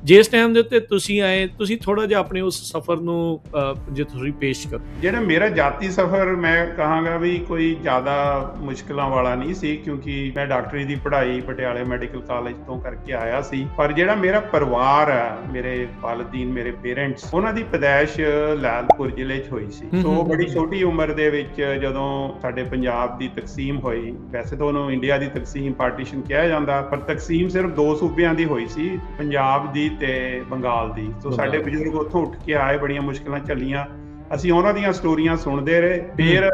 ਜਿਸ ਟਾਈਮ ਦੇ ਉੱਤੇ ਤੁਸੀਂ ਆਏ, ਤੁਸੀਂ ਥੋੜ੍ਹਾ ਜਿਹਾ ਆਪਣੇ ਉਸ ਸਫ਼ਰ ਨੂੰ ਜੇ ਤੁਸੀਂ ਪੇਸ਼ ਕਰੋ। ਜਿਹੜਾ ਮੇਰਾ ਜਾਤੀ ਸਫ਼ਰ ਮੈਂ ਕਹਾਂਗਾ ਵੀ ਕੋਈ ਜ਼ਿਆਦਾ ਮੁਸ਼ਕਿਲਾਂ ਵਾਲਾ ਨਹੀਂ ਸੀ, ਕਿਉਂਕਿ ਮੈਂ ਡਾਕਟਰੀ ਦੀ ਪੜ੍ਹਾਈ ਪਟਿਆਲੇ ਮੈਡੀਕਲ ਕਾਲਜ ਤੋਂ ਕਰਕੇ ਆਇਆ ਸੀ। ਪਰ ਜਿਹੜਾ ਮੇਰਾ ਪਰਿਵਾਰ ਹੈ, ਮੇਰੇ ਵਾਲਿਦੀਨ, ਮੇਰੇ ਪੇਰੈਂਟਸ, ਉਹਨਾਂ ਦੀ ਪੈਦਾਇਸ਼ ਲਾਲਪੁਰ ਜ਼ਿਲ੍ਹੇ 'ਚ ਹੋਈ ਸੀ। ਸੋ ਬੜੀ ਛੋਟੀ ਉਮਰ ਦੇ ਵਿੱਚ ਜਦੋਂ ਸਾਡੇ ਪੰਜਾਬ ਦੀ ਤਕਸੀਮ ਹੋਈ, ਵੈਸੇ ਤਾਂ ਉਹਨੂੰ ਇੰਡੀਆ ਦੀ ਤਕਸੀਮ, ਪਾਰਟੀਸ਼ਨ ਕਿਹਾ ਜਾਂਦਾ, ਪਰ ਤਕਸੀਮ ਸਿਰਫ 2 ਸੂਬਿਆਂ ਦੀ ਹੋਈ ਸੀ, ਪੰਜਾਬ ਦੀ ਤੇ ਬੰਗਾਲ ਦੀ। ਸੋ ਸਾਡੇ ਬਜ਼ੁਰਗ ਉੱਥੋਂ ਉੱਠ ਕੇ ਆਏ, ਬੜੀਆਂ ਮੁਸ਼ਕਲਾਂ ਝੱਲੀਆਂ, ਅਸੀਂ ਉਹਨਾਂ ਦੀਆਂ ਸਟੋਰੀਆਂ ਸੁਣਦੇ ਰਹੇ। ਫਿਰ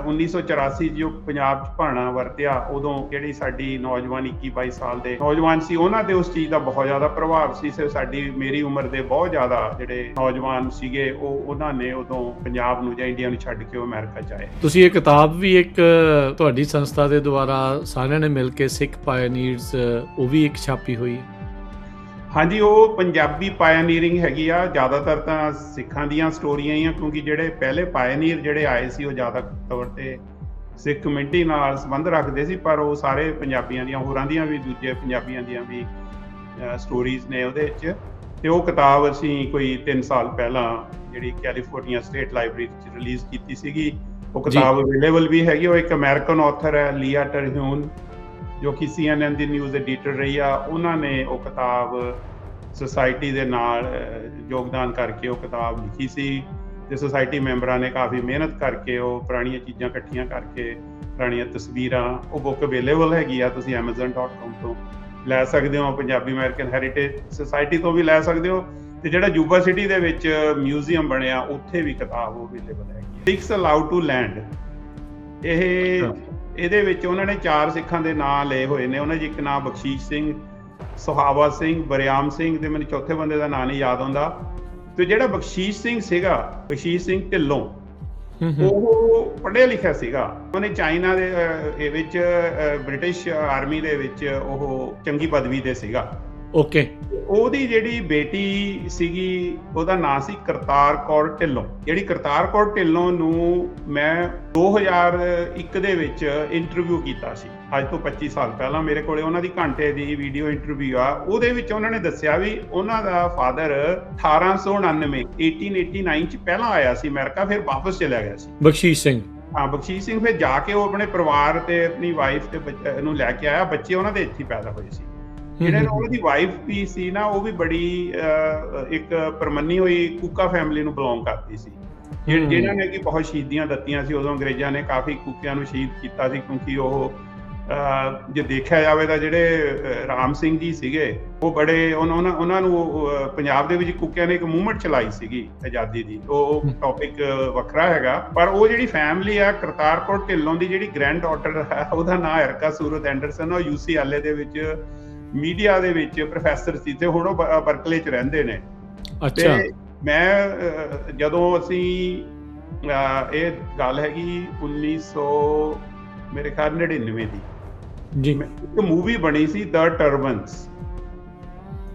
1984 ਜੋ ਪੰਜਾਬ 'ਚ ਭਾਣਾ ਵਰਤਿਆ, ਉਦੋਂ ਜਿਹੜੀ ਸਾਡੀ ਨੌਜਵਾਨ 21-22 ਸਾਲ ਦੇ ਨੌਜਵਾਨ ਸੀ, ਉਹਨਾਂ ਤੇ ਉਸ ਚੀਜ਼ ਦਾ ਬਹੁਤ ਜ਼ਿਆਦਾ ਪ੍ਰਭਾਵ ਸੀ। ਸਿਰਫ ਸਾਡੀ ਮੇਰੀ ਉਮਰ ਦੇ ਬਹੁਤ ਜ਼ਿਆਦਾ ਜਿਹੜੇ ਨੌਜਵਾਨ ਸੀਗੇ, ਉਹਨਾਂ ਨੇ ਉਦੋਂ ਪੰਜਾਬ ਨੂੰ ਜਾਂ ਇੰਡੀਆ ਨੂੰ ਛੱਡ ਕੇ ਉਹ ਅਮਰੀਕਾ 'ਚ ਆਏ। ਤੁਸੀਂ ਇਹ ਕਿਤਾਬ ਵੀ ਇੱਕ ਤੁਹਾਡੀ ਸੰਸਥਾ ਦੇ ਦੁਆਰਾ ਸਾਰਿਆਂ ਨੇ ਮਿਲ ਕੇ, ਸਿੱਖ ਪਾਇਨੀਅਰਸ, ਉਹ ਵੀ ਇੱਕ ਛਾਪੀ ਹੋਈ ਹੈ। ਹਾਂਜੀ, ਉਹ ਪੰਜਾਬੀ ਪਾਇਨੀਅਰਿੰਗ ਹੈਗੀ ਆ। ਜ਼ਿਆਦਾਤਰ ਤਾਂ ਸਿੱਖਾਂ ਦੀਆਂ ਸਟੋਰੀਆਂ ਹੀ ਆ, ਕਿਉਂਕਿ ਜਿਹੜੇ ਪਹਿਲੇ ਪਾਇਨੀਅਰ ਜਿਹੜੇ ਆਏ ਸੀ ਉਹ ਜ਼ਿਆਦਾ ਤੌਰ ਤੇ ਸਿੱਖ ਕਮਿਊਨਿਟੀ ਨਾਲ ਸੰਬੰਧ ਰੱਖਦੇ ਸੀ, ਪਰ ਉਹ ਸਾਰੇ ਪੰਜਾਬੀਆਂ ਦੀਆਂ, ਹੋਰਾਂ ਦੀਆਂ ਵੀ, ਦੂਜੇ ਪੰਜਾਬੀਆਂ ਦੀਆਂ ਵੀ ਸਟੋਰੀਜ਼ ਨੇ ਉਹਦੇ ਵਿੱਚ। ਤੇ ਉਹ ਕਿਤਾਬ ਅਸੀਂ ਕੋਈ 3 ਸਾਲ ਪਹਿਲਾਂ ਜਿਹੜੀ ਕੈਲੀਫੋਰਨੀਆ ਸਟੇਟ ਲਾਇਬ੍ਰੇਰੀ 'ਚ ਰਿਲੀਜ਼ ਕੀਤੀ ਸੀਗੀ। ਉਹ ਕਿਤਾਬ ਅਵੇਲੇਬਲ ਵੀ ਹੈਗੀ। ਉਹ ਇੱਕ ਅਮਰੀਕਨ ਆਥਰ ਹੈ, ਲੀਆ ਟਰਹਿਊਨ, ਜੋ ਕਿ CNN ਦੀ ਨਿਊਜ਼ ਐਡੀਟਰ ਰਹੀ ਆ। ਉਹਨਾਂ ਨੇ ਉਹ ਕਿਤਾਬ ਸੁਸਾਇਟੀ ਦੇ ਨਾਲ ਯੋਗਦਾਨ ਕਰਕੇ ਉਹ ਕਿਤਾਬ ਲਿਖੀ ਸੀ, ਤੇ ਸੁਸਾਇਟੀ ਮੈਂਬਰਾਂ ਨੇ ਕਾਫੀ ਮਿਹਨਤ ਕਰਕੇ ਉਹ ਪੁਰਾਣੀਆਂ ਚੀਜ਼ਾਂ ਇਕੱਠੀਆਂ ਕਰਕੇ, ਪੁਰਾਣੀਆਂ ਤਸਵੀਰਾਂ, ਉਹ ਬੁੱਕ ਅਵੇਲੇਬਲ ਹੈਗੀ ਆ। ਤੁਸੀਂ amazon.com ਤੋਂ ਲੈ ਸਕਦੇ ਹੋ, ਪੰਜਾਬੀ ਅਮਰੀਕਨ ਹੈਰੀਟੇਜ ਸੁਸਾਇਟੀ ਤੋਂ ਵੀ ਲੈ ਸਕਦੇ ਹੋ, ਤੇ ਜਿਹੜਾ ਯੂਬਾ ਸਿਟੀ ਦੇ ਵਿੱਚ ਮਿਊਜ਼ੀਅਮ ਬਣਿਆ, ਉੱਥੇ ਵੀ ਕਿਤਾਬ ਉਹ ਅਵੇਲੇਬਲ ਹੈਗੀ। ਸਿੱਖਸ ਅਲਾਊਡ ਟੂ ਲੈਂਡ, ਇਹਦੇ ਵਿੱਚ ਉਹਨਾਂ ਨੇ 4 ਸਿੱਖਾਂ ਦੇ ਨਾਂ ਲਏ ਹੋਏ ਨੇ। ਉਹਨਾਂ 'ਚ ਇੱਕ ਨਾਂ ਬਖਸ਼ੀਸ਼ ਸਿੰਘ, ਸੁਹਾਵਾ ਸਿੰਘ, ਬਰਿਆਮ ਸਿੰਘ, ਤੇ ਮੈਨੂੰ ਚੌਥੇ ਬੰਦੇ ਦਾ ਨਾਂ ਨਹੀਂ ਯਾਦ ਆਉਂਦਾ। ਤੇ ਜਿਹੜਾ ਬਖਸ਼ੀਸ਼ ਸਿੰਘ ਸੀਗਾ, ਬਖਸ਼ੀਸ਼ ਸਿੰਘ ਢਿੱਲੋਂ, ਉਹ ਪੜ੍ਹਿਆ ਲਿਖਿਆ ਸੀਗਾ। ਉਹਨੇ ਚਾਈਨਾ ਦੇ ਵਿੱਚ ਬ੍ਰਿਟਿਸ਼ ਆਰਮੀ ਦੇ ਵਿੱਚ ਉਹ ਚੰਗੀ ਪਦਵੀ ਤੇ ਸੀਗਾ। ਓਕੇ। ਉਹਦੀ ਜਿਹੜੀ ਬੇਟੀ ਸੀਗੀ, ਉਹਦਾ ਨਾਂ ਸੀ ਕਰਤਾਰ ਕੌਰ ਢਿੱਲੋਂ। ਜਿਹੜੀ ਕਰਤਾਰ ਕੌਰ ਢਿੱਲੋਂ ਨੂੰ ਮੈਂ 2001 ਦੇ ਵਿੱਚ ਇੰਟਰਵਿਊ ਕੀਤਾ ਸੀ, ਅੱਜ ਤੋਂ 25 ਸਾਲ ਪਹਿਲਾਂ। ਮੇਰੇ ਕੋਲੇ ਉਹਨਾਂ ਦੀ ਘੰਟੇ ਦੀ ਵੀਡੀਓ ਇੰਟਰਵਿਊ ਆ। ਉਹਦੇ ਵਿੱਚ ਉਹਨਾਂ ਨੇ ਦੱਸਿਆ ਵੀ ਉਹਨਾਂ ਦਾ ਫਾਦਰ 1889 ਚ ਪਹਿਲਾਂ ਆਇਆ ਸੀ ਅਮਰੀਕਾ, ਫਿਰ ਵਾਪਸ ਚਲਿਆ ਗਿਆ ਸੀ, ਬਖਸ਼ੀਸ਼ ਸਿੰਘ। ਹਾਂ, ਬਖਸ਼ੀਸ਼ ਸਿੰਘ। ਫਿਰ ਜਾ ਕੇ ਉਹ ਆਪਣੇ ਪਰਿਵਾਰ ਤੇ ਆਪਣੀ ਵਾਈਫ ਤੇ ਨੂੰ ਲੈ ਕੇ ਆਇਆ। ਬੱਚੇ ਉਹਨਾਂ ਦੇ ਇੱਥੇ ਪੈਦਾ ਹੋਏ ਸੀ। ਜਿਹੜੇ ਉਹਨਾਂ ਦੀ ਵਾਈਫ ਵੀ ਸੀ ਨਾ, ਉਹ ਵੀ ਬੜੀ ਇੱਕ ਪਰਮੰਨੀ ਹੋਈ ਕੂਕਾ ਫੈਮਿਲੀ ਨੂੰ ਬਿਲੋਂਗ ਕਰਦੀ ਸੀ, ਜਿਨ੍ਹਾਂ ਨੇ ਕਿ ਬਹੁਤ ਸ਼ਹੀਦੀਆਂ ਦਿੱਤੀਆਂ ਸੀ। ਉਦੋਂ ਅੰਗਰੇਜ਼ਾਂ ਨੇ ਕਾਫੀ ਕੂਕਿਆਂ ਨੂੰ ਸ਼ਹੀਦ ਕੀਤਾ ਸੀ, ਕਿਉਂਕਿ ਉਹ ਜੇ ਦੇਖਿਆ ਜਾਵੇ ਤਾਂ ਜਿਹੜੇ ਰਾਮ ਸਿੰਘ ਜੀ ਸੀਗੇ, ਉਹ ਬੜੇ ਉਹਨਾਂ ਨੂੰ ਪੰਜਾਬ ਦੇ ਵਿੱਚ ਕੂਕਿਆਂ ਨੇ ਇੱਕ ਮੂਵਮੈਂਟ ਚਲਾਈ ਸੀਗੀ ਆਜ਼ਾਦੀ ਦੀ। ਉਹ ਟੌਪਿਕ ਵੱਖਰਾ ਹੈਗਾ। ਪਰ ਉਹ ਜਿਹੜੀ ਫੈਮਿਲੀ ਆ ਕਰਤਾਰ ਕੌਰ ਢਿੱਲੋਂ ਦੀ, ਜਿਹੜੀ ਗ੍ਰੈਂਡ ਡਾਟਰ ਹੈ, ਉਹਦਾ ਨਾਂ ਐਰਕਾ ਸੂਰਤ ਐਂਡਰਸਨ। ਉਹ UCLA ਦੇ ਵਿੱਚ ਮੀਡੀਆ ਦੇ ਵਿੱਚ ਪ੍ਰੋਫੈਸਰ ਸੀ, ਤੇ ਹੁਣ ਉਹ ਬਰਕਲੇ 'ਚ ਰਹਿੰਦੇ ਨੇ। ਅੱਛਾ। ਮੈਂ ਜਦੋਂ ਅਸੀਂ ਇਹ ਗੱਲ ਹੈਗੀ 1900 ਮੇਰੇ ਖਿਆਲ 99 ਦੀ ਜੀ, ਇੱਕ ਮੂਵੀ ਬਣੀ ਸੀ ਦ ਟਰਬਨਸ।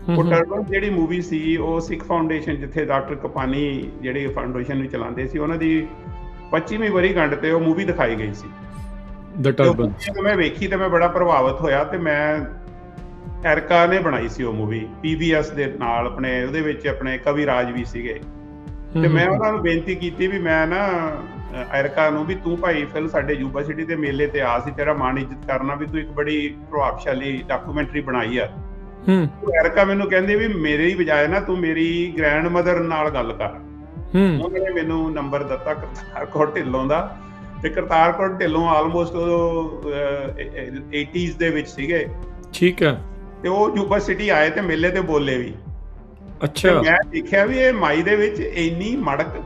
ਉਹ ਟਰਬਨਸ ਜਿਹੜੀ ਮੂਵੀ ਸੀ, ਉਹ ਸਿੱਖ ਫਾਊਂਡੇਸ਼ਨ, ਜਿੱਥੇ ਡਾਕਟਰ ਕਪਾਨੀ ਜਿਹੜੀ ਫਾਊਂਡੇਸ਼ਨ ਨੂੰ ਚਲਾਉਂਦੇ ਸੀ, ਉਹਨਾਂ ਦੀ 25ਵੀਂ ਵਰ੍ਹੇਗੰਢ ਤੇ ਉਹ ਮੂਵੀ ਦਿਖਾਈ ਗਈ ਸੀ, ਦ ਟਰਬਨਸ। ਮੈਂ ਵੇਖੀ ਤੇ ਮੈਂ ਬੜਾ ਪ੍ਰਭਾਵਿਤ ਹੋਇਆ, ਤੇ ਮੈਂ ਐਰਕਾ ਨੇ ਬਣਾਈ ਸੀ ਉਹ ਮੂਵੀ PBS ਦੇ ਨਾਲ। ਆਪਣੇ ਉਹਦੇ ਵਿੱਚ ਆਪਣੇ ਕਵੀ ਰਾਜ ਵੀ ਸੀਗੇ, ਤੇ ਮੈਂ ਉਹਨਾਂ ਨੂੰ ਬੇਨਤੀ ਕੀਤੀ ਵੀ ਮੈਂ ਨਾ ਐਰਕਾ ਨੂੰ ਵੀ, ਤੂੰ ਭਾਈ ਫਿਰ ਸਾਡੇ ਯੂਬਾ ਸਿਟੀ ਦੇ ਮੇਲੇ ਤੇ ਆ, ਸੀ ਤੇਰਾ ਮਾਣ ਇੱਜ਼ਤ ਕਰਨਾ, ਵੀ ਤੂੰ ਇੱਕ ਬੜੀ ਪ੍ਰਭਾਵਸ਼ਾਲੀ ਡਾਕੂਮੈਂਟਰੀ ਬਣਾਈ ਆ। ਐਰਕਾ ਮੈਨੂੰ ਕਹਿੰਦੀ ਵੀ ਮੇਰੇ ਹੀ ਬਜਾਏ ਨਾ ਤੂੰ ਮੇਰੀ ਗ੍ਰੈਂਡ ਮਦਰ ਨਾਲ ਗੱਲ ਕਰ। ਉਹਨਾਂ ਨੇ ਮੈਨੂੰ ਨੰਬਰ ਦਿੱਤਾ ਕਰਤਾਰ ਕੌਰ ਢਿੱਲੋਂ ਦਾ, ਤੇ ਕਰਤਾਰ ਕੌਰ ਢਿੱਲੋਂ ਆਲਮੋਸਟ 80s ਦੇ ਵਿੱਚ ਸੀਗੇ। ਠੀਕ ਹੈ। ਤੇ ਉਹ ਯੂਬਾ ਸਿਟੀ ਆਏ ਤੇ ਮੇਲੇ ਤੇ ਬੋਲੇ ਵੀ। ਅੱਛਾ। ਮੈਂ ਦੇਖਿਆ ਵੀ ਇਹ ਮਾਈ ਦੇ ਵਿੱਚ ਇੰਨੀ ਮੜਕ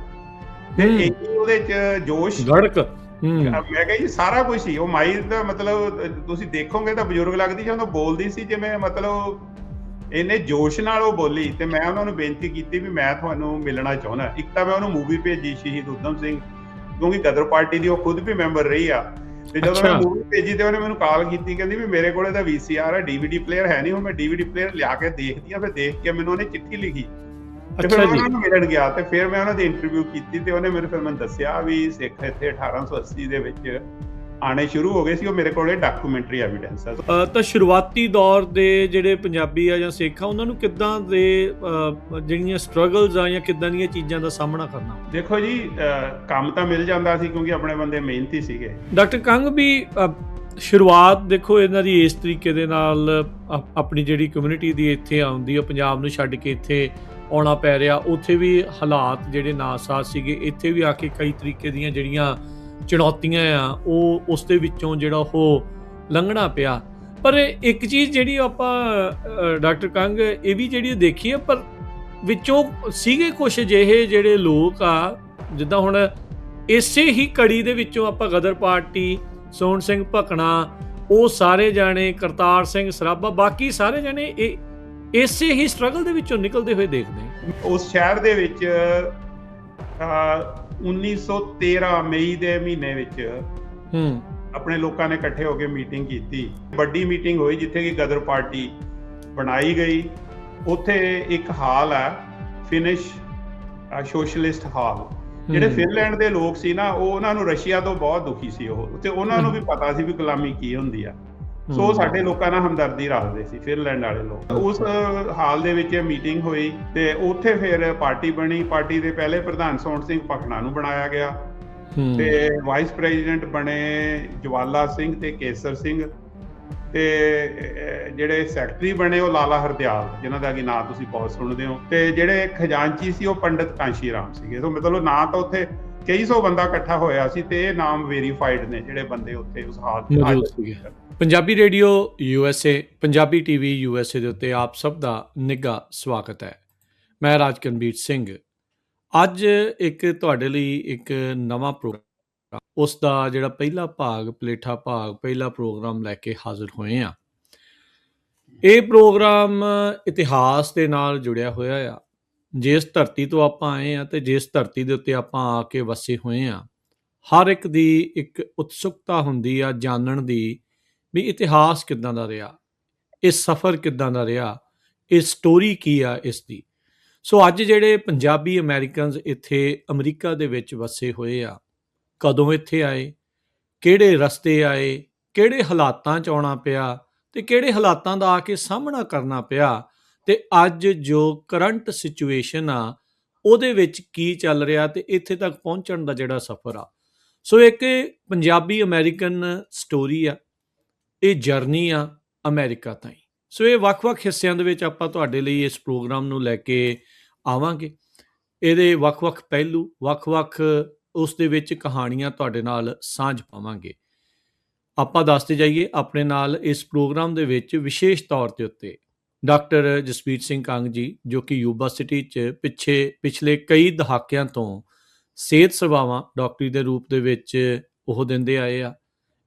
ਤੇ ਇੰਨੀ ਉਹਦੇ ਚ ਜੋਸ਼, ਗੜਕ। ਮੈਂ ਕਿਹਾ ਜੀ ਸਾਰਾ ਕੁਝ ਸੀ। ਉਹ ਮਾਈ ਦਾ ਮਤਲਬ ਤੁਸੀਂ ਦੇਖੋਗੇ ਤਾਂ ਬਜ਼ੁਰਗ ਲੱਗਦੀ ਸੀ, ਉਹ ਬੋਲਦੀ ਸੀ ਜਿਵੇਂ ਮਤਲਬ ਇੰਨੇ ਜੋਸ਼ ਨਾਲ ਉਹ ਬੋਲੀ। ਤੇ ਮੈਂ ਉਹਨਾਂ ਨੂੰ ਬੇਨਤੀ ਕੀਤੀ ਵੀ ਮੈਂ ਤੁਹਾਨੂੰ ਮਿਲਣਾ ਚਾਹੁੰਦਾ। ਇੱਕ ਤਾਂ ਮੈਂ ਉਹਨੂੰ ਮੂਵੀ ਭੇਜੀ ਸ਼ਹੀਦ ਊਧਮ ਸਿੰਘ, ਕਿਉਂਕਿ ਗਦਰ ਪਾਰਟੀ ਦੀ ਉਹ ਖੁਦ ਵੀ ਮੈਂਬਰ ਰਹੀ ਆ। ਤੇ ਜਦੋਂ ਮੈਂ ਮੂਵੀ ਭੇਜੀ ਤੇ ਉਹਨੇ ਮੈਨੂੰ ਕਾਲ ਕੀਤੀ, ਕਹਿੰਦੀ ਵੀ ਮੇਰੇ ਕੋਲੇ ਤਾਂ VCR ਹੈ, DVD ਪਲੇਅਰ ਹੈ ਨਹੀਂ, ਹੁਣ ਮੈਂ DVD ਪਲੇਅਰ ਲਿਆ ਕੇ ਦੇਖਦੀ ਆ। ਫਿਰ ਦੇਖ ਕੇ ਮੈਨੂੰ ਉਹਨੇ ਚਿੱਠੀ ਲਿਖੀ, ਤੇ ਫਿਰ ਉਹਨਾਂ ਨੂੰ ਮਿਲਣ ਗਿਆ, ਤੇ ਫਿਰ ਮੈਂ ਉਹਨਾਂ ਦੀ ਇੰਟਰਵਿਊ ਕੀਤੀ, ਤੇ ਉਹਨੇ ਮੈਨੂੰ ਦੱਸਿਆ ਵੀ ਸਿੱਖ ਇੱਥੇ 1880 ਦੇ ਵਿੱਚ ਆਣੇ ਸ਼ੁਰੂ ਹੋ ਗਏ ਸੀ। ਉਹ ਮੇਰੇ ਕੋਲੇ ਡਾਕੂਮੈਂਟਰੀ ਐਵੀਡੈਂਸ ਹੈ। ਤਾਂ ਸ਼ੁਰੂਆਤੀ ਦੌਰ ਦੇ ਜਿਹੜੇ ਪੰਜਾਬੀ ਆ ਜਾਂ ਸਿੱਖ ਆ ਉਹਨਾਂ ਨੂੰ ਕਿੱਦਾਂ ਦੇ ਜਿਹੜੀਆਂ ਸਟਰਗਲਸ ਆ ਜਾਂ ਕਿੱਦਾਂ ਦੀਆਂ ਚੀਜ਼ਾਂ ਦਾ ਸਾਹਮਣਾ ਕਰਨਾ? ਦੇਖੋ ਜੀ, ਕੰਮ ਤਾਂ ਮਿਲ ਜਾਂਦਾ ਸੀ ਕਿਉਂਕਿ ਆਪਣੇ ਬੰਦੇ ਮਿਹਨਤੀ ਸੀਗੇ। ਡਾਕਟਰ ਕੰਗ ਵੀ ਸ਼ੁਰੂਆਤ ਦੇਖੋ ਇਹਨਾਂ ਦੀ ਇਸ ਤਰੀਕੇ ਦੇ ਨਾਲ ਆਪਣੀ ਜਿਹੜੀ ਕਮਿਊਨਿਟੀ ਦੀ ਇੱਥੇ ਆਉਂਦੀ ਆ, ਪੰਜਾਬ ਨੂੰ ਛੱਡ ਕੇ ਇੱਥੇ ਆਉਣਾ ਪੈ ਰਿਹਾ। ਉੱਥੇ ਵੀ ਹਾਲਾਤ ਜਿਹੜੇ ਨਾਸਾਜ਼ ਸੀਗੇ, ਇੱਥੇ ਵੀ ਆ ਕੇ ਕਈ ਤਰੀਕੇ ਦੀਆਂ ਜਿਹੜੀਆਂ ਚੁਣੌਤੀਆਂ ਆ ਉਹ ਉਸ ਦੇ ਵਿੱਚੋਂ ਜਿਹੜਾ ਉਹ ਲੰਘਣਾ ਪਿਆ। ਪਰ ਇੱਕ ਚੀਜ਼ ਜਿਹੜੀ ਆਪਾਂ ਡਾਕਟਰ ਕੰਗ ਇਹ ਵੀ ਜਿਹੜੀ ਦੇਖੀ ਹੈ, ਪਰ ਵਿੱਚੋਂ ਸੀਗੇ ਕੁਛ ਅਜਿਹੇ ਜਿਹੜੇ ਲੋਕ ਆ, ਜਿੱਦਾਂ ਹੁਣ ਇਸੇ ਹੀ ਕੜੀ ਦੇ ਵਿੱਚੋਂ ਆਪਾਂ ਗਦਰ ਪਾਰਟੀ, ਸੋਹਣ ਸਿੰਘ ਭਕਨਾ, ਉਹ ਸਾਰੇ ਜਾਣੇ, ਕਰਤਾਰ ਸਿੰਘ ਸਰਾਭਾ, ਬਾਕੀ ਸਾਰੇ ਜਾਣੇ ਇਸੇ ਹੀ ਸਟਰਗਲ ਦੇ ਵਿੱਚੋਂ ਨਿਕਲਦੇ ਹੋਏ ਦੇਖਦੇ ਹਾਂ। ਉਸ ਸ਼ਹਿਰ ਦੇ ਵਿੱਚ 1913 ਮਈ ਦੇ ਮਹੀਨੇ ਵਿੱਚ ਆਪਣੇ ਲੋਕਾਂ ਨੇ ਇਕੱਠੇ ਹੋ ਕੇ ਮੀਟਿੰਗ ਕੀਤੀ। ਵੱਡੀ ਮੀਟਿੰਗ ਹੋਈ ਜਿੱਥੇ ਕਿ ਗਦਰ ਪਾਰਟੀ ਬਣਾਈ ਗਈ। ਉੱਥੇ ਇੱਕ ਹਾਲ ਹੈ, ਫਿਨਿਸ਼ ਸੋਸ਼ਲਿਸਟ ਹਾਲ। ਜਿਹੜੇ ਫਿਨਲੈਂਡ ਦੇ ਲੋਕ ਸੀ ਨਾ, ਉਹ ਉਹਨਾਂ ਨੂੰ ਰਸ਼ੀਆ ਤੋਂ ਬਹੁਤ ਦੁਖੀ ਸੀ ਉਹ, ਤੇ ਉਹਨਾਂ ਨੂੰ ਵੀ ਪਤਾ ਸੀ ਵੀ ਗੁਲਾਮੀ ਕੀ ਹੁੰਦੀ ਆ। ਸੋ ਉਹ ਸਾਡੇ ਲੋਕਾਂ ਨਾਲ ਹਮਦਰਦੀ ਰੱਖਦੇ ਸੀ, ਫਿਨਲੈਂਡ ਵਾਲੇ ਲੋਕ। ਉਸ ਹਾਲ ਦੇ ਵਿੱਚ ਮੀਟਿੰਗ ਹੋਈ ਤੇ ਉੱਥੇ ਫਿਰ ਪਾਰਟੀ ਬਣੀ। ਪਾਰਟੀ ਦੇ ਪਹਿਲੇ ਪ੍ਰਧਾਨ ਸੋਹਣ ਸਿੰਘ ਭਕਨਾ ਨੂੰ ਬਣਾਇਆ ਗਿਆ ਤੇ ਵਾਈਸ ਪ੍ਰੈਜ਼ੀਡੈਂਟ ਬਣੇ ਜਵਾਲਾ ਸਿੰਘ ਤੇ ਕੇਸਰ ਸਿੰਘ, ਤੇ ਜਿਹੜੇ ਸੈਕਟਰੀ ਬਣੇ ਉਹ ਲਾਲਾ ਹਰਦਿਆਲ, ਜਿਨ੍ਹਾਂ ਦਾ ਕਿ ਨਾਂ ਤੁਸੀਂ ਬਹੁਤ ਸੁਣਦੇ ਹੋ, ਤੇ ਜਿਹੜੇ ਖਜ਼ਾਨਚੀ ਸੀ ਉਹ ਪੰਡਿਤ ਕਾਂਸ਼ੀ ਰਾਮ ਸੀਗੇ। ਸੋ ਮਤਲਬ ਨਾਂ ਤਾਂ ਉੱਥੇ ਕਈ ਸੌ ਬੰਦਾ ਇਕੱਠਾ ਹੋਇਆ ਸੀ, ਤੇ ਇਹ ਨਾਮ ਵੈਰੀਫਾਈਡ ਨੇ ਜਿਹੜੇ ਬੰਦੇ ਉੱਥੇ ਉਸ ਹਾਲ ਚ। Punjabi radio USA, Punjabi TV USA ਦੇ ਉੱਤੇ ਆਪ ਸਭ ਦਾ ਨਿੱਘਾ ਸਵਾਗਤ ਹੈ। ਮੈਂ ਰਾਜਕਨਵੀਰ ਸਿੰਘ। ਅੱਜ ਇੱਕ ਤੁਹਾਡੇ ਲਈ ਇੱਕ ਨਵਾਂ ਪ੍ਰੋਗਰਾਮ, ਉਸ ਦਾ ਜਿਹੜਾ ਪਹਿਲਾ ਭਾਗ, ਪਲੇਠਾ ਭਾਗ, ਪਹਿਲਾ ਪ੍ਰੋਗਰਾਮ ਲੈ ਕੇ ਹਾਜ਼ਰ ਹੋਏ ਹਾਂ। ਇਹ ਪ੍ਰੋਗਰਾਮ ਇਤਿਹਾਸ ਦੇ ਨਾਲ ਜੁੜਿਆ ਹੋਇਆ ਆ। ਜਿਸ ਧਰਤੀ ਤੋਂ ਆਪਾਂ ਆਏ ਹਾਂ ਤੇ ਜਿਸ ਧਰਤੀ ਦੇ ਉੱਤੇ ਆਪਾਂ ਆ ਕੇ ਵਸੇ ਹੋਏ ਹਾਂ, ਹਰ ਇੱਕ ਦੀ ਇੱਕ ਉਤਸੁਕਤਾ ਹੁੰਦੀ ਆ ਜਾਣਨ ਦੀ ਵੀ ਇਤਿਹਾਸ ਕਿੱਦਾਂ ਦਾ ਰਿਹਾ, ਇਹ ਸਫ਼ਰ ਕਿੱਦਾਂ ਦਾ ਰਿਹਾ, ਇਹ ਸਟੋਰੀ ਕੀ ਆ ਇਸ ਦੀ। ਸੋ ਅੱਜ ਜਿਹੜੇ ਪੰਜਾਬੀ ਅਮਰੀਕਨਸ ਇੱਥੇ ਅਮਰੀਕਾ ਦੇ ਵਿੱਚ ਵਸੇ ਹੋਏ ਆ, ਕਦੋਂ ਇੱਥੇ ਆਏ, ਕਿਹੜੇ ਰਸਤੇ ਆਏ, ਕਿਹੜੇ ਹਾਲਾਤਾਂ 'ਚ ਆਉਣਾ ਪਿਆ ਤੇ ਕਿਹੜੇ ਹਾਲਾਤਾਂ ਦਾ ਆ ਕੇ ਸਾਹਮਣਾ ਕਰਨਾ ਪਿਆ, ਤੇ ਅੱਜ ਜੋ ਕਰੰਟ ਸਿਚੁਏਸ਼ਨ ਆ ਉਹਦੇ ਵਿੱਚ ਕੀ ਚੱਲ ਰਿਹਾ ਤੇ ਇੱਥੇ ਤੱਕ ਪਹੁੰਚਣ ਦਾ ਜਿਹੜਾ ਸਫ਼ਰ ਆ। ਸੋ ਇੱਕ ਪੰਜਾਬੀ ਅਮਰੀਕਨ ਸਟੋਰੀ ਆ, ਇਹ ਜਰਨੀ ਆ ਅਮਰੀਕਾ ਤਾਈਂ। ਸੋ ਇਹ ਵੱਖ-ਵੱਖ ਹਿੱਸਿਆਂ ਦੇ ਵਿੱਚ ਆਪਾਂ ਤੁਹਾਡੇ ਲਈ ਇਸ ਪ੍ਰੋਗਰਾਮ ਨੂੰ ਲੈ ਕੇ ਆਵਾਂਗੇ। ਇਹਦੇ ਵੱਖ-ਵੱਖ ਪਹਿਲੂ, ਵੱਖ-ਵੱਖ ਉਸ ਦੇ ਵਿੱਚ ਕਹਾਣੀਆਂ ਤੁਹਾਡੇ ਨਾਲ ਸਾਂਝ ਪਾਵਾਂਗੇ। ਆਪਾਂ ਦੱਸਦੇ ਜਾਈਏ, ਆਪਣੇ ਨਾਲ ਇਸ ਪ੍ਰੋਗਰਾਮ ਦੇ ਵਿੱਚ ਵਿਸ਼ੇਸ਼ ਤੌਰ ਦੇ ਉੱਤੇ ਡਾਕਟਰ ਜਸਵੀਰ ਸਿੰਘ ਕੰਗ ਜੀ, ਜੋ ਕਿ ਯੂਬਾ ਸਿਟੀ 'ਚ ਪਿਛਲੇ ਕਈ ਦਹਾਕਿਆਂ ਤੋਂ ਸਿਹਤ ਸੇਵਾਵਾਂ ਡਾਕਟਰੀ ਦੇ ਰੂਪ ਦੇ ਵਿੱਚ ਉਹ ਦਿੰਦੇ ਆਏ ਆ।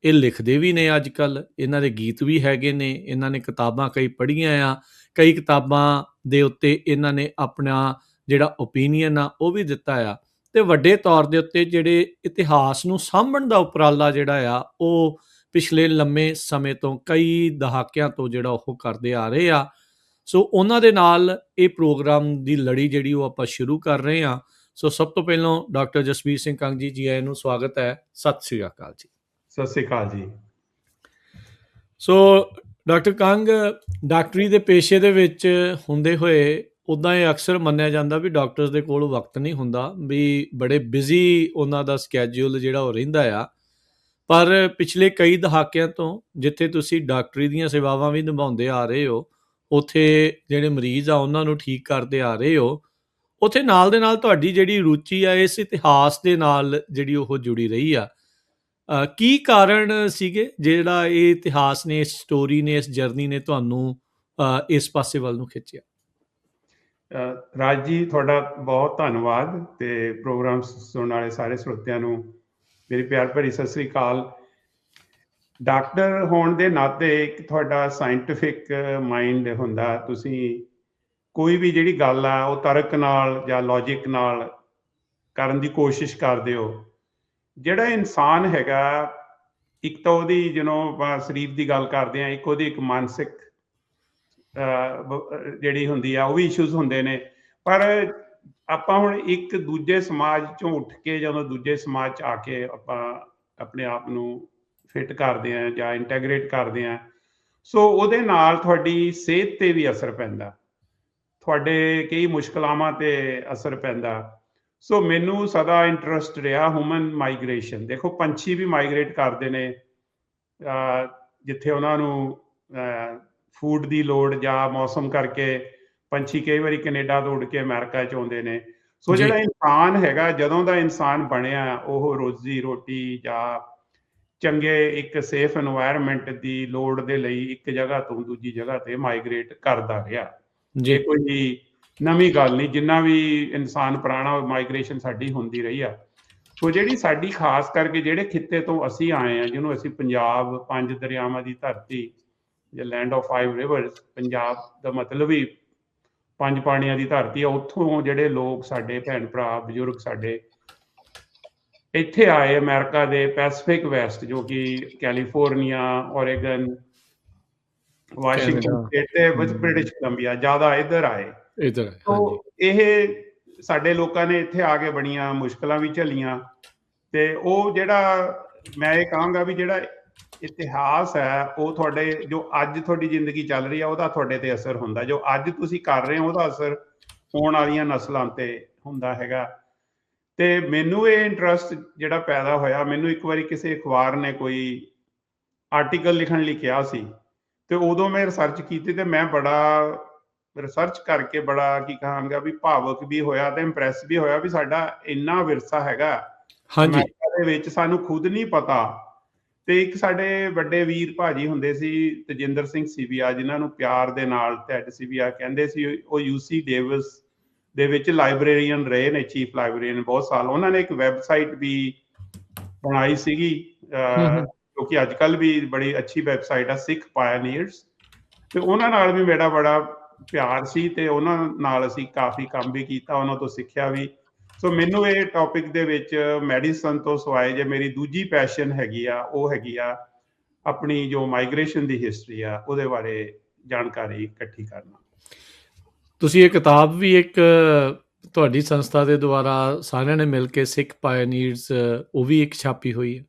ਇਹ ਲਿਖਦੇ ਵੀ ਨੇ ਅੱਜ ਕੱਲ੍ਹ, ਇਹਨਾਂ ਦੇ ਗੀਤ ਵੀ ਹੈਗੇ ਨੇ, ਇਹਨਾਂ ਨੇ ਕਿਤਾਬਾਂ ਕਈ ਪੜ੍ਹੀਆਂ ਆ, ਕਈ ਕਿਤਾਬਾਂ ਦੇ ਉੱਤੇ ਇਹਨਾਂ ਨੇ ਆਪਣਾ ਜਿਹੜਾ ਓਪੀਨੀਅਨ ਆ ਉਹ ਵੀ ਦਿੱਤਾ ਆ। ਤੇ ਵੱਡੇ ਤੌਰ ਦੇ ਉੱਤੇ ਜਿਹੜੇ ਇਤਿਹਾਸ ਨੂੰ ਸਾਂਭਣ ਦਾ ਉਪਰਾਲਾ ਜਿਹੜਾ ਆ ਉਹ ਪਿਛਲੇ ਲੰਮੇ ਸਮੇਂ ਤੋਂ, ਕਈ ਦਹਾਕਿਆਂ ਤੋਂ ਜਿਹੜਾ ਉਹ ਕਰਦੇ ਆ ਰਹੇ ਆ। ਸੋ ਉਹਨਾਂ ਦੇ ਨਾਲ ਇਹ ਪ੍ਰੋਗਰਾਮ ਦੀ ਲੜੀ ਜਿਹੜੀ ਉਹ ਆਪਾਂ ਸ਼ੁਰੂ ਕਰ ਰਹੇ ਹਾਂ। ਸੋ ਸਭ ਤੋਂ ਪਹਿਲਾਂ ਡਾਕਟਰ ਜਸਵੀਰ ਸਿੰਘ ਕੰਗ ਜੀ, ਜੀ ਆਇਆਂ ਨੂੰ, ਸਵਾਗਤ ਹੈ। ਸਤਿ ਸ੍ਰੀ ਅਕਾਲ ਜੀ। ਸਤਿ ਸ੍ਰੀ ਅਕਾਲ ਜੀ। ਸੋ ਡਾਕਟਰ ਕੰਗ, ਡਾਕਟਰੀ ਦੇ ਪੇਸ਼ੇ ਦੇ ਵਿੱਚ ਹੁੰਦੇ ਹੋਏ ਉੱਦਾਂ ਇਹ ਅਕਸਰ ਮੰਨਿਆ ਜਾਂਦਾ ਵੀ ਡਾਕਟਰਸ ਦੇ ਕੋਲ ਵਕਤ ਨਹੀਂ ਹੁੰਦਾ, ਵੀ ਬੜੇ ਬਿਜ਼ੀ ਉਹਨਾਂ ਦਾ ਸਕੈਜੂਲ ਜਿਹੜਾ ਉਹ ਰਹਿੰਦਾ ਆ। ਪਰ ਪਿਛਲੇ ਕਈ ਦਹਾਕਿਆਂ ਤੋਂ ਜਿੱਥੇ ਤੁਸੀਂ ਡਾਕਟਰੀ ਦੀਆਂ ਸੇਵਾਵਾਂ ਵੀ ਨਿਭਾਉਂਦੇ ਆ ਰਹੇ ਹੋ, ਉੱਥੇ ਜਿਹੜੇ ਮਰੀਜ਼ ਆ ਉਹਨਾਂ ਨੂੰ ਠੀਕ ਕਰਦੇ ਆ ਰਹੇ ਹੋ, ਉੱਥੇ ਨਾਲ ਦੇ ਨਾਲ ਤੁਹਾਡੀ ਜਿਹੜੀ ਰੁਚੀ ਆ ਇਸ ਇਤਿਹਾਸ ਦੇ ਨਾਲ ਜਿਹੜੀ ਉਹ ਜੁੜੀ ਰਹੀ ਆ। ਕੀ ਕਾਰਨ ਸੀਗੇ ਜਿਹੜਾ ਇਹ ਇਤਿਹਾਸ ਨੇ, ਇਸ ਸਟੋਰੀ ਨੇ, ਇਸ ਜਰਨੀ ਨੇ ਤੁਹਾਨੂੰ ਇਸ ਪਾਸੇ ਵੱਲ ਨੂੰ ਖਿੱਚਿਆ? ਰਾਜ ਜੀ, ਤੁਹਾਡਾ ਬਹੁਤ ਧੰਨਵਾਦ, ਤੇ ਪ੍ਰੋਗਰਾਮ ਸੁਣਨ ਵਾਲੇ ਸਾਰੇ ਸਰੋਤਿਆਂ ਨੂੰ ਮੇਰੀ ਪਿਆਰ ਭਰੀ ਸਤਿ ਸ੍ਰੀ ਅਕਾਲ। ਡਾਕਟਰ ਹੋਣ ਦੇ ਨਾਤੇ ਇੱਕ ਤੁਹਾਡਾ ਸਾਇੰਟੀਫਿਕ ਮਾਈਂਡ ਹੁੰਦਾ, ਤੁਸੀਂ ਕੋਈ ਵੀ ਜਿਹੜੀ ਗੱਲ ਆ ਉਹ ਤਰਕ ਨਾਲ ਜਾਂ ਲੌਜਿਕ ਨਾਲ ਕਰਨ ਦੀ ਕੋਸ਼ਿਸ਼ ਕਰਦੇ ਹੋ। ਜਿਹੜਾ ਇਨਸਾਨ ਹੈਗਾ, ਇੱਕ ਤਾਂ ਉਹਦੀ ਜਦੋਂ ਆਪਾਂ ਸਰੀਰ ਦੀ ਗੱਲ ਕਰਦੇ ਹਾਂ, ਇੱਕ ਉਹਦੀ ਇੱਕ ਮਾਨਸਿਕ ਜਿਹੜੀ ਹੁੰਦੀ ਆ ਉਹ ਵੀ ਇਸ਼ੂਜ਼ ਹੁੰਦੇ ਨੇ। ਪਰ ਆਪਾਂ ਹੁਣ ਇੱਕ ਦੂਜੇ ਸਮਾਜ ਚੋਂ ਉੱਠ ਕੇ ਜਦੋਂ ਦੂਜੇ ਸਮਾਜ 'ਚ ਆ ਕੇ ਆਪਾਂ ਆਪਣੇ ਆਪ ਨੂੰ ਫਿੱਟ ਕਰਦੇ ਆ ਜਾਂ ਇੰਟੈਗਰੇਟ ਕਰਦੇ ਆ, ਸੋ ਉਹਦੇ ਨਾਲ ਤੁਹਾਡੀ ਸਿਹਤ ਤੇ ਵੀ ਅਸਰ ਪੈਂਦਾ, ਤੁਹਾਡੇ ਕਈ ਮੁਸ਼ਕਲਾਵਾਂ ਤੇ ਅਸਰ ਪੈਂਦਾ। ਸੋ ਮੈਨੂੰ ਸਦਾ ਇੰਟਰਸਟ ਰਿਹਾ ਹਿਊਮਨ ਮਾਈਗ੍ਰੇਸ਼ਨ। ਦੇਖੋ ਪੰਛੀ ਵੀ ਮਾਈਗ੍ਰੇਟ ਕਰਦੇ ਨੇ, ਜਿੱਥੇ ਉਹਨਾਂ ਨੂੰ ਫੂਡ ਦੀ ਲੋੜ ਜਾਂ ਮੌਸਮ ਕਰਕੇ ਪੰਛੀ ਕਈ ਵਾਰੀ ਕੈਨੇਡਾ ਤੋਂ ਉੱਡ ਕੇ ਅਮਰੀਕਾ 'ਚ ਆਉਂਦੇ ਨੇ। ਸੋ ਜੀ ਜਿਹੜਾ ਇਨਸਾਨ ਹੈਗਾ, ਜਦੋਂ ਦਾ ਇਨਸਾਨ ਬਣਿਆ, ਉਹ ਰੋਜ਼ੀ ਰੋਟੀ ਜਾਂ ਚੰਗੇ ਇੱਕ ਸੇਫ এনवायरमेंट ਦੀ ਲੋੜ ਦੇ ਲਈ ਇੱਕ ਜਗ੍ਹਾ ਤੋਂ ਦੂਜੀ ਜਗ੍ਹਾ ਤੇ ਮਾਈਗ੍ਰੇਟ ਕਰਦਾ ਰਿਹਾ। ਜੀ ਇਹ ਕੋਈ ਨਵੀਂ ਗੱਲ ਨਹੀਂ, ਜਿੰਨਾ ਵੀ ਇਨਸਾਨ ਪੁਰਾਣਾ ਮਾਈਗ੍ਰੇਸ਼ਨ ਸਾਡੀ ਹੁੰਦੀ ਰਹੀ ਆ। ਸੋ ਜਿਹੜੀ ਸਾਡੀ ਖਾਸ ਕਰਕੇ ਜਿਹੜੇ ਖਿੱਤੇ ਤੋਂ ਅਸੀਂ ਆਏ ਆ, ਜਿਹਨੂੰ ਅਸੀਂ ਪੰਜਾਬ, 5 ਦਰਿਆਵਾਂ ਦੀ ਧਰਤੀ ਜਾਂ ਲੈਂਡ ਆਫ 5 ਰਿਵਰਸ, ਪੰਜਾਬ ਦਾ ਮਤਲਬ ਹੀ 5 ਪਾਣੀਆਂ ਦੀ ਧਰਤੀ ਆ। ਉੱਥੋਂ ਜਿਹੜੇ ਲੋਕ ਸਾਡੇ ਭੈਣ ਭਰਾ ਬਜ਼ੁਰਗ ਸਾਡੇ ਇੱਥੇ ਆਏ ਅਮਰੀਕਾ ਦੇ ਪੈਸੀਫਿਕ ਵੈਸਟ, ਜੋ ਕਿ California, Oregon, Washington Canada state ਤੇ ਵਿੱਚ ਬ੍ਰਿਟਿਸ਼ ਕੋਲੰਬੀਆ ਜ਼ਿਆਦਾ ਇੱਧਰ ਆਏ। ਇਧਰ ਹੈ ਤੋ ਹਾਂਜੀ ਇਹ ਸਾਡੇ ਲੋਕਾਂ ਨੇ ਇੱਥੇ ਆ ਕੇ ਬੜੀਆਂ ਮੁਸ਼ਕਲਾਂ ਵੀ ਝੱਲੀਆਂ, ਤੇ ਉਹ ਜਿਹੜਾ ਮੈਂ ਇਹ ਕਹਾਂਗਾ ਵੀ ਜਿਹੜਾ ਇਤਿਹਾਸ ਹੈ, ਉਹ ਤੁਹਾਡੇ ਜੋ ਅੱਜ ਤੁਹਾਡੀ ਜ਼ਿੰਦਗੀ ਚੱਲ ਰਹੀ ਆ ਉਹਦਾ ਤੁਹਾਡੇ ਤੇ ਅਸਰ ਹੁੰਦਾ, ਜੋ ਅੱਜ ਤੁਸੀਂ ਕਰ ਰਹੇ ਹੋ ਉਹਦਾ ਅਸਰ ਆਉਣ ਵਾਲੀਆਂ ਨਸਲਾਂ ਤੇ ਹੁੰਦਾ ਹੈਗਾ। ਤੇ ਮੈਨੂੰ ਇਹ ਇੰਟਰਸਟ ਜਿਹੜਾ ਪੈਦਾ ਹੋਇਆ, ਮੈਨੂੰ ਇੱਕ ਵਾਰੀ ਕਿਸੇ ਅਖਬਾਰ ਨੇ ਕੋਈ ਆਰਟੀਕਲ ਲਿਖਣ ਲਈ ਕਿਹਾ ਸੀ, ਤੇ ਉਦੋਂ ਮੈਂ ਰਿਸਰਚ ਕੀਤੀ ਤੇ ਮੈਂ ਬੜਾ ਰਿਸਰਚ ਕਰਕੇ ਬੜਾ ਕੀ ਕਹਾਂਗਾ ਵੀ ਭਾਵੁਕ ਵੀ ਹੋਇਆ ਤੇ ਇੰਪ੍ਰੈਸ ਵੀ ਹੋਇਆ ਵੀ ਸਾਡਾ ਇੰਨਾ ਵਿਰਸਾ ਹੈਗਾ ਹਾਂਜੀ ਅਮਰੀਕਾ ਦੇ ਵਿੱਚ, ਸਾਨੂੰ ਖੁਦ ਨਹੀਂ ਪਤਾ। ਤੇ ਇੱਕ ਸਾਡੇ ਵੱਡੇ ਵੀਰ ਭਾਜੀ ਹੁੰਦੇ ਸੀ ਤਜਿੰਦਰ ਸਿੰਘ ਸੀਬੀਆ, ਜਿਨ੍ਹਾਂ ਨੂੰ ਪਿਆਰ ਦੇ ਨਾਲ ਟੈਡ ਸੀਬੀਆ ਕਹਿੰਦੇ ਸੀ, ਉਹ UC ਡੇਵਿਸ ਦੇ ਵਿੱਚ ਲਾਇਬ੍ਰੇਰੀਅਨ ਰਹੇ ਨੇ, ਚੀਫ ਲਾਇਬ੍ਰੇਰੀਅਨ ਬਹੁਤ ਸਾਲ। ਉਹਨਾਂ ਨੇ ਇੱਕ ਵੈਬਸਾਈਟ ਵੀ ਬਣਾਈ ਸੀਗੀ, ਹੂੰ ਜੋ ਕਿ ਅੱਜ ਕੱਲ੍ਹ ਵੀ ਬੜੀ ਅੱਛੀ ਵੈਬਸਾਈਟ ਆ, ਸਿੱਖ ਪਾਇਨੀਅਰਸ। ਤੇ ਉਹਨਾਂ ਨਾਲ ਵੀ ਮੇਰਾ ਬੜਾ ਪਿਆਰ ਸੀ, ਤੇ ਉਹਨਾਂ ਨਾਲ ਅਸੀਂ ਕਾਫੀ ਕੰਮ ਵੀ ਕੀਤਾ, ਉਹਨਾਂ ਤੋਂ ਸਿੱਖਿਆ ਵੀ। ਸੋ ਮੈਨੂੰ ਇਹ ਟੌਪਿਕ ਦੇ ਵਿੱਚ ਮੈਡੀਸਨ ਤੋਂ ਸਿਵਾਏ ਜੇ ਮੇਰੀ ਦੂਜੀ ਪੈਸ਼ਨ ਹੈਗੀ ਆ, ਉਹ ਹੈਗੀ ਆ ਆਪਣੀ ਜੋ ਮਾਈਗ੍ਰੇਸ਼ਨ ਦੀ ਹਿਸਟਰੀ ਆ, ਉਹਦੇ ਬਾਰੇ ਜਾਣਕਾਰੀ ਇਕੱਠੀ ਕਰਨਾ। ਤੁਸੀਂ ਇਹ ਕਿਤਾਬ ਵੀ ਇੱਕ ਤੁਹਾਡੀ ਸੰਸਥਾ ਦੇ ਦੁਆਰਾ ਸਾਰਿਆਂ ਨੇ ਮਿਲ ਕੇ ਸਿੱਖ ਪਾਇਨੀਅਰਸ, ਉਹ ਵੀ ਇੱਕ ਛਾਪੀ ਹੋਈ ਹੈ।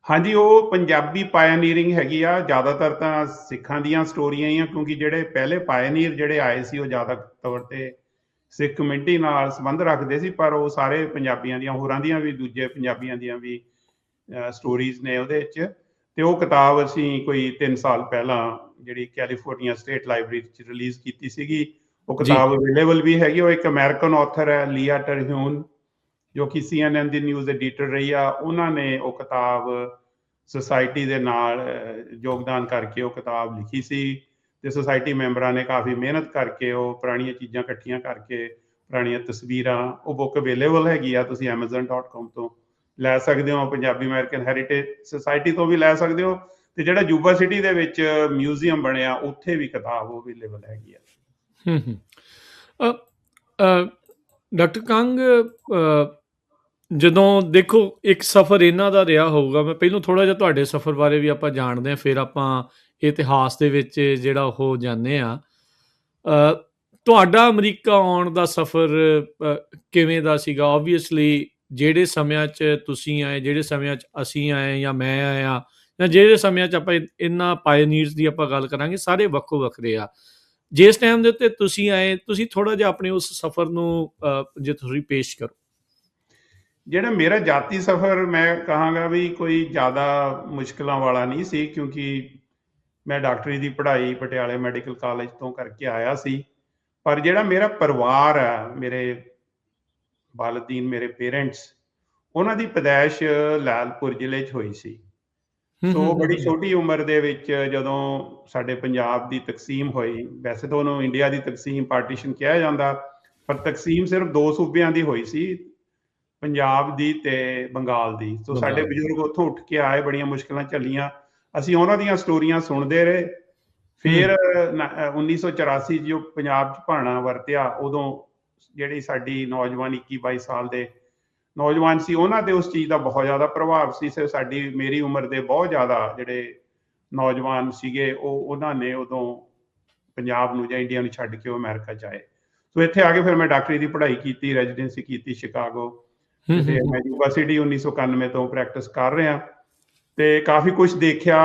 ਹਾਂਜੀ, ਉਹ ਪੰਜਾਬੀ ਪਾਇਨੀਅਰਿੰਗ ਹੈਗੀ ਆ, ਜ਼ਿਆਦਾਤਰ ਤਾਂ ਸਿੱਖਾਂ ਦੀਆਂ ਸਟੋਰੀਆਂ ਹੀ ਆ, ਕਿਉਂਕਿ ਜਿਹੜੇ ਪਹਿਲੇ ਪਾਇਨੀਅਰ ਜਿਹੜੇ ਆਏ ਸੀ ਉਹ ਜ਼ਿਆਦਾ ਤੌਰ ਤੇ ਸਿੱਖ ਕਮਿਊਨਿਟੀ ਨਾਲ ਸੰਬੰਧ ਰੱਖਦੇ ਸੀ, ਪਰ ਉਹ ਸਾਰੇ ਪੰਜਾਬੀਆਂ ਦੀਆਂ, ਹੋਰਾਂ ਦੀਆਂ ਵੀ, ਦੂਜੇ ਪੰਜਾਬੀਆਂ ਦੀਆਂ ਵੀ ਸਟੋਰੀਜ਼ ਨੇ ਉਹਦੇ ਵਿੱਚ। ਤੇ ਉਹ ਕਿਤਾਬ ਅਸੀਂ ਕੋਈ 3 ਸਾਲ ਪਹਿਲਾਂ ਜਿਹੜੀ ਕੈਲੀਫੋਰਨੀਆ ਸਟੇਟ ਲਾਇਬ੍ਰੇਰੀ 'ਚ ਰਿਲੀਜ਼ ਕੀਤੀ ਸੀਗੀ। ਉਹ ਜੀ ਕਿਤਾਬ ਅਵੇਲੇਬਲ ਵੀ ਹੈਗੀ। ਉਹ ਇੱਕ ਅਮਰੀਕਨ ਆਥਰ ਹੈ, ਲੀਆ ਟਰਹਿਊਨ, ਜੋ ਕਿ CNN ਦੀ ਨਿਊਜ਼ ਐਡੀਟਰ ਰਹੀ ਆ। ਉਹਨਾਂ ਨੇ ਉਹ ਕਿਤਾਬ ਸੁਸਾਇਟੀ ਦੇ ਨਾਲ ਯੋਗਦਾਨ ਕਰਕੇ ਉਹ ਕਿਤਾਬ ਲਿਖੀ ਸੀ, ਤੇ ਸੁਸਾਇਟੀ ਮੈਂਬਰਾਂ ਨੇ ਕਾਫੀ ਮਿਹਨਤ ਕਰਕੇ ਉਹ ਪੁਰਾਣੀਆਂ ਚੀਜ਼ਾਂ ਇਕੱਠੀਆਂ ਕਰਕੇ, ਪੁਰਾਣੀਆਂ ਤਸਵੀਰਾਂ, ਉਹ ਬੁੱਕ ਅਵੇਲੇਬਲ ਹੈਗੀ ਆ, ਤੁਸੀਂ amazon.com ਤੋਂ ਲੈ ਸਕਦੇ ਹੋ, ਪੰਜਾਬੀ ਅਮਰੀਕਨ ਹੈਰੀਟੇਜ ਸੁਸਾਇਟੀ ਤੋਂ ਵੀ ਲੈ ਸਕਦੇ ਹੋ, ਤੇ ਜਿਹੜਾ ਯੂਬਾ ਸਿਟੀ ਦੇ ਵਿੱਚ ਮਿਊਜ਼ੀਅਮ ਬਣਿਆ ਉੱਥੇ ਵੀ ਕਿਤਾਬ ਉਹ ਅਵੇਲੇਬਲ ਹੈਗੀ ਆ। ਡਾਕਟਰ ਕੰਗ, ਜਦੋਂ ਦੇਖੋ ਇੱਕ ਸਫ਼ਰ ਇਹਨਾਂ ਦਾ ਰਿਹਾ ਹੋਊਗਾ, ਮੈਂ ਪਹਿਲਾਂ ਥੋੜ੍ਹਾ ਜਿਹਾ ਤੁਹਾਡੇ ਸਫ਼ਰ ਬਾਰੇ ਵੀ ਆਪਾਂ ਜਾਣਦੇ ਹਾਂ, ਫਿਰ ਆਪਾਂ ਇਤਿਹਾਸ ਦੇ ਵਿੱਚ ਜਿਹੜਾ ਉਹ ਜਾਂਦੇ ਹਾਂ। ਤੁਹਾਡਾ ਅਮਰੀਕਾ ਆਉਣ ਦਾ ਸਫ਼ਰ ਕਿਵੇਂ ਦਾ ਸੀਗਾ? ਓਬਵੀਅਸਲੀ ਜਿਹੜੇ ਸਮਿਆਂ 'ਚ ਤੁਸੀਂ ਆਏ, ਜਿਹੜੇ ਸਮਿਆਂ 'ਚ ਅਸੀਂ ਆਏ ਜਾਂ ਮੈਂ ਆਇਆ, ਜਾਂ ਜਿਹੜੇ ਸਮਿਆਂ 'ਚ ਆਪਾਂ ਇਹਨਾਂ ਪਾਇਨੀਅਰਸ ਦੀ ਆਪਾਂ ਗੱਲ ਕਰਾਂਗੇ, ਸਾਰੇ ਵੱਖੋ ਵੱਖਰੇ ਆ। ਜਿਸ ਟਾਈਮ ਦੇ ਉੱਤੇ ਤੁਸੀਂ ਆਏ, ਤੁਸੀਂ ਥੋੜ੍ਹਾ ਜਿਹਾ ਆਪਣੇ ਉਸ ਸਫ਼ਰ ਨੂੰ ਜੇ ਤੁਸੀਂ ਪੇਸ਼ ਕਰੋ। ਜਿਹੜਾ ਮੇਰਾ ਜਾਤੀ ਸਫ਼ਰ, ਮੈਂ ਕਹਾਂਗਾ ਵੀ ਕੋਈ ਜ਼ਿਆਦਾ ਮੁਸ਼ਕਿਲਾਂ ਵਾਲਾ ਨਹੀਂ ਸੀ, ਕਿਉਂਕਿ ਮੈਂ ਡਾਕਟਰੀ ਦੀ ਪੜ੍ਹਾਈ ਪਟਿਆਲੇ ਮੈਡੀਕਲ ਕਾਲਜ ਤੋਂ ਕਰਕੇ ਆਇਆ ਸੀ। ਪਰ ਜਿਹੜਾ ਮੇਰਾ ਪਰਿਵਾਰ ਆ, ਮੇਰੇ ਵਾਲਿਦੀਨ, ਮੇਰੇ ਪੇਰੈਂਟਸ, ਉਹਨਾਂ ਦੀ ਪੈਦਾਇਸ਼ ਲਾਲਪੁਰ ਜ਼ਿਲ੍ਹੇ 'ਚ ਹੋਈ ਸੀ। ਸੋ ਬੜੀ ਛੋਟੀ ਉਮਰ ਦੇ ਵਿੱਚ ਜਦੋਂ ਸਾਡੇ ਪੰਜਾਬ ਦੀ ਤਕਸੀਮ ਹੋਈ, ਵੈਸੇ ਤਾਂ ਉਹਨੂੰ ਇੰਡੀਆ ਦੀ ਤਕਸੀਮ, ਪਾਰਟੀਸ਼ਨ ਕਿਹਾ ਜਾਂਦਾ, ਪਰ ਤਕਸੀਮ ਸਿਰਫ 2 ਸੂਬਿਆਂ ਦੀ ਹੋਈ ਸੀ, ਪੰਜਾਬ ਦੀ ਤੇ ਬੰਗਾਲ ਦੀ। ਸੋ ਸਾਡੇ ਬਜ਼ੁਰਗ ਉੱਥੋਂ ਉੱਠ ਕੇ ਆਏ, ਬੜੀਆਂ ਮੁਸ਼ਕਲਾਂ ਝੱਲੀਆਂ, ਅਸੀਂ ਉਹਨਾਂ ਦੀਆਂ ਸਟੋਰੀਆਂ ਸੁਣਦੇ ਰਹੇ। ਫਿਰ 1984 ਜੋ ਪੰਜਾਬ 'ਚ ਭਾਣਾ ਵਰਤਿਆ, ਉਦੋਂ ਜਿਹੜੀ ਸਾਡੀ ਨੌਜਵਾਨ 21-22 ਸਾਲ ਦੇ ਨੌਜਵਾਨ ਸੀ, ਉਹਨਾਂ ਤੇ ਉਸ ਚੀਜ਼ ਦਾ ਬਹੁਤ ਜ਼ਿਆਦਾ ਪ੍ਰਭਾਵ ਸੀ। ਸਿਰਫ ਸਾਡੀ, ਮੇਰੀ ਉਮਰ ਦੇ ਬਹੁਤ ਜ਼ਿਆਦਾ ਜਿਹੜੇ ਨੌਜਵਾਨ ਸੀਗੇ, ਉਹਨਾਂ ਨੇ ਉਦੋਂ ਪੰਜਾਬ ਨੂੰ ਜਾਂ ਇੰਡੀਆ ਨੂੰ ਛੱਡ ਕੇ ਉਹ ਅਮਰੀਕਾ 'ਚ ਆਏ। ਸੋ ਇੱਥੇ ਆ ਕੇ ਫਿਰ ਮੈਂ ਡਾਕਟਰੀ ਦੀ ਪੜ੍ਹਾਈ ਕੀਤੀ, ਰੈਜ਼ੀਡੈਂਸੀ ਕੀਤੀ ਸ਼ਿਕਾਗੋ, ਤੇ ਮੈਂ ਯੂਨੀਵਰਸਿਟੀ 1991 ਤੋਂ ਪ੍ਰੈਕਟਿਸ ਕਰ ਰਿਹਾ। ਤੇ ਕਾਫੀ ਕੁਝ ਦੇਖਿਆ।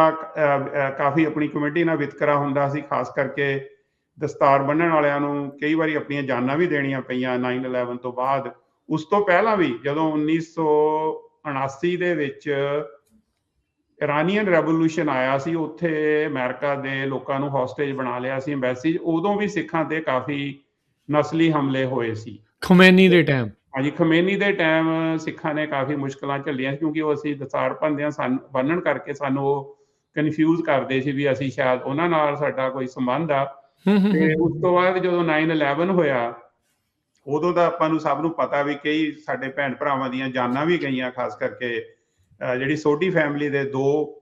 ਕਾਫੀ ਆਪਣੀ ਕਮਿਊਨਿਟੀ ਨਾਲ ਵਿਤਕਰਾ ਹੁੰਦਾ ਸੀ, ਖਾਸ ਕਰਕੇ ਦਸਤਾਰ ਬੰਨ੍ਹਣ ਵਾਲਿਆਂ ਨੂੰ ਕਈ ਵਾਰੀ ਆਪਣੀਆਂ ਜਾਨਾਂ ਵੀ ਦੇਣੀਆਂ ਪਈਆਂ 9/11 ਤੋਂ ਬਾਅਦ। ਉਸ ਤੋਂ ਪਹਿਲਾਂ ਵੀ ਜਦੋਂ 1979 ਦੇ ਵਿੱਚ ਇਰਾਨੀਅਨ ਰੈਵੋਲੂਸ਼ਨ ਆਇਆ ਸੀ, ਉੱਥੇ ਅਮਰੀਕਾ ਦੇ ਲੋਕਾਂ ਨੂੰ ਹੌਸਟੇਜ ਬਣਾ ਲਿਆ ਸੀ ਐਮਬੈਸੀ 'ਚ, ਉਦੋਂ ਵੀ ਸਿੱਖਾਂ ਤੇ ਕਾਫੀ ਨਸਲੀ ਹਮਲੇ ਹੋਏ ਸੀ। ਖਮੇਨੀ ਦੇ ਟਾਈਮ। ਹਾਂਜੀ, ਖਮੇਨੀ ਦੇ ਟਾਈਮ ਸਿੱਖਾਂ ਨੇ ਕਾਫੀ ਮੁਸ਼ਕਲਾਂ ਝੱਲੀਆਂ, ਕਿਉਂਕਿ ਉਹ ਅਸੀਂ ਦਸਤਾਰ ਬੰਨ੍ਹਣ ਕਰਕੇ ਸਾਨੂੰ ਉਹ ਕਨਫਿਊਜ਼ ਕਰਦੇ ਸੀ ਵੀ ਅਸੀਂ ਸ਼ਾਇਦ ਉਹਨਾਂ ਨਾਲ ਸਾਡਾ ਕੋਈ ਸੰਬੰਧ ਆ। ਤੇ ਉਸ ਤੋਂ ਬਾਅਦ ਜਦੋਂ 9/11 ਹੋਇਆ, ਉਦੋਂ ਦਾ ਆਪਾਂ ਨੂੰ ਸਭ ਨੂੰ ਪਤਾ ਵੀ ਕਈ ਸਾਡੇ ਭੈਣ ਭਰਾਵਾਂ ਦੀਆਂ ਜਾਨਾਂ ਵੀ ਗਈਆਂ, ਖਾਸ ਕਰਕੇ ਜਿਹੜੀ ਸੋਢੀ ਫੈਮਿਲੀ ਦੇ ਦੋ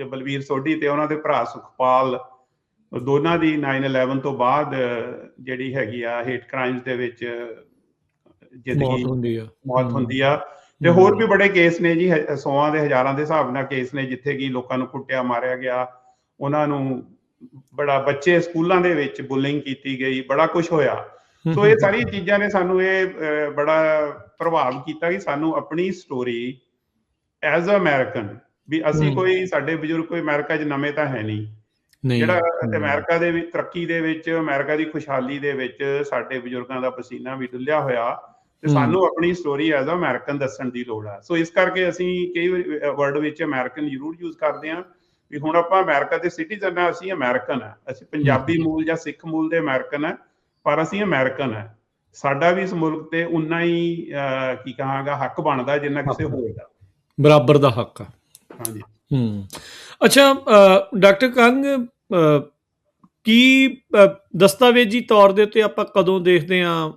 ਬਲਵੀਰ ਸੋਢੀ ਤੇ ਉਹਨਾਂ ਦੇ ਭਰਾ ਸੁਖਪਾਲ, ਦੋਨਾਂ ਦੀ 9/11 ਤੋਂ ਬਾਅਦ ਜਿਹੜੀ ਹੈਗੀ ਆ ਹੇਟ ਕ੍ਰਾਈਮਸ ਦੇ ਵਿੱਚ ਜ਼ਿੰਦਗੀ ਮੌਤ ਹੁੰਦੀ ਆ। ਤੇ ਹੋਰ ਵੀ ਬੜੇ ਕੇਸ ਨੇ ਜੀ, 100 ਦੇ ਹਜ਼ਾਰਾਂ ਦੇ ਹਿਸਾਬ ਨਾਲ ਕੇਸ ਨੇ ਜਿੱਥੇ ਕਿ ਲੋਕਾਂ ਨੂੰ ਕੁੱਟਿਆ ਮਾਰਿਆ ਗਿਆ, ਉਹਨਾਂ ਨੂੰ ਬੜਾ ਬੱਚੇ ਸਕੂਲਾਂ ਦੇ ਵਿੱਚ ਬੁਲਿੰਗ ਕੀਤੀ ਗਈ, ਬੜਾ ਕੁਝ ਹੋਇਆ। ਸੋ ਇਹ ਸਾਰੀਆਂ ਚੀਜ਼ਾਂ ਨੇ ਸਾਨੂੰ ਇਹ ਬੜਾ ਪ੍ਰਭਾਵ ਕੀਤਾ ਕਿ ਸਾਨੂੰ ਆਪਣੀ ਸਟੋਰੀ ਐਜ਼ ਅ ਅਮਰੀਕਨ, ਵੀ ਅਸੀਂ ਕੋਈ, ਸਾਡੇ ਬਜ਼ੁਰਗ ਕੋਈ ਅਮਰੀਕਾ 'ਚ ਨਵੇਂ ਤਾਂ ਹੈ ਨਹੀਂ, ਜਿਹੜਾ ਅਮਰੀਕਾ ਦੇ ਵਿੱਚ ਤਰੱਕੀ ਦੇ ਵਿੱਚ, ਅਮਰੀਕਾ ਦੀ ਖੁਸ਼ਹਾਲੀ ਦੇ ਵਿੱਚ ਸਾਡੇ ਬਜ਼ੁਰਗਾਂ ਦਾ ਪਸੀਨਾ ਵੀ ਡੁੱਲਿਆ ਹੋਇਆ, ਤੇ ਸਾਨੂੰ ਆਪਣੀ ਸਟੋਰੀ ਐਜ਼ ਅ ਅਮਰੀਕਨ ਦੱਸਣ ਦੀ ਲੋੜ ਆ। ਸੋ ਇਸ ਕਰਕੇ ਅਸੀਂ ਕਈ ਵਰਡ ਵਿੱਚ ਅਮਰੀਕਨ ਜ਼ਰੂਰ ਯੂਜ਼ ਕਰਦੇ ਹਾਂ, ਵੀ ਹੁਣ ਆਪਾਂ ਅਮਰੀਕਾ ਦੇ ਸਿਟੀਜ਼ਨ ਆ, ਅਸੀਂ ਅਮਰੀਕਨ ਆ, ਅਸੀਂ ਪੰਜਾਬੀ ਮੂਲ ਜਾਂ ਸਿੱਖ ਮੂਲ ਦੇ ਅਮਰੀਕਨ ਆ, ਪਰ ਅਸੀਂ ਅਮਰੀਕਨ ਆ। ਸਾਡਾ ਵੀ ਇਸ ਮੁਲਕ ਤੇ ਉਨਾ ਹੀ ਕੀ ਕਹਾਂਗਾ ਹੱਕ ਬਣਦਾ ਜਿੰਨਾ ਕਿਸੇ ਹੋਰ ਦਾ, ਬਰਾਬਰ ਦਾ ਹੱਕ ਆ। ਹਾਂਜੀ। ਅੱਛਾ ਡਾਕਟਰ ਕੰਗ, ਕੀ ਦਸਤਾਵੇਜ਼ੀ ਤੌਰ ਦੇ ਉੱਤੇ ਆਪਾਂ ਕਦੋਂ ਦੇਖਦੇ ਹਾਂ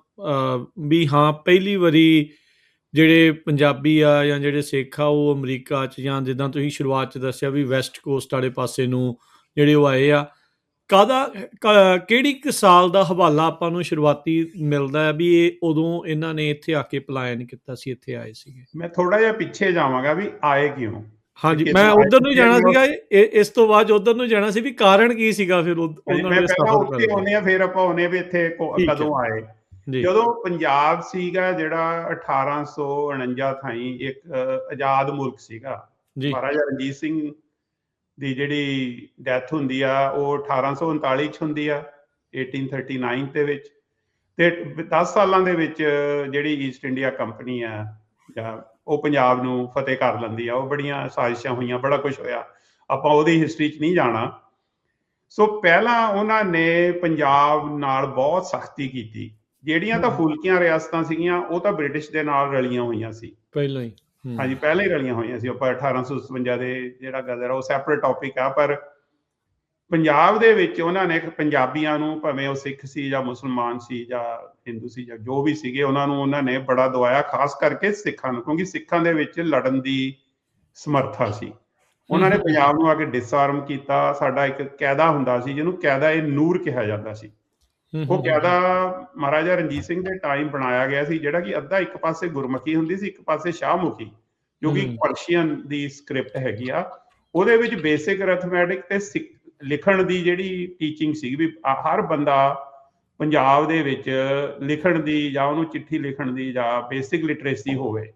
ਵੀ ਹਾਂ ਪਹਿਲੀ ਵਾਰੀ ਜਿਹੜੇ ਪੰਜਾਬੀ ਆ ਜਾਂ ਜਿਹੜੇ ਸਿੱਖ ਆ ਉਹ ਅਮਰੀਕਾ 'ਚ, ਜਾਂ ਜਿੱਦਾਂ ਤੁਸੀਂ ਸ਼ੁਰੂਆਤ 'ਚ ਦੱਸਿਆ ਵੀ ਵੈਸਟ ਕੋਸਟ ਵਾਲੇ ਪਾਸੇ ਨੂੰ ਜਿਹੜੇ ਉਹ ਆਏ ਆ, ਕਿਹੜੀ ਕੁ ਸਾਲ ਦਾ ਹਵਾਲਾ ਆਪਾਂ ਨੂੰ ਸ਼ੁਰੂਆਤੀ ਮਿਲਦਾ ਹੈ ਵੀ ਇਹ ਉਦੋਂ ਇਹਨਾਂ ਨੇ ਇੱਥੇ ਆ ਕੇ ਪਲਾਇਨ ਕੀਤਾ ਸੀ, ਇੱਥੇ ਆਏ ਸੀਗੇ? ਮੈਂ ਥੋੜਾ ਜਿਹਾ ਪਿੱਛੇ ਜਾਵਾਂਗਾ ਵੀ ਆਏ ਕਿਉਂ। ਹਾਂਜੀ, ਮੈਂ ਉਧਰ ਨੂੰ ਜਾਣਾ ਸੀਗਾ, ਇਸ ਤੋਂ ਬਾਅਦ ਉਧਰ ਨੂੰ ਜਾਣਾ ਸੀ ਵੀ ਕਾਰਨ ਕੀ ਸੀਗਾ ਫਿਰ ਉਹਨਾਂ ਦੇ ਪਹਿਲਾਂ ਉੱਥੇ ਆਉਂਦੇ ਆ, ਫਿਰ ਆਪਾਂ ਆਉਂਦੇ ਵੀ ਇੱਥੇ ਕਦੋਂ ਆਏ। ਜਦੋਂ ਪੰਜਾਬ ਸੀਗਾ ਜਿਹੜਾ 1849 ਥਾਈਂ ਇੱਕ ਆਜ਼ਾਦ ਮੁਲਕ ਸੀਗਾ, ਮਹਾਰਾਜਾ ਰਣਜੀਤ ਸਿੰਘ ਦੀ ਜਿਹੜੀ ਡੈਥ ਹੁੰਦੀ ਆ ਉਹ 1839 'ਚ ਹੁੰਦੀ ਆ, 1839 ਦੇ ਵਿੱਚ। ਤੇ 10 ਸਾਲਾਂ ਦੇ ਵਿੱਚ ਜਿਹੜੀ ਈਸਟ ਇੰਡੀਆ ਕੰਪਨੀ ਆ ਜਾਂ ਉਹ ਪੰਜਾਬ ਨੂੰ ਫਤਿਹ ਕਰ ਲੈਂਦੀ ਆ। ਉਹ ਬੜੀਆਂ ਸਾਜ਼ਿਸ਼ਾਂ ਹੋਈਆਂ, ਬੜਾ ਕੁਝ ਹੋਇਆ, ਆਪਾਂ ਉਹਦੀ ਹਿਸਟਰੀ 'ਚ ਨਹੀਂ ਜਾਣਾ। ਸੋ ਪਹਿਲਾਂ ਉਹਨਾਂ ਨੇ ਪੰਜਾਬ ਨਾਲ ਬਹੁਤ ਸਖਤੀ ਕੀਤੀ। ਜਿਹੜੀਆਂ ਤਾਂ ਫੁਲਕੀਆਂ ਰਿਆਸਤਾਂ ਸੀਗੀਆਂ ਉਹ ਤਾਂ ਬ੍ਰਿਟਿਸ਼ ਦੇ ਨਾਲ ਰਲੀਆਂ ਹੋਈਆਂ ਸੀ ਪਹਿਲਾਂ ਹੀ। ਹਾਂਜੀ, ਪਹਿਲਾਂ ਹੀ ਰਲੀਆਂ ਹੋਈਆਂ ਸੀ। ਆਪਾਂ 1857 ਦੇ ਜਿਹੜਾ ਗਦਰ ਆ ਉਹ ਸੈਪਰੇਟ ਟੌਪਿਕ ਆ, ਪਰ ਪੰਜਾਬ ਦੇ ਵਿੱਚ ਉਹਨਾਂ ਨੇ ਪੰਜਾਬੀਆਂ ਨੂੰ, ਭਾਵੇਂ ਉਹ ਸਿੱਖ ਸੀ ਜਾਂ ਮੁਸਲਮਾਨ ਸੀ ਜਾਂ ਹਿੰਦੂ ਸੀ ਜਾਂ ਜੋ ਵੀ ਸੀਗੇ, ਉਹਨਾਂ ਨੇ ਬੜਾ ਦਵਾਇਆ, ਖਾਸ ਕਰਕੇ ਸਿੱਖਾਂ ਨੂੰ, ਕਿਉਂਕਿ ਸਿੱਖਾਂ ਦੇ ਵਿੱਚ ਲੜਨ ਦੀ ਸਮਰੱਥਾ ਸੀ। ਉਹਨਾਂ ਨੇ ਪੰਜਾਬ ਨੂੰ ਆ ਕੇ ਡਿਸਆਰਮ ਕੀਤਾ। ਸਾਡਾ ਇੱਕ ਕਾਇਦਾ ਹੁੰਦਾ ਸੀ ਜਿਹਨੂੰ ਕਾਇਦਾ-ਏ-ਨੂਰ ਕਿਹਾ ਜਾਂਦਾ ਸੀ। ਉਹ ਕਾਇਦਾ ਮਹਾਰਾਜਾ ਰਣਜੀਤ ਸਿੰਘ ਦੇ ਟਾਈਮ ਬਣਾਇਆ ਗਿਆ ਸੀ, ਜਿਹੜਾ ਕਿ ਅੱਧਾ ਇੱਕ ਪਾਸੇ ਗੁਰਮੁਖੀ ਹੁੰਦੀ ਸੀ, ਇੱਕ ਪਾਸੇ ਸ਼ਾਹਮੁਖੀ, ਜੋ ਕਿ ਪਰਸ਼ੀਅਨ ਦੀ ਸਕ੍ਰਿਪਟ ਹੈਗੀ ਆ। ਉਹਦੇ ਵਿੱਚ ਬੇਸਿਕ ਅਰਥਮੈਟਿਕ ਤੇ ਲਿਖਣ ਦੀ ਜਿਹੜੀ ਟੀਚਿੰਗ ਸੀ, ਵੀ ਹਰ ਬੰਦਾ ਪੰਜਾਬ ਦੇ ਵਿੱਚ ਲਿਖਣ ਦੀ ਜਾਂ ਉਹਨੂੰ ਚਿੱਠੀ ਲਿਖਣ ਦੀ ਜਾਂ ਬੇਸਿਕ ਲਿਟਰੇਸੀ ਹੋਵੇ।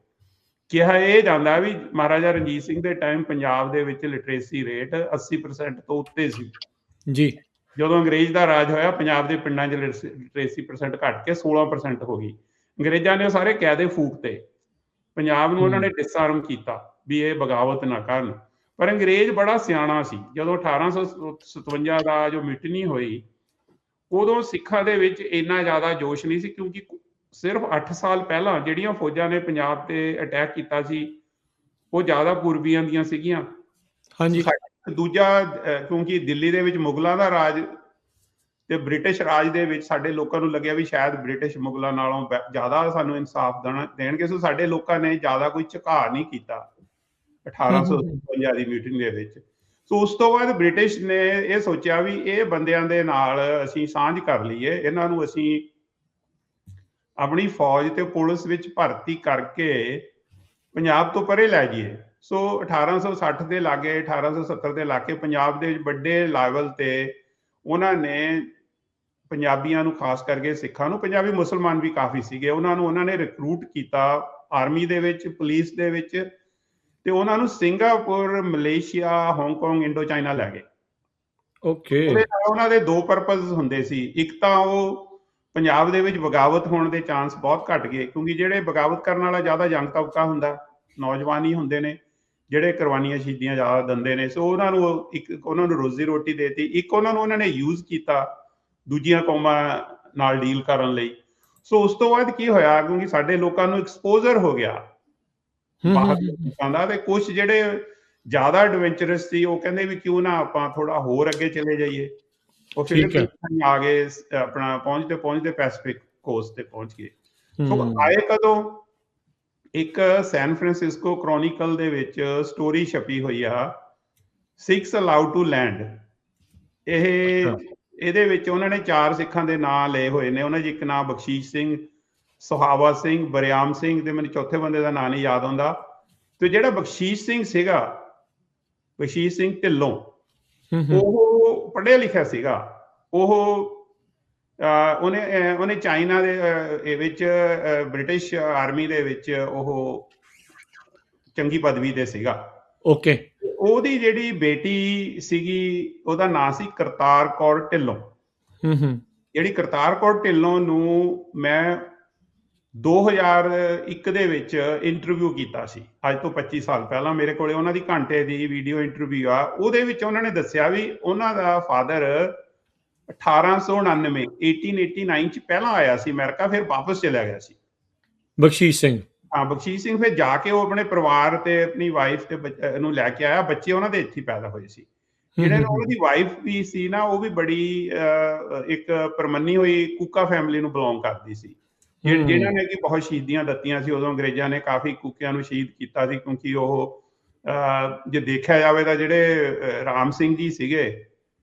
ਕਿਹਾ ਇਹ ਜਾਂਦਾ ਵੀ ਮਹਾਰਾਜਾ ਰਣਜੀਤ ਸਿੰਘ ਦੇ ਟਾਈਮ ਪੰਜਾਬ ਦੇ ਵਿੱਚ ਲਿਟਰੇਸੀ ਰੇਟ 80% ਤੋਂ ਉੱਤੇ ਸੀ ਜੀ। ਜਦੋਂ ਅੰਗਰੇਜ਼ ਦਾ ਰਾਜ ਹੋਇਆ, ਪੰਜਾਬ ਦੇ ਪਿੰਡਾਂ 'ਚ ਲਿਟਰੇਸੀ ਪਰਸੈਂਟ ਘੱਟ ਕੇ 16% ਹੋ ਗਈ। ਅੰਗਰੇਜ਼ਾਂ ਨੇ ਸਾਰੇ ਕਾਇਦੇ ਫੂਕਤੇ, ਪੰਜਾਬ ਨੂੰ ਉਹਨਾਂ ਨੇ ਡਿਸਆਰਮ ਕੀਤਾ ਵੀ ਇਹ ਬਗਾਵਤ ਨਾ ਕਰਨ। ਪਰ ਅੰਗਰੇਜ਼ ਬੜਾ ਸਿਆਣਾ ਸੀ। ਜਦੋਂ 1857 ਦਾ ਜੋ ਮਿਟਨੀ ਹੋਈ, ਉਦੋਂ ਸਿੱਖਾਂ ਦੇ ਵਿੱਚ ਇੰਨਾ ਜ਼ਿਆਦਾ ਜੋਸ਼ ਨਹੀਂ ਸੀ, ਕਿਉਂਕਿ ਸਿਰਫ 8 ਸਾਲ ਪਹਿਲਾਂ ਜਿਹੜੀਆਂ ਫੌਜਾਂ ਨੇ ਪੰਜਾਬ ਤੇ ਅਟੈਕ ਕੀਤਾ ਸੀ ਉਹ ਜ਼ਿਆਦਾ ਪੂਰਬੀਆਂ ਦੀਆਂ ਸੀਗੀਆਂ। ਹਾਂਜੀ। ਦੂਜਾ, ਕਿਉਂਕਿ ਦਿੱਲੀ ਦੇ ਵਿੱਚ ਮੁਗਲਾਂ ਦਾ ਰਾਜ ਤੇ ਬ੍ਰਿਟਿਸ਼ ਰਾਜ ਦੇ ਵਿੱਚ ਸਾਡੇ ਲੋਕਾਂ ਨੂੰ ਲੱਗਿਆ ਵੀ ਸ਼ਾਇਦ ਬ੍ਰਿਟਿਸ਼ ਮੁਗਲਾਂ ਨਾਲੋਂ ਜ਼ਿਆਦਾ ਸਾਨੂੰ ਇਨਸਾਫ ਦੇਣਗੇ। ਸੋ ਸਾਡੇ ਲੋਕਾਂ ਨੇ ਜ਼ਿਆਦਾ ਕੋਈ ਝੁਕਾਅ ਨਹੀਂ ਕੀਤਾ 1857 ਦੀ ਮੀਟਿੰਗ ਦੇ ਵਿੱਚ। ਸੋ ਉਸ ਤੋਂ ਬਾਅਦ ਬ੍ਰਿਟਿਸ਼ ਨੇ ਇਹ ਸੋਚਿਆ ਵੀ ਇਹ ਬੰਦਿਆਂ ਦੇ ਨਾਲ ਅਸੀਂ ਸਾਂਝ ਕਰ ਲਈਏ, ਇਹਨਾਂ ਨੂੰ ਅਸੀਂ ਆਪਣੀ ਫੌਜ ਤੇ ਪੁਲਿਸ ਵਿੱਚ ਭਰਤੀ ਕਰਕੇ ਪੰਜਾਬ ਤੋਂ ਪਰੇ ਲੈ ਜਾਈਏ। ਸੋ 1860 ਦੇ ਲਾਗੇ, 1870 ਦੇ ਲਾਗੇ ਪੰਜਾਬ ਦੇ ਵੱਡੇ ਲੈਵਲ ਤੇ ਉਹਨਾਂ ਨੇ ਪੰਜਾਬੀਆਂ ਨੂੰ, ਖਾਸ ਕਰਕੇ ਸਿੱਖਾਂ ਨੂੰ, ਪੰਜਾਬੀ ਮੁਸਲਮਾਨ ਵੀ ਕਾਫੀ ਸੀਗੇ, ਉਹਨਾਂ ਨੇ ਰਿਕਰੂਟ ਕੀਤਾ ਆਰਮੀ ਦੇ ਵਿੱਚ, ਪੁਲਿਸ ਦੇ ਵਿੱਚ, ਤੇ ਉਹਨਾਂ ਨੂੰ Singapore, Malaysia, Hong Kong, Indo China ਲੈ ਗਏ। ਓਕੇ। ਉਹਦੇ ਨਾਲ ਉਹਨਾਂ ਦੇ ਦੋ ਪਰਪਸ ਹੁੰਦੇ ਸੀ। ਇੱਕ ਤਾਂ ਉਹ ਪੰਜਾਬ ਦੇ ਵਿੱਚ ਬਗਾਵਤ ਹੋਣ ਦੇ ਚਾਂਸ ਬਹੁਤ ਘਟ ਗਏ, ਕਿਉਂਕਿ ਜਿਹੜੇ ਬਗਾਵਤ ਕਰਨ ਵਾਲਾ ਜ਼ਿਆਦਾ ਯੰਗ ਤਬਕਾ ਹੁੰਦਾ, ਨੌਜਵਾਨ ਹੀ ਹੁੰਦੇ ਨੇ ਜਿਹੜੇ ਕੁਰਬਾਨੀਆਂ ਸ਼ਹੀਦੀਆਂ ਜ਼ਿਆਦਾ ਦਿੰਦੇ ਨੇ। ਸੋ ਉਹਨਾਂ ਨੂੰ ਇੱਕ ਉਹਨਾਂ ਨੂੰ ਰੋਜ਼ੀ ਰੋਟੀ ਦੇਤੀ, ਇੱਕ ਉਹਨਾਂ ਨੇ ਯੂਜ਼ ਕੀਤਾ ਦੂਜੀਆਂ ਕੌਮਾਂ ਨਾਲ ਡੀਲ ਕਰਨ ਲਈ। ਸੋ ਉਸ ਤੋਂ ਬਾਅਦ ਕੀ ਹੋਇਆ, ਕਿਉਂਕਿ ਸਾਡੇ ਲੋਕਾਂ ਨੂੰ ਐਕਸਪੋਜ਼ਰ ਹੋ ਗਿਆ ਬਾਹਰਲੇ ਹੂੰ। ਲੋਕਾਂ ਦਾ, ਤੇ ਕੁਝ ਜਿਹੜੇ ਜ਼ਿਆਦਾ ਐਡਵੈਂਚਰਸ ਸੀ ਉਹ ਕਹਿੰਦੇ ਵੀ ਕਿਉਂ ਨਾ ਆਪਾਂ ਥੋੜਾ ਹੋਰ ਅੱਗੇ ਚਲੇ ਜਾਈਏ। ਉਹ ਠੀਕ ਹੈ। ਫਿਲੀਪੀਨ ਆ ਗਏ, ਆਪਣਾ ਪਹੁੰਚਦੇ ਪਹੁੰਚਦੇ ਪੈਸੀਫਿਕ ਕੋਸਟ ਤੇ ਪਹੁੰਚ ਗਏ। ਸੋ ਹੂੰ। ਆਏ ਕਦੋਂ, ਇੱਕ ਸੈਨ ਫਰਾਂਸਿਸਕੋ ਕ੍ਰੋਨਿਕਲ ਦੇ ਵਿੱਚ ਸਟੋਰੀ ਛਪੀ ਹੋਈ ਆ, 6 ਅਲਾਉਡ ਟੂ ਲੈਂਡ। ਅੱਛਾ। ਇਹਦੇ ਵਿੱਚ ਉਹਨਾਂ ਨੇ 4 ਸਿੱਖਾਂ ਦੇ ਨਾਂ ਲਏ ਹੋਏ ਨੇ। ਉਹਨਾਂ 'ਚ ਇੱਕ ਨਾਂ ਬਖਸ਼ੀਸ਼ ਸਿੰਘ, ਸੁਹਾਵਾ ਸਿੰਘ, ਬਰਿਆਮ ਸਿੰਘ, ਤੇ ਮੈਨੂੰ ਚੌਥੇ ਬੰਦੇ ਦਾ ਨਾਂ ਨਹੀਂ ਯਾਦ ਆਉਂਦਾ। ਤੇ ਜਿਹੜਾ ਬਖਸ਼ੀਸ਼ ਸਿੰਘ ਸੀਗਾ, ਬਖਸ਼ੀਸ਼ ਸਿੰਘ ਢਿੱਲੋਂ, ਹੂੰ। ਉਹ ਪੜ੍ਹਿਆ ਲਿਖਿਆ ਸੀਗਾ। ਉਹ ਉਹਨੇ ਚਾਈਨਾ ਦੇ ਵਿੱਚ ਬ੍ਰਿਟਿਸ਼ ਆਰਮੀ ਦੇ ਵਿੱਚ ਉਹ ਚੰਗੀ ਪਦਵੀ ਤੇ ਸੀਗਾ। ਓਕੇ। ਉਹਦੀ ਜਿਹੜੀ ਬੇਟੀ ਸੀਗੀ, ਉਹਦਾ ਨਾਂ ਸੀ ਕਰਤਾਰ ਕੌਰ ਢਿੱਲੋਂ। ਹੂੰ। ਜਿਹੜੀ ਕਰਤਾਰ ਕੌਰ ਢਿੱਲੋਂ ਨੂੰ ਮੈਂ 2001 ਦੇ ਵਿੱਚ ਇੰਟਰਵਿਊ ਕੀਤਾ ਸੀ, ਅੱਜ ਤੋਂ 25 ਸਾਲ ਪਹਿਲਾਂ। ਮੇਰੇ ਕੋਲੇ ਉਹਨਾਂ ਦੀ ਘੰਟੇ ਦੀ ਵੀਡੀਓ ਇੰਟਰਵਿਊ ਆ। ਉਹਦੇ ਵਿੱਚ ਉਹਨਾਂ ਨੇ ਦੱਸਿਆ ਵੀ ਉਹਨਾਂ ਦਾ ਫਾਦਰ 1889 ਚ ਪਹਿਲਾਂ ਆਇਆ ਸੀ ਅਮਰੀਕਾ, ਫਿਰ ਵਾਪਸ ਚਲਿਆ ਗਿਆ ਸੀ। ਬਖਸ਼ੀਸ਼ ਸਿੰਘ। ਹਾਂ, ਬਖਸ਼ੀਸ਼ ਸਿੰਘ ਫਿਰ ਜਾ ਕੇ ਉਹ ਆਪਣੇ ਪਰਿਵਾਰ ਤੇ ਆਪਣੀ ਵਾਈਫ ਤੇ ਨੂੰ ਲੈ ਕੇ ਆਇਆ। ਬੱਚੇ ਉਹਨਾਂ ਦੇ ਇੱਥੇ ਪੈਦਾ ਹੋਏ ਸੀ। ਜਿਹੜੇ ਉਹਨਾਂ ਦੀ ਵਾਈਫ ਵੀ ਸੀ ਨਾ, ਉਹ ਵੀ ਬੜੀ ਇੱਕ ਪਰਮੰਨੀ ਹੋਈ ਕੂਕਾ ਫੈਮਿਲੀ ਨੂੰ ਬਿਲੋਂਗ ਕਰਦੀ ਸੀ, ਜਿਨ੍ਹਾਂ ਨੇ ਕਿ ਬਹੁਤ ਸ਼ਹੀਦੀਆਂ ਦਿੱਤੀਆਂ ਸੀ। ਉਦੋਂ ਅੰਗਰੇਜ਼ਾਂ ਨੇ ਕਾਫੀ ਕੂਕਿਆਂ ਨੂੰ ਸ਼ਹੀਦ ਕੀਤਾ ਸੀ, ਕਿਉਂਕਿ ਉਹ ਜੇ ਦੇਖਿਆ ਜਾਵੇ ਤਾਂ ਜਿਹੜੇ ਰਾਮ ਸਿੰਘ ਜੀ ਸੀਗੇ,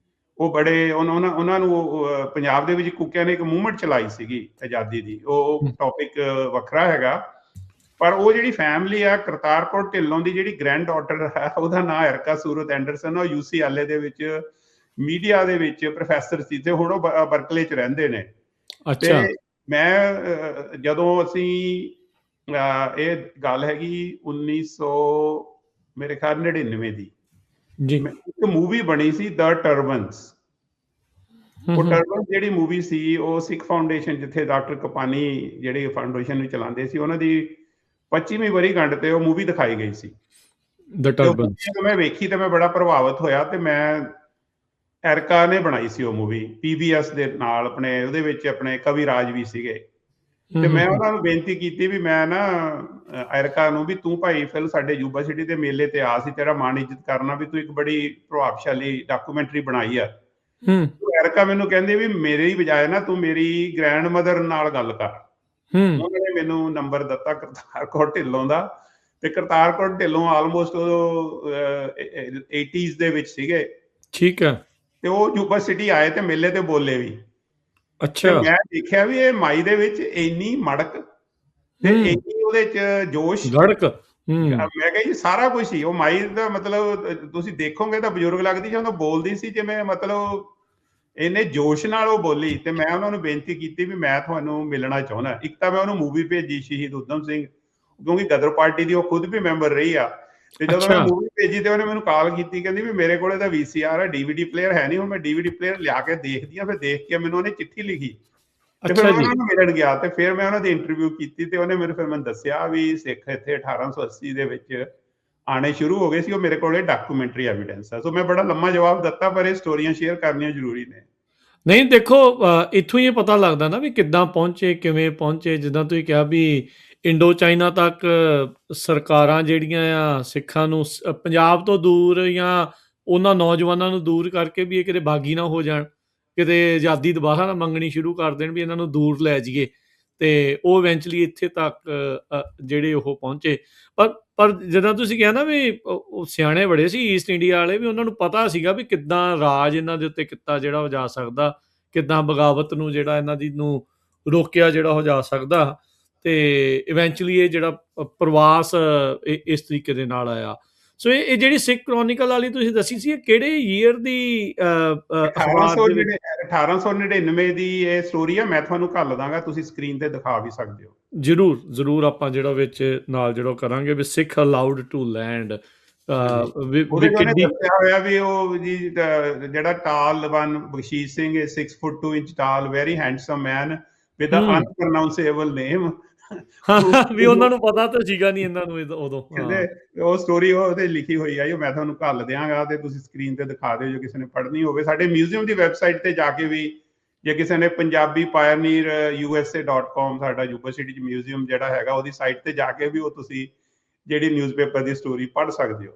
ਉਹ ਬੜੇ ਉਹਨਾਂ ਨੂੰ ਪੰਜਾਬ ਦੇ ਵਿੱਚ ਕੂਕਿਆਂ ਨੇ ਇੱਕ ਮੂਵਮੈਂਟ ਚਲਾਈ ਸੀਗੀ ਆਜ਼ਾਦੀ ਦੀ। ਉਹ ਟੌਪਿਕ ਵੱਖਰਾ ਹੈਗਾ। ਪਰ ਉਹ ਜਿਹੜੀ ਫੈਮਿਲੀ ਆ ਕਰਤਾਰ ਕੌਰ ਢਿੱਲੋਂ ਦੀ, ਜਿਹੜੀ ਗ੍ਰੈਂਡ ਡਾਟਰ ਹੈ, ਉਹਦਾ ਨਾਂ ਐਰਕਾ ਸੂਰਤ ਐਂਡਰਸਨ। ਉਹ UCLA ਦੇ ਵਿੱਚ ਮੀਡੀਆ ਦੇ ਵਿੱਚ ਪ੍ਰੋਫੈਸਰ ਸੀ, ਤੇ ਹੁਣ ਉਹ ਬਰਕਲੇ 'ਚ ਰਹਿੰਦੇ ਨੇ। ਤੇ ਅੱਛਾ। ਮੈਂ ਜਦੋਂ ਅਸੀਂ ਇਹ ਗੱਲ ਹੈਗੀ 1900 ਮੇਰੇ ਖਿਆਲ 99 ਦੀ, ਜੀ। ਇੱਕ ਮੂਵੀ ਬਣੀ ਸੀ ਦ ਟਰਬਨਸ। ਉਹ ਟਰਬਨ ਜਿਹੜੀ ਮੂਵੀ ਸੀ, ਉਹ ਸਿੱਖ ਫਾਊਂਡੇਸ਼ਨ, ਜਿੱਥੇ ਡਾਕਟਰ ਕਪਾਨੀ ਜਿਹੜੀ ਫਾਊਂਡੇਸ਼ਨ ਨੂੰ ਚਲਾਉਂਦੇ ਸੀ, ਉਹਨਾਂ ਦੀ 25ਵੀਂ ਵਰ੍ਹੇਗੰਢ ਤੇ ਉਹ ਮੂਵੀ ਦਿਖਾਈ ਗਈ ਸੀ। ਦ ਟਰਬਨਸ। ਜਦੋਂ ਮੈਂ ਵੇਖੀ ਤੇ ਮੈਂ ਬੜਾ ਪ੍ਰਭਾਵਿਤ ਹੋਇਆ। ਤੇ ਮੈਂ ਐਰਕਾ ਨੇ ਬਣਾਈ ਸੀ ਉਹ ਮੂਵੀ PBS ਦੇ ਨਾਲ, ਆਪਣੇ ਉਹਦੇ ਵਿੱਚ ਆਪਣੇ ਕਵੀ ਰਾਜ ਵੀ ਸੀਗੇ। ਤੇ ਮੈਂ ਉਹਨਾਂ ਨੂੰ ਬੇਨਤੀ ਕੀਤੀ ਵੀ ਮੈਂ ਨਾ ਐਰਕਾ ਨੂੰ ਵੀ, ਤੂੰ ਭਾਈ ਫਿਰ ਸਾਡੇ ਯੂਬਾ ਸਿਟੀ ਦੇ ਮੇਲੇ ਤੇ ਆ, ਸੀ ਤੇਰਾ ਮਾਣ ਇੱਜ਼ਤ ਕਰਨਾ, ਵੀ ਤੂੰ ਇੱਕ ਬੜੀ ਪ੍ਰਭਾਵਸ਼ਾਲੀ ਡਾਕੂਮੈਂਟਰੀ ਬਣਾਈ ਆ। ਐਰਕਾ ਮੈਨੂੰ ਕਹਿੰਦੇ ਵੀ ਮੇਰੀ ਬਜਾਏ ਨਾ ਤੂੰ ਮੇਰੀ ਗ੍ਰੈਂਡ ਮਦਰ ਨਾਲ ਗੱਲ ਕਰ। ਉਹਨਾਂ ਨੇ ਮੈਨੂੰ ਨੰਬਰ ਦਿੱਤਾ ਕਰਤਾਰ ਕੌਰ ਢਿੱਲੋਂ ਦਾ। ਤੇ ਕਰਤਾਰ ਕੌਰ ਢਿੱਲੋਂ ਆਲਮੋਸਟ ਉਹ 80s ਦੇ ਵਿੱਚ ਸੀਗੇ। ਠੀਕ ਹੈ। ਤੇ ਉਹ ਯੂਬਾ ਸਿਟੀ ਆਏ ਤੇ ਮੇਲੇ ਤੇ ਬੋਲੇ ਵੀ। ਤੇ ਅੱਛਾ। ਮੈਂ ਦੇਖਿਆ ਵੀ ਇਹ ਮਾਈ ਦੇ ਵਿੱਚ ਇੰਨੀ ਮੜਕ ਤੇ ਇੰਨੀ ਉਹਦੇ ਚ ਜੋਸ਼, ਗੜਕ। ਮੈਂ ਕਿਹਾ ਜੀ ਸਾਰਾ ਕੁਝ ਸੀ। ਉਹ ਮਾਈ ਦਾ ਮਤਲਬ ਤੁਸੀਂ ਦੇਖੋਗੇ ਤਾਂ ਬਜ਼ੁਰਗ ਲੱਗਦੀ, ਜਦੋਂ ਬੋਲਦੀ ਸੀ ਜਿਵੇਂ ਮਤਲਬ ਇੰਨੇ ਜੋਸ਼ ਨਾਲ ਉਹ ਬੋਲੀ। ਤੇ ਮੈਂ ਉਹਨਾਂ ਨੂੰ ਬੇਨਤੀ ਕੀਤੀ ਵੀ ਮੈਂ ਤੁਹਾਨੂੰ ਮਿਲਣਾ ਚਾਹੁੰਦਾ। ਇੱਕ ਤਾਂ ਮੈਂ ਉਹਨੂੰ ਮੂਵੀ ਭੇਜੀ ਸ਼ਹੀਦ ਊਧਮ ਸਿੰਘ, ਕਿਉਂਕਿ ਗਦਰ ਪਾਰਟੀ ਦੀ ਉਹ ਖੁਦ ਵੀ ਮੈਂਬਰ ਰਹੀ ਆ। ਤੇ ਜਦੋਂ ਮੈਂ ਮੂਵੀ ਭੇਜੀ ਤੇ ਉਹਨੇ ਮੈਨੂੰ ਕਾਲ ਕੀਤੀ, ਕਹਿੰਦੀ ਵੀ ਮੇਰੇ ਕੋਲੇ ਤਾਂ VCR ਹੈ, DVD ਪਲੇਅਰ ਹੈ ਨਹੀਂ, ਹੁਣ ਮੈਂ DVD ਪਲੇਅਰ ਲਿਆ ਕੇ ਦੇਖਦੀ ਆ। ਫਿਰ ਦੇਖ ਕੇ ਮੈਨੂੰ ਉਹਨੇ ਚਿੱਠੀ ਲਿਖੀ, ਤੇ ਫਿਰ ਮੈਂ ਉਹਨਾਂ ਨੂੰ ਮਿਲਣ ਗਿਆ। ਤੇ ਫਿਰ ਮੈਂ ਉਹਨਾਂ ਦੀ ਇੰਟਰਵਿਊ ਕੀਤੀ, ਤੇ ਉਹਨੇ ਮੈਨੂੰ ਦੱਸਿਆ ਵੀ ਸਿੱਖ ਇੱਥੇ 1880 ਦੇ ਵਿੱਚ ਆਣੇ ਸ਼ੁਰੂ ਹੋ ਗਏ ਸੀ। ਉਹ ਮੇਰੇ ਕੋਲੇ ਡਾਕੂਮੈਂਟਰੀ ਐਵੀਡੈਂਸ ਹੈ। ਸੋ ਮੈਂ ਬੜਾ ਲੰਮਾ ਜਵਾਬ ਦਿੱਤਾ, ਪਰ ਇਹ ਸਟੋਰੀਆਂ ਸ਼ੇਅਰ ਕਰਨੀਆਂ ਜ਼ਰੂਰੀ ਨੇ। ਨਹੀਂ, ਦੇਖੋ, ਇੱਥੋਂ ਹੀ ਇਹ ਪਤਾ ਲੱਗਦਾ ਨਾ ਵੀ ਕਿੱਦਾਂ ਪਹੁੰਚੇ, ਕਿਵੇਂ ਪਹੁੰਚੇ। ਜਿੱਦਾਂ ਤੁਸੀਂ ਕਿਹਾ ਵੀ ਇੰਡੋ ਚਾਈਨਾ ਤੱਕ ਸਰਕਾਰਾਂ ਜਿਹੜੀਆਂ ਆ ਸਿੱਖਾਂ ਨੂੰ ਪੰਜਾਬ ਤੋਂ ਦੂਰ, ਜਾਂ ਉਹਨਾਂ ਨੌਜਵਾਨਾਂ ਨੂੰ ਦੂਰ ਕਰਕੇ ਵੀ ਇਹ ਕਿਤੇ ਬਾਗੀ ਨਾ ਹੋ ਜਾਣ, ਕਿਤੇ ਆਜ਼ਾਦੀ ਦੁਬਾਰਾ ਨਾ ਮੰਗਣੀ ਸ਼ੁਰੂ ਕਰ ਦੇਣ, ਵੀ ਇਹਨਾਂ ਨੂੰ ਦੂਰ ਲੈ ਜਾਈਏ। ਤੇ ਉਹ ਇਵੈਂਚੁਅਲੀ ਇੱਥੇ ਤੱਕ ਜਿਹੜੇ ਉਹ ਪਹੁੰਚੇ। ਪਰ ਜਿੱਦਾਂ ਤੁਸੀਂ ਕਿਹਾ ਨਾ ਵੀ ਉਹ ਸਿਆਣੇ ਬੜੇ ਸੀ ਈਸਟ ਇੰਡੀਆ ਵਾਲੇ, ਵੀ ਉਹਨਾਂ ਨੂੰ ਪਤਾ ਸੀਗਾ ਵੀ ਕਿੱਦਾਂ ਰਾਜ ਇਹਨਾਂ ਦੇ ਉੱਤੇ ਕੀਤਾ ਜਿਹੜਾ ਉਹ ਜਾ ਸਕਦਾ, ਕਿੱਦਾਂ ਬਗਾਵਤ ਨੂੰ ਜਿਹੜਾ ਇਹਨਾਂ ਦੀ ਨੂੰ ਰੋਕਿਆ ਜਿਹੜਾ ਉਹ ਜਾ ਸਕਦਾ। ਤੇ ਇਵੈਂਚੁਅਲੀ ਇਹ ਜਿਹੜਾ ਪ੍ਰਵਾਸ ਇਸ ਤਰੀਕੇ ਦੇ ਨਾਲ ਆਇਆ। ਸੋ ਇਹ ਜਿਹੜੀ ਸਿੱਖ ਕ੍ਰੋਨਿਕਲ ਵਾਲੀ ਤੁਸੀਂ ਦੱਸੀ ਸੀ, ਇਹ ਕਿਹੜੇ ਈਅਰ ਦੀ ਅਖਬਾਰ ਦੇ ਵਿੱਚ? 1899 ਦੀ ਇਹ ਸਟੋਰੀ ਆ। ਮੈਂ ਤੁਹਾਨੂੰ ਘੱਲ ਦਾਂਗਾ, ਤੁਸੀਂ ਸਕਰੀਨ ਤੇ ਦਿਖਾ ਵੀ ਸਕਦੇ ਹੋ। ਜ਼ਰੂਰ ਜ਼ਰੂਰ, ਆਪਾਂ ਜਿਹੜਾ ਵਿੱਚ ਨਾਲ ਜਿਹੜਾ ਕਰਾਂਗੇ ਵੀ ਸਿੱਖ ਅਲਾਉਡ ਟੂ ਲੈਂਡ ਹਾਂਜੀ, ਵੀ ਉਹਦੇ 'ਚ ਉਹਨੇ ਕਿੱਡੀ। ਦੱਸਿਆ ਹੋਇਆ ਵੀ ਉਹ ਜੀ ਜਿਹੜਾ ਟਾਲ one Bakhshish Singh is 6 foot 2 inch tall, very handsome man with an ਹੂੰ unpronounceable name। ਵੀ ਉਹਨਾਂ ਨੂੰ ਪਤਾ ਤਾਂ ਸੀਗਾ ਨਹੀਂ ਇਹਨਾਂ ਨੂੰ ਉਦੋਂ। ਹਾਂ ਕਹਿੰਦੇ ਉਹ ਸਟੋਰੀ ਉਹਦੇ ਲਿਖੀ ਹੋਈ ਆ, ਮੈਂ ਤੁਹਾਨੂੰ ਘੱਲ ਦਿਆਂਗਾ ਤੇ ਤੁਸੀਂ ਸਕਰੀਨ ਤੇ ਦਿਖਾ ਦਿਓ ਜੇ ਕਿਸੇ ਨੇ ਪੜ੍ਹਨੀ ਹੋਵੇ। ਸਾਡੇ ਮਿਊਜ਼ੀਅਮ ਦੀ ਵੈਬਸਾਈਟ ਤੇ ਜਾ ਕੇ ਵੀ, ਜੇ ਕਿਸੇ ਨੇ ਪੰਜਾਬੀ ਪਾਇਨੀਅਰ USA.com, ਸਾਡਾ ਯੂਨੀਵਰਸਿਟੀ ਚ ਮਿਊਜ਼ੀਅਮ ਜਿਹੜਾ ਹੈਗਾ, ਉਹਦੀ ਸਾਈਟ ਤੇ ਜਾ ਕੇ ਵੀ ਉਹ ਤੁਸੀਂ ਜਿਹੜੀ ਨਿਊਜ਼ਪੇਪਰ ਦੀ ਸਟੋਰੀ ਪੜ੍ਹ ਸਕਦੇ ਹੋ।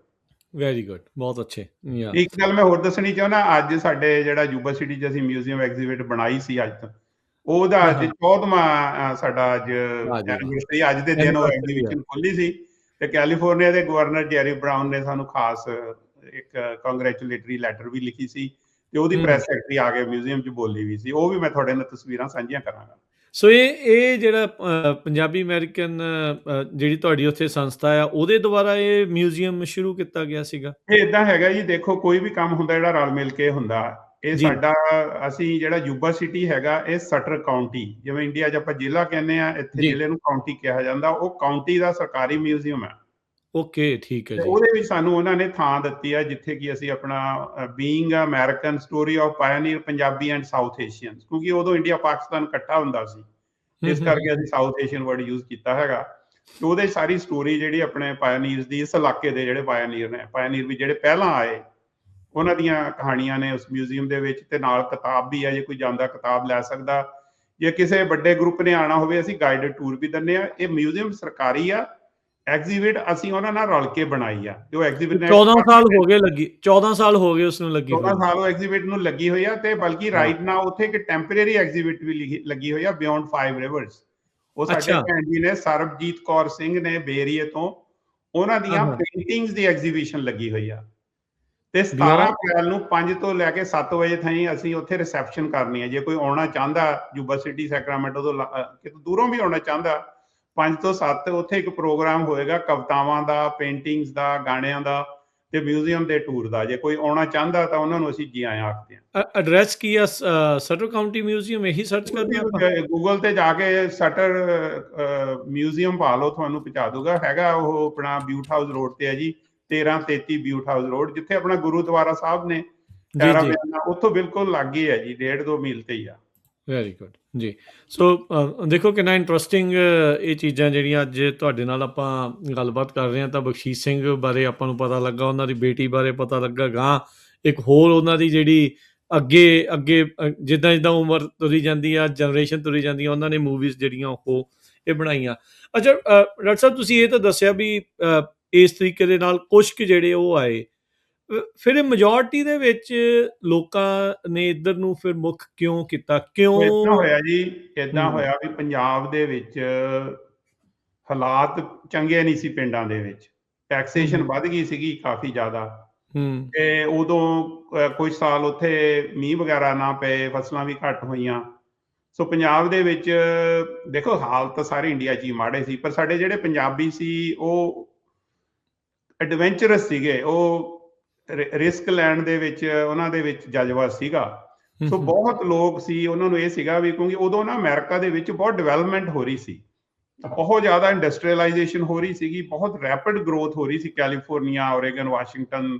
ਵੈਰੀ ਗੁੱਡ, ਬਹੁਤ ਅੱਛੇ। ਇੱਕ ਗੱਲ ਮੈਂ ਹੋਰ ਦੱਸਣੀ ਚਾਹੁੰਦਾ, ਅੱਜ ਸਾਡੇ ਜਿਹੜਾ ਯੂਨੀਵਰਸਿਟੀ ਚ ਅਸੀਂ ਮਿਊਜ਼ੀਅਮ ਐਗਜ਼ੀਬਿਟ ਬਣਾਈ ਸੀ, ਅੱਜ ਤੋਂ ਉਹਦਾ ਅੱਜ 14ਵਾਂ ਸਾਡਾ ਅੱਜ ਐਨੀਵਰਸਰੀ, ਅੱਜ ਦੇ ਦਿਨ ਉਹ ਐਗਜ਼ੀਬਿਸ਼ਨ ਖੋਲੀ ਸੀ ਤੇ ਕੈਲੀਫੋਰਨੀਆ ਦੇ ਗਵਰਨਰ ਜੈਰੀ ਬਰਾਊਨ ਨੇ ਸਾਨੂੰ ਖਾਸ ਇੱਕ ਕੰਗ੍ਰੈਚੁਲੇਟਰੀ ਲੈਟਰ ਵੀ ਲਿਖੀ ਸੀ ਤੇ ਉਹਦੀ ਪ੍ਰੈਸ ਸੈਕਟਰੀ ਆ ਕੇ ਮਿਊਜ਼ੀਅਮ 'ਚ ਬੋਲੀ ਵੀ ਸੀ। ਉਹ ਵੀ ਮੈਂ ਤੁਹਾਡੇ ਨਾਲ ਤਸਵੀਰਾਂ ਸਾਂਝੀਆਂ ਕਰਾਂਗਾ। ਸੋ ਇਹ ਜਿਹੜਾ ਪੰਜਾਬੀ ਅਮਰੀਕਨ ਜਿਹੜੀ ਤੁਹਾਡੀ ਉੱਥੇ ਸੰਸਥਾ ਆ, ਉਹਦੇ ਦੁਆਰਾ ਇਹ ਮਿਊਜ਼ੀਅਮ ਸ਼ੁਰੂ ਕੀਤਾ ਗਿਆ ਸੀਗਾ? ਇਹ ਇਦਾਂ ਹੈਗਾ ਜੀ, ਦੇਖੋ ਕੋਈ ਵੀ ਕੰਮ ਹੁੰਦਾ ਜਿਹੜਾ ਰਲ ਮਿਲ ਕੇ ਹੁੰਦਾ। ਇਹ ਸਾਡਾ, ਅਸੀਂ ਜਿਹੜਾ ਯੂਨੀਵਰਸਿਟੀ ਹੈਗਾ, ਇਹ ਸਟਰ ਕਾਉਂਟੀ, ਜਿਵੇਂ ਇੰਡੀਆ 'ਚ ਆਪਾਂ ਜ਼ਿਲ੍ਹਾ ਕਹਿੰਦੇ ਆ, ਇੱਥੇ ਜ਼ਿਲ੍ਹੇ ਨੂੰ ਕਾਉਂਟੀ ਕਿਹਾ ਜਾਂਦਾ। ਉਹ ਕਾਉਂਟੀ ਦਾ ਸਰਕਾਰੀ ਮਿਊਜ਼ੀਅਮ ਹੈ। ਓਕੇ, ਠੀਕ ਹੈ ਜੀ। ਉਹਦੇ ਵਿੱਚ ਸਾਨੂੰ ਉਹਨਾਂ ਨੇ ਥਾਂ ਦਿੱਤੀ ਹੈ ਜਿੱਥੇ ਕਿ ਅਸੀਂ ਆਪਣਾ being American story of pioneer Punjabi and south Asians, ਕਿਉਂਕਿ ਉਦੋਂ ਇੰਡੀਆ ਪਾਕਿਸਤਾਨ ਇਕੱਠਾ ਹੁੰਦਾ ਸੀ, ਇਸ ਕਰਕੇ ਅਸੀਂ ਸਾਊਥ ਏਸ਼ੀਅਨ ਵਰਡ ਯੂਜ਼ ਕੀਤਾ ਹੈਗਾ। ਤੇ ਉਹਦੇ ਸਾਰੀ ਸਟੋਰੀ ਜਿਹੜੀ ਆਪਣੇ ਪਾਇਨੀਅਰਸ ਦੀ, ਇਸ ਇਲਾਕੇ ਦੇ ਜਿਹੜੇ ਪਾਇਨੀਅਰ ਨੇ, ਪਾਇਨੀਅਰ ਵੀ ਜਿਹੜੇ ਪਹਿਲਾਂ ਆਏ, ਉਹਨਾਂ ਦੀਆਂ ਕਹਾਣੀਆਂ ਨੇ ਉਸ ਮਿਊਜ਼ੀਅਮ ਦੇ ਵਿੱਚ। ਤੇ ਨਾਲ ਕਿਤਾਬ ਵੀ ਹੈ, ਜੇ ਕੋਈ ਜਾਂਦਾ ਕਿਤਾਬ ਲੈ ਸਕਦਾ। ਜੇ ਕਿਸੇ ਵੱਡੇ ਗਰੁੱਪ ਨੇ ਆਉਣਾ ਹੋਵੇ, ਅਸੀਂ ਗਾਈਡਡ ਟੂਰ ਵੀ ਦਿੰਦੇ ਆ। ਇਹ ਮਿਊਜ਼ੀਅਮ ਸਰਕਾਰੀ ਆ, ਐਗਜ਼ੀਬਿਟ ਅਸੀਂ ਉਹਨਾਂ ਨਾਲ ਰਲ ਕੇ ਬਣਾਈ ਆ। ਜੋ ਐਗਜ਼ੀਬਿਟ 14 ਸਾਲ ਹੋ ਗਏ ਲੱਗੀ, 14 ਸਾਲ ਹੋ ਗਏ ਉਸ ਨੂੰ ਲੱਗੀ 14 ਸਾਲ ਉਹ ਐਗਜ਼ੀਬਿਟ ਨੂੰ ਲੱਗੀ ਹੋਈ ਆ। ਤੇ ਬਲਕਿ ਰਾਈਟ ਨਾਓ ਉੱਥੇ ਇੱਕ ਟੈਂਪਰੇਰੀ ਐਗਜ਼ੀਬਿਟ ਵੀ ਲੱਗੀ ਹੋਈ ਆ, ਬਿਯੋਂਡ 5 ਰਿਵਰਸ। ਉਹ ਸਾਡੇ ਭੈਣ ਜੀ ਨੇ, ਸਰਬਜੀਤ ਕੌਰ ਸਿੰਘ ਨੇ ਬੇਰੀਏ ਤੋਂ, ਉਹਨਾਂ ਦੀਆਂ ਪੇਂਟਿੰਗਸ ਦੀ ਐਗਜ਼ੀਬਿਸ਼ਨ ਲੱਗੀ ਹੋਈ ਆ। ਤੇ 17 ਅਪ੍ਰੈਲ ਨੂੰ 5 ਤੋਂ ਲੈ ਕੇ 7 ਵਜੇ ਤਾਈਂ ਅਸੀਂ ਉੱਥੇ ਰਿਸੈਪਸ਼ਨ ਕਰਨੀ ਹੈ। ਜੇ ਕੋਈ ਆਉਣਾ ਚਾਹੁੰਦਾ, ਯੂਨੀਵਰਸਿਟੀ ਸੈਕਰਾਮੈਂਟੋ ਤੋਂ ਕਿਤੋਂ ਦੂਰੋਂ ਵੀ ਆਉਣਾ ਚਾਹੁੰਦਾ, 5 ਤੋਂ 7 ਉੱਥੇ ਇੱਕ ਪ੍ਰੋਗਰਾਮ ਹੋਏਗਾ, ਕਵਿਤਾਵਾਂ ਦਾ, ਪੇਂਟਿੰਗਸ ਦਾ, ਗਾਣਿਆਂ ਦਾ ਤੇ ਮਿਊਜ਼ੀਅਮ ਦੇ ਟੂਰ ਦਾ। ਜੇ ਕੋਈ ਆਉਣਾ ਚਾਹੁੰਦਾ ਤਾਂ ਉਹਨਾਂ ਨੂੰ ਅਸੀਂ ਜੀ ਆਇਆਂ ਆਖਦੇ ਹਾਂ। ਐਡਰੈਸ ਕੀ ਆ? ਸਟਰ ਕਾਉਂਟੀ ਮਿਊਜ਼ੀਅਮ, ਇਹੀ ਸਰਚ ਕਰਦੇ ਆਪਾਂ? ਗੂਗਲ ਤੇ ਜਾ ਕੇ ਸਟਰ ਮਿਊਜ਼ੀਅਮ ਪਾ ਲਓ, ਤੁਹਾਨੂੰ ਪਹੁੰਚਾ ਦੂਗਾ। ਹੈਗਾ ਉਹ ਆਪਣਾ ਬਿਊਟ ਹਾਊਸ ਰੋਡ ਤੇ ਹੈ ਜੀ, 1333 ਬਿਊਟ ਹਾਊਸ ਰੋਡ, ਜਿੱਥੇ ਆਪਣਾ ਗੁਰੂਦੁਆਰਾ ਸਾਹਿਬ ਨੇ, ਉੱਥੋਂ ਬਿਲਕੁਲ ਲਾਗੇ ਹੈ ਜੀ, 1.5-2 ਮੀਲ ਤੇ ਹੀ ਆ। ਵੈਰੀ ਗੁੱਡ ਜੀ। ਸੋ ਦੇਖੋ ਕਿੰਨਾ ਇੰਟਰਸਟਿੰਗ ਇਹ ਚੀਜ਼ਾਂ ਜਿਹੜੀਆਂ ਅੱਜ ਤੁਹਾਡੇ ਨਾਲ ਆਪਾਂ ਗੱਲਬਾਤ ਕਰ ਰਹੇ ਹਾਂ। ਤਾਂ ਬਖਸ਼ੀਸ਼ ਸਿੰਘ ਬਾਰੇ ਆਪਾਂ ਨੂੰ ਪਤਾ ਲੱਗਾ, ਉਹਨਾਂ ਦੀ ਬੇਟੀ ਬਾਰੇ ਪਤਾ ਲੱਗਾ, ਗਾਂ ਇੱਕ ਹੋਰ ਉਹਨਾਂ ਦੀ ਜਿਹੜੀ ਅੱਗੇ ਅੱਗੇ ਜਿੱਦਾਂ ਜਿੱਦਾਂ ਉਮਰ ਤੁਰੀ ਜਾਂਦੀ ਆ, ਜਨਰੇਸ਼ਨ ਤੁਰੀ ਜਾਂਦੀ ਆ, ਉਹਨਾਂ ਨੇ ਮੂਵੀਜ਼ ਜਿਹੜੀਆਂ ਉਹ ਇਹ ਬਣਾਈਆਂ। ਅੱਛਾ ਡਾਕਟਰ ਸਾਹਿਬ, ਤੁਸੀਂ ਇਹ ਤਾਂ ਦੱਸਿਆ ਵੀ ਇਸ ਤਰੀਕੇ ਦੇ ਨਾਲ ਕੁਛ ਕੁ ਜਿਹੜੇ ਉਹ ਆਏ, ਫਿਰ ਮੈਜੋਰਟੀ ਦੇ ਵਿੱਚ ਲੋਕਾਂ ਨੇ ਇੱਧਰ ਨੂੰ ਫਿਰ ਮੁੱਖ ਕਿਉਂ ਕੀਤਾ? ਕਿਉਂ ਏਦਾਂ ਹੋਇਆ ਜੀ, ਏਦਾਂ ਹੋਇਆ ਵੀ ਪੰਜਾਬ ਦੇ ਵਿੱਚ ਹਾਲਾਤ ਚੰਗੇ ਨਹੀਂ ਸੀ। ਪਿੰਡਾਂ ਦੇ ਵਿੱਚ ਟੈਕਸੇਸ਼ਨ ਵੱਧ ਗਈ ਸੀਗੀ ਕਾਫੀ ਜ਼ਿਆਦਾ। ਤੇ ਉਦੋਂ ਕੁਝ ਸਾਲ ਉੱਥੇ ਮੀਂਹ ਵਗੈਰਾ ਨਾ ਪਏ, ਫਸਲਾਂ ਵੀ ਘੱਟ ਹੋਈਆਂ। ਸੋ ਪੰਜਾਬ ਦੇ ਵਿੱਚ ਦੇਖੋ ਹਾਲ ਤਾਂ ਸਾਰੇ ਇੰਡੀਆ 'ਚ ਹੀ ਮਾੜੇ ਸੀ, ਪਰ ਸਾਡੇ ਜਿਹੜੇ ਪੰਜਾਬੀ ਸੀ ਉਹ ਐਡਵੈਂਚਰਸ ਸੀਗੇ, ਉਹ ਰਿਸਕ ਲੈਣ ਦੇ ਵਿੱਚ ਉਹਨਾਂ ਦੇ ਵਿੱਚ ਜਜ਼ਬਾ ਸੀਗਾ। ਸੋ ਬਹੁਤ ਲੋਕ ਸੀ, ਉਹਨਾਂ ਨੂੰ ਇਹ ਸੀਗਾ ਵੀ, ਕਿਉਂਕਿ ਉਦੋਂ ਨਾ ਅਮਰੀਕਾ ਦੇ ਵਿੱਚ ਬਹੁਤ ਡਿਵੈਲਪਮੈਂਟ ਹੋ ਰਹੀ ਸੀ, ਬਹੁਤ ਜ਼ਿਆਦਾ ਇੰਡਸਟਰੀਅਲਾਈਜੇਸ਼ਨ ਹੋ ਰਹੀ ਸੀਗੀ, ਬਹੁਤ ਰੈਪਿਡ ਗਰੋਥ ਹੋ ਰਹੀ ਸੀ ਕੈਲੀਫੋਰਨੀਆ, ਓਰੇਗਨ, ਵਾਸ਼ਿੰਗਟਨ,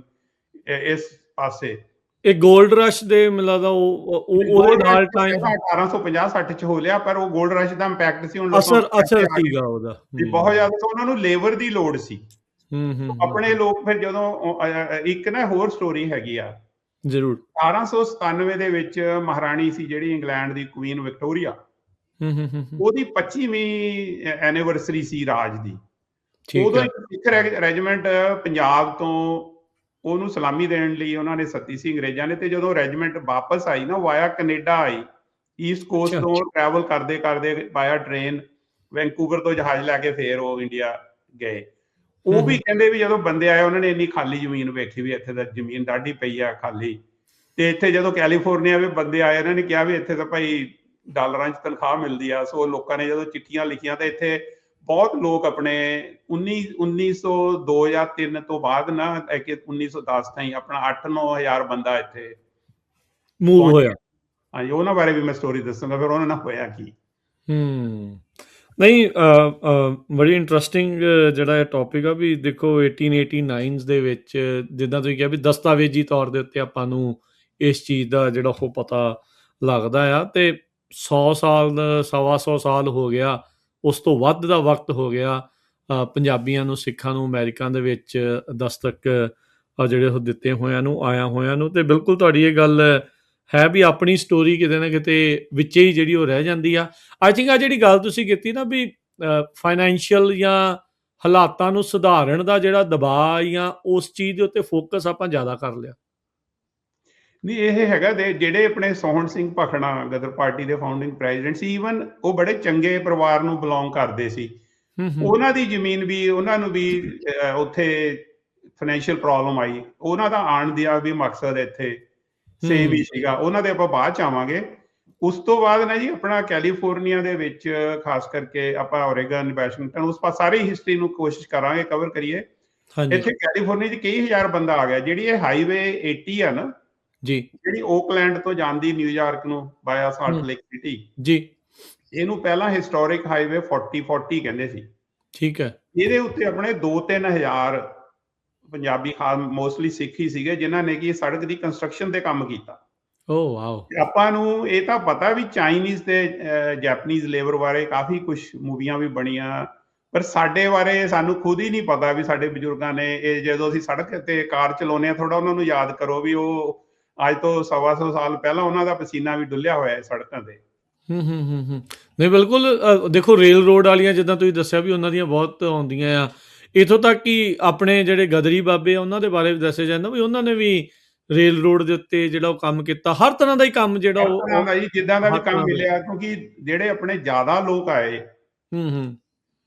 ਇਸ ਪਾਸੇ। ਇਹ ਗੋਲਡ ਰਸ਼ ਦੇ ਮਿਲਦਾ ਉਹਦੇ ਨਾਲ ਟਾਈਮ 1850-60 ਚ ਹੋ ਲਿਆ, ਪਰ ਉਹ ਗੋਲਡ ਰਸ਼ ਦਾ ਇੰਪੈਕਟ ਸੀ, ਹੁਣ ਅਸਰ ਸੀਗਾ ਉਹਦਾ ਬਹੁਤ ਜ਼ਿਆਦਾ। ਉਹਨਾਂ ਨੂੰ ਲੇਬਰ ਦੀ ਲੋੜ ਸੀ। ਆਪਣੇ ਲੋਕ ਫਿਰ ਜਦੋਂ, ਇੱਕ ਨਾ ਹੋਰ ਸਟੋਰੀ ਹੈਗੀ ਆ ਜ਼ਰੂਰ, 1897 ਦੇ ਵਿੱਚ ਮਹਾਰਾਣੀ ਸੀ ਜਿਹੜੀ ਇੰਗਲੈਂਡ ਦੀ, ਕੁਈਨ ਵਿਕਟੋਰੀਆ, ਉਹਦੀ 25ਵੀਂ ਐਨੀਵਰਸਰੀ ਸੀ ਰਾਜ ਦੀ। ਉਦੋਂ ਇੱਕ ਸਿੱਖ ਰੈਜੀਮੈਂਟ ਪੰਜਾਬ ਤੋਂ ਉਹਨੂੰ ਸਲਾਮੀ ਦੇਣ ਲਈ ਉਹਨਾਂ ਨੇ ਸੱਦੀ ਸੀ ਅੰਗਰੇਜ਼ਾਂ ਨੇ। ਤੇ ਜਦੋਂ ਰੈਜੀਮੈਂਟ ਵਾਪਸ ਆਈ ਨਾ, ਵਾਇਆ ਕੈਨੇਡਾ ਆਈ, ਈਸਟ ਕੋਸਟ ਤੋਂ ਟਰੈਵਲ ਕਰਦੇ ਕਰਦੇ ਵਾਇਆ ਟ੍ਰੇਨ, ਵੈਂਕੂਵਰ ਤੋਂ ਜਹਾਜ਼ ਲੈ ਕੇ ਫੇਰ ਉਹ ਇੰਡੀਆ ਗਏ। ਉਹ ਵੀ ਕਹਿੰਦੇ ਵੀ ਜਦੋਂ ਬੰਦੇ ਆਏ, ਉਹਨਾਂ ਨੇ ਇੰਨੀ ਖਾਲੀ ਜ਼ਮੀਨ ਵੇਖੀ ਵੀ ਇੱਥੇ ਤਾਂ ਜ਼ਮੀਨ ਡਾਢੀ ਪਈ ਆ ਖਾਲੀ। ਤੇ ਇੱਥੇ ਜਦੋਂ ਕੈਲੀਫੋਰਨੀਆ ਵੀ ਬੰਦੇ ਆਏ, ਇਹਨਾਂ ਨੇ ਕਿਹਾ ਵੀ ਇੱਥੇ ਤਾਂ ਭਾਈ ਡਾਲਰਾਂ 'ਚ ਤਨਖਾਹ ਮਿਲਦੀ ਆ। ਸੋ ਲੋਕਾਂ ਨੇ ਜਦੋਂ ਚਿੱਠੀਆਂ ਲਿਖੀਆਂ ਤਾਂ ਇੱਥੇ ਬਹੁਤ ਲੋਕ ਆਪਣੇ 1902 ਜਾਂ 3 ਤੋਂ ਬਾਅਦ ਨਾ ਲੈ ਕੇ 1910 ਤਾਈਂ ਆਪਣਾ 8-9 ਹਜ਼ਾਰ ਬੰਦਾ ਇੱਥੇ ਮੂਵ ਪਹੁੰਚ ਹੋਇਆ। ਗਿਆ। ਹਾਂਜੀ, ਉਹਨਾਂ ਬਾਰੇ ਵੀ ਮੈਂ ਸਟੋਰੀ ਦੱਸੂੰਗਾ ਫਿਰ ਉਹਨਾਂ ਨਾਲ ਹੋਇਆ ਕੀ। ਹੂੰ। ਨਹੀਂ, ਬੜੀ ਇੰਟਰਸਟਿੰਗ ਜਿਹੜਾ ਇਹ ਟੌਪਿਕ ਆ ਵੀ ਦੇਖੋ 1889 ਦੇ ਵਿੱਚ ਜਿੱਦਾਂ ਤੁਸੀਂ ਕਿਹਾ ਵੀ ਦਸਤਾਵੇਜ਼ੀ ਤੌਰ ਦੇ ਉੱਤੇ ਆਪਾਂ ਨੂੰ ਇਸ ਚੀਜ਼ ਦਾ ਜਿਹੜਾ ਉਹ ਪਤਾ ਲੱਗਦਾ ਆ ਤੇ 100 ਸਾਲ ਸਵਾ 100 ਸਾਲ ਹੋ ਗਿਆ, ਉਸ ਤੋਂ ਵੱਧ ਦਾ ਵਕਤ ਹੋ ਗਿਆ ਪੰਜਾਬੀਆਂ ਨੂੰ, ਸਿੱਖਾਂ ਨੂੰ ਅਮਰੀਕਾ ਦੇ ਵਿੱਚ ਦਸਤਕ ਜਿਹੜੇ ਉਹ ਦਿੱਤੇ ਹੋਇਆਂ ਨੂੰ, ਆਇਆ ਹੋਇਆਂ ਨੂੰ। ਤੇ ਬਿਲਕੁਲ ਤੁਹਾਡੀ ਇਹ ਗੱਲ ਹੈ ਵੀ ਆਪਣੀ ਸਟੋਰੀ ਕਿਤੇ ਨਾ ਕਿਤੇ ਵਿੱਚੇ ਹੀ ਜਿਹੜੀ ਉਹ ਰਹਿ ਜਾਂਦੀ ਆ। ਆਈ ਥਿੰਕ ਆ ਜਿਹੜੀ ਗੱਲ ਤੁਸੀਂ ਕੀਤੀ ਨਾ ਵੀ ਫਾਈਨੈਂਸ਼ੀਅਲ ਜਾਂ ਹਾਲਾਤਾਂ ਨੂੰ ਸੁਧਾਰਨ ਦਾ ਜਿਹੜਾ ਦਬਾਅ ਜਾਂ ਉਸ ਚੀਜ਼ ਦੇ ਉੱਤੇ ਫੋਕਸ ਆਪਾਂ ਜ਼ਿਆਦਾ ਕਰ ਲਿਆ। ਨਹੀਂ, ਇਹ ਹੈਗਾ ਦੇ ਜਿਹੜੇ ਆਪਣੇ ਸੋਹਣ ਸਿੰਘ ਭਖਣਾ ਗਦਰ ਪਾਰਟੀ ਦੇ ਫਾਊਂਡਿੰਗ ਪ੍ਰੈਜ਼ੀਡੈਂਟ ਸੀ, ਈਵਨ ਉਹ ਬੜੇ ਚੰਗੇ ਪਰਿਵਾਰ ਨੂੰ ਬਿਲੋਂਗ ਕਰਦੇ ਸੀ। ਉਹਨਾਂ ਦੀ ਜ਼ਮੀਨ ਵੀ ਉਹਨਾਂ ਨੂੰ ਵੀ ਉੱਥੇ ਫਾਈਨੈਂਸ਼ੀਅਲ ਪ੍ਰੋਬਲਮ ਆਈ। ਉਹਨਾਂ ਦਾ ਆਉਣ ਦਾ ਵੀ ਮਕਸਦ ਇੱਥੇ ਸੇਮ ਹੀ ਸੀਗਾ। ਉਹਨਾਂ ਦੇ ਆਪਾਂ ਬਾਅਦ ਚ ਆਵਾਂਗੇ। ਉਸ ਤੋਂ ਬਾਅਦ ਨਾ ਜੀ ਆਪਣਾ ਕੈਲੀਫੋਰਨੀਆ ਦੇ ਵਿੱਚ ਖਾਸ ਕਰਕੇ ਆਪਾਂ ਓਰੇਗਨ, ਵਾਸ਼ਿੰਗਟਨ, ਉਸ ਪਾਸ ਸਾਰੀ ਹਿਸਟਰੀ ਨੂੰ ਕੋਸ਼ਿਸ਼ ਕਰਾਂਗੇ ਕਵਰ ਕਰੀਏ। ਇੱਥੇ ਕੈਲੀਫੋਰਨੀਆ 'ਚ ਕਈ ਹਜ਼ਾਰ ਬੰਦਾ ਆ ਗਿਆ। ਜਿਹੜੀ ਇਹ ਹਾਈਵੇ 80 ਆ ਨਾ ਜੀ, ਜਿਹੜੀ ਓਕਲੈਂਡ ਤੋਂ ਜਾਂਦੀ ਨਿਊਯਾਰਕ ਨੂੰ ਬਾਇਆ ਸਾਲਟ ਲੇਕ ਸਿਟੀ ਜੀ, ਇਹਨੂੰ ਪਹਿਲਾਂ ਹਿਸਟੋਰਿਕ ਹਾਈਵੇ 4040 ਕਹਿੰਦੇ ਸੀ। ਠੀਕ ਹੈ। ਇਹਦੇ ਉੱਤੇ ਆਪਣੇ 2-3 ਹਜ਼ਾਰ ਪੰਜਾਬੀ ਖਾਸ ਮੋਸਟਲੀ ਸਿੱਖ ਹੀ ਸੀਗੇ ਜਿਨ੍ਹਾਂ ਨੇ ਕਿ ਸੜਕ ਦੀ ਕੰਸਟਰਕਸ਼ਨ ਤੇ ਕੰਮ ਕੀਤਾ। ਓ ਵਾਓ। ਆਪਾਂ ਨੂੰ ਇਹ ਤਾਂ ਪਤਾ ਵੀ ਚਾਈਨੀਜ਼ ਤੇ ਜੈਪਨੀਜ਼ ਲੇਬਰ ਬਾਰੇ ਕਾਫੀ ਕੁਝ ਮੂਵੀਆਂ ਵੀ ਬਣੀਆਂ, ਪਰ ਸਾਡੇ ਬਾਰੇ ਸਾਨੂੰ ਖੁਦ ਹੀ ਨਹੀਂ ਪਤਾ ਵੀ ਸਾਡੇ ਬਜ਼ੁਰਗਾਂ ਨੇ ਇਹ ਜਦੋਂ ਅਸੀਂ ਸੜਕ ਤੇ ਕਾਰ ਚਲਾਉਂਦੇ ਹਾਂ ਥੋੜਾ ਉਹਨਾਂ ਨੂੰ ਯਾਦ ਕਰੋ ਵੀ ਉਹ ਅੱਜ ਤੋਂ 125 ਸਾਲ ਪਹਿਲਾਂ ਉਹਨਾਂ ਦਾ ਪਸੀਨਾ ਵੀ ਡੁੱਲਿਆ ਹੋਇਆ ਹੈ ਸੜਕਾਂ ਤੇ। ਨਹੀਂ ਬਿਲਕੁਲ, ਦੇਖੋ ਰੇਲ ਰੋਡ ਵਾਲੀਆਂ ਜਿੱਦਾਂ ਤੁਸੀਂ ਦੱਸਿਆ ਵੀ ਉਹਨਾਂ ਦੀਆਂ ਬਹੁਤ ਆਉਂਦੀਆਂ ਆ। ਇੱਥੋਂ ਤੱਕ ਕਿ ਆਪਣੇ ਜਿਹੜੇ ਗਦਰੀ ਬਾਬੇ ਆ ਉਹਨਾਂ ਦੇ ਬਾਰੇ ਵੀ ਦੱਸਿਆ ਜਾਂਦਾ ਵੀ ਉਹਨਾਂ ਨੇ ਵੀ ਰੇਲ ਰੋਡ ਦੇ ਉੱਤੇ ਜਿਹੜਾ ਉਹ ਕੰਮ ਕੀਤਾ। ਹਰ ਤਰ੍ਹਾਂ ਦਾ ਹੀ ਕੰਮ ਜਿਹੜਾ ਹਰ ਤਰ੍ਹਾਂ ਦਾ ਜੀ, ਜਿੱਦਾਂ ਦਾ ਵੀ ਹਰ ਕੰਮ ਤਰ੍ਹਾਂ ਦਾ। ਮਿਲਿਆ ਕਿਉਂਕਿ ਜਿਹੜੇ ਆਪਣੇ ਜ਼ਿਆਦਾ ਲੋਕ ਆਏ, ਹੂੰ।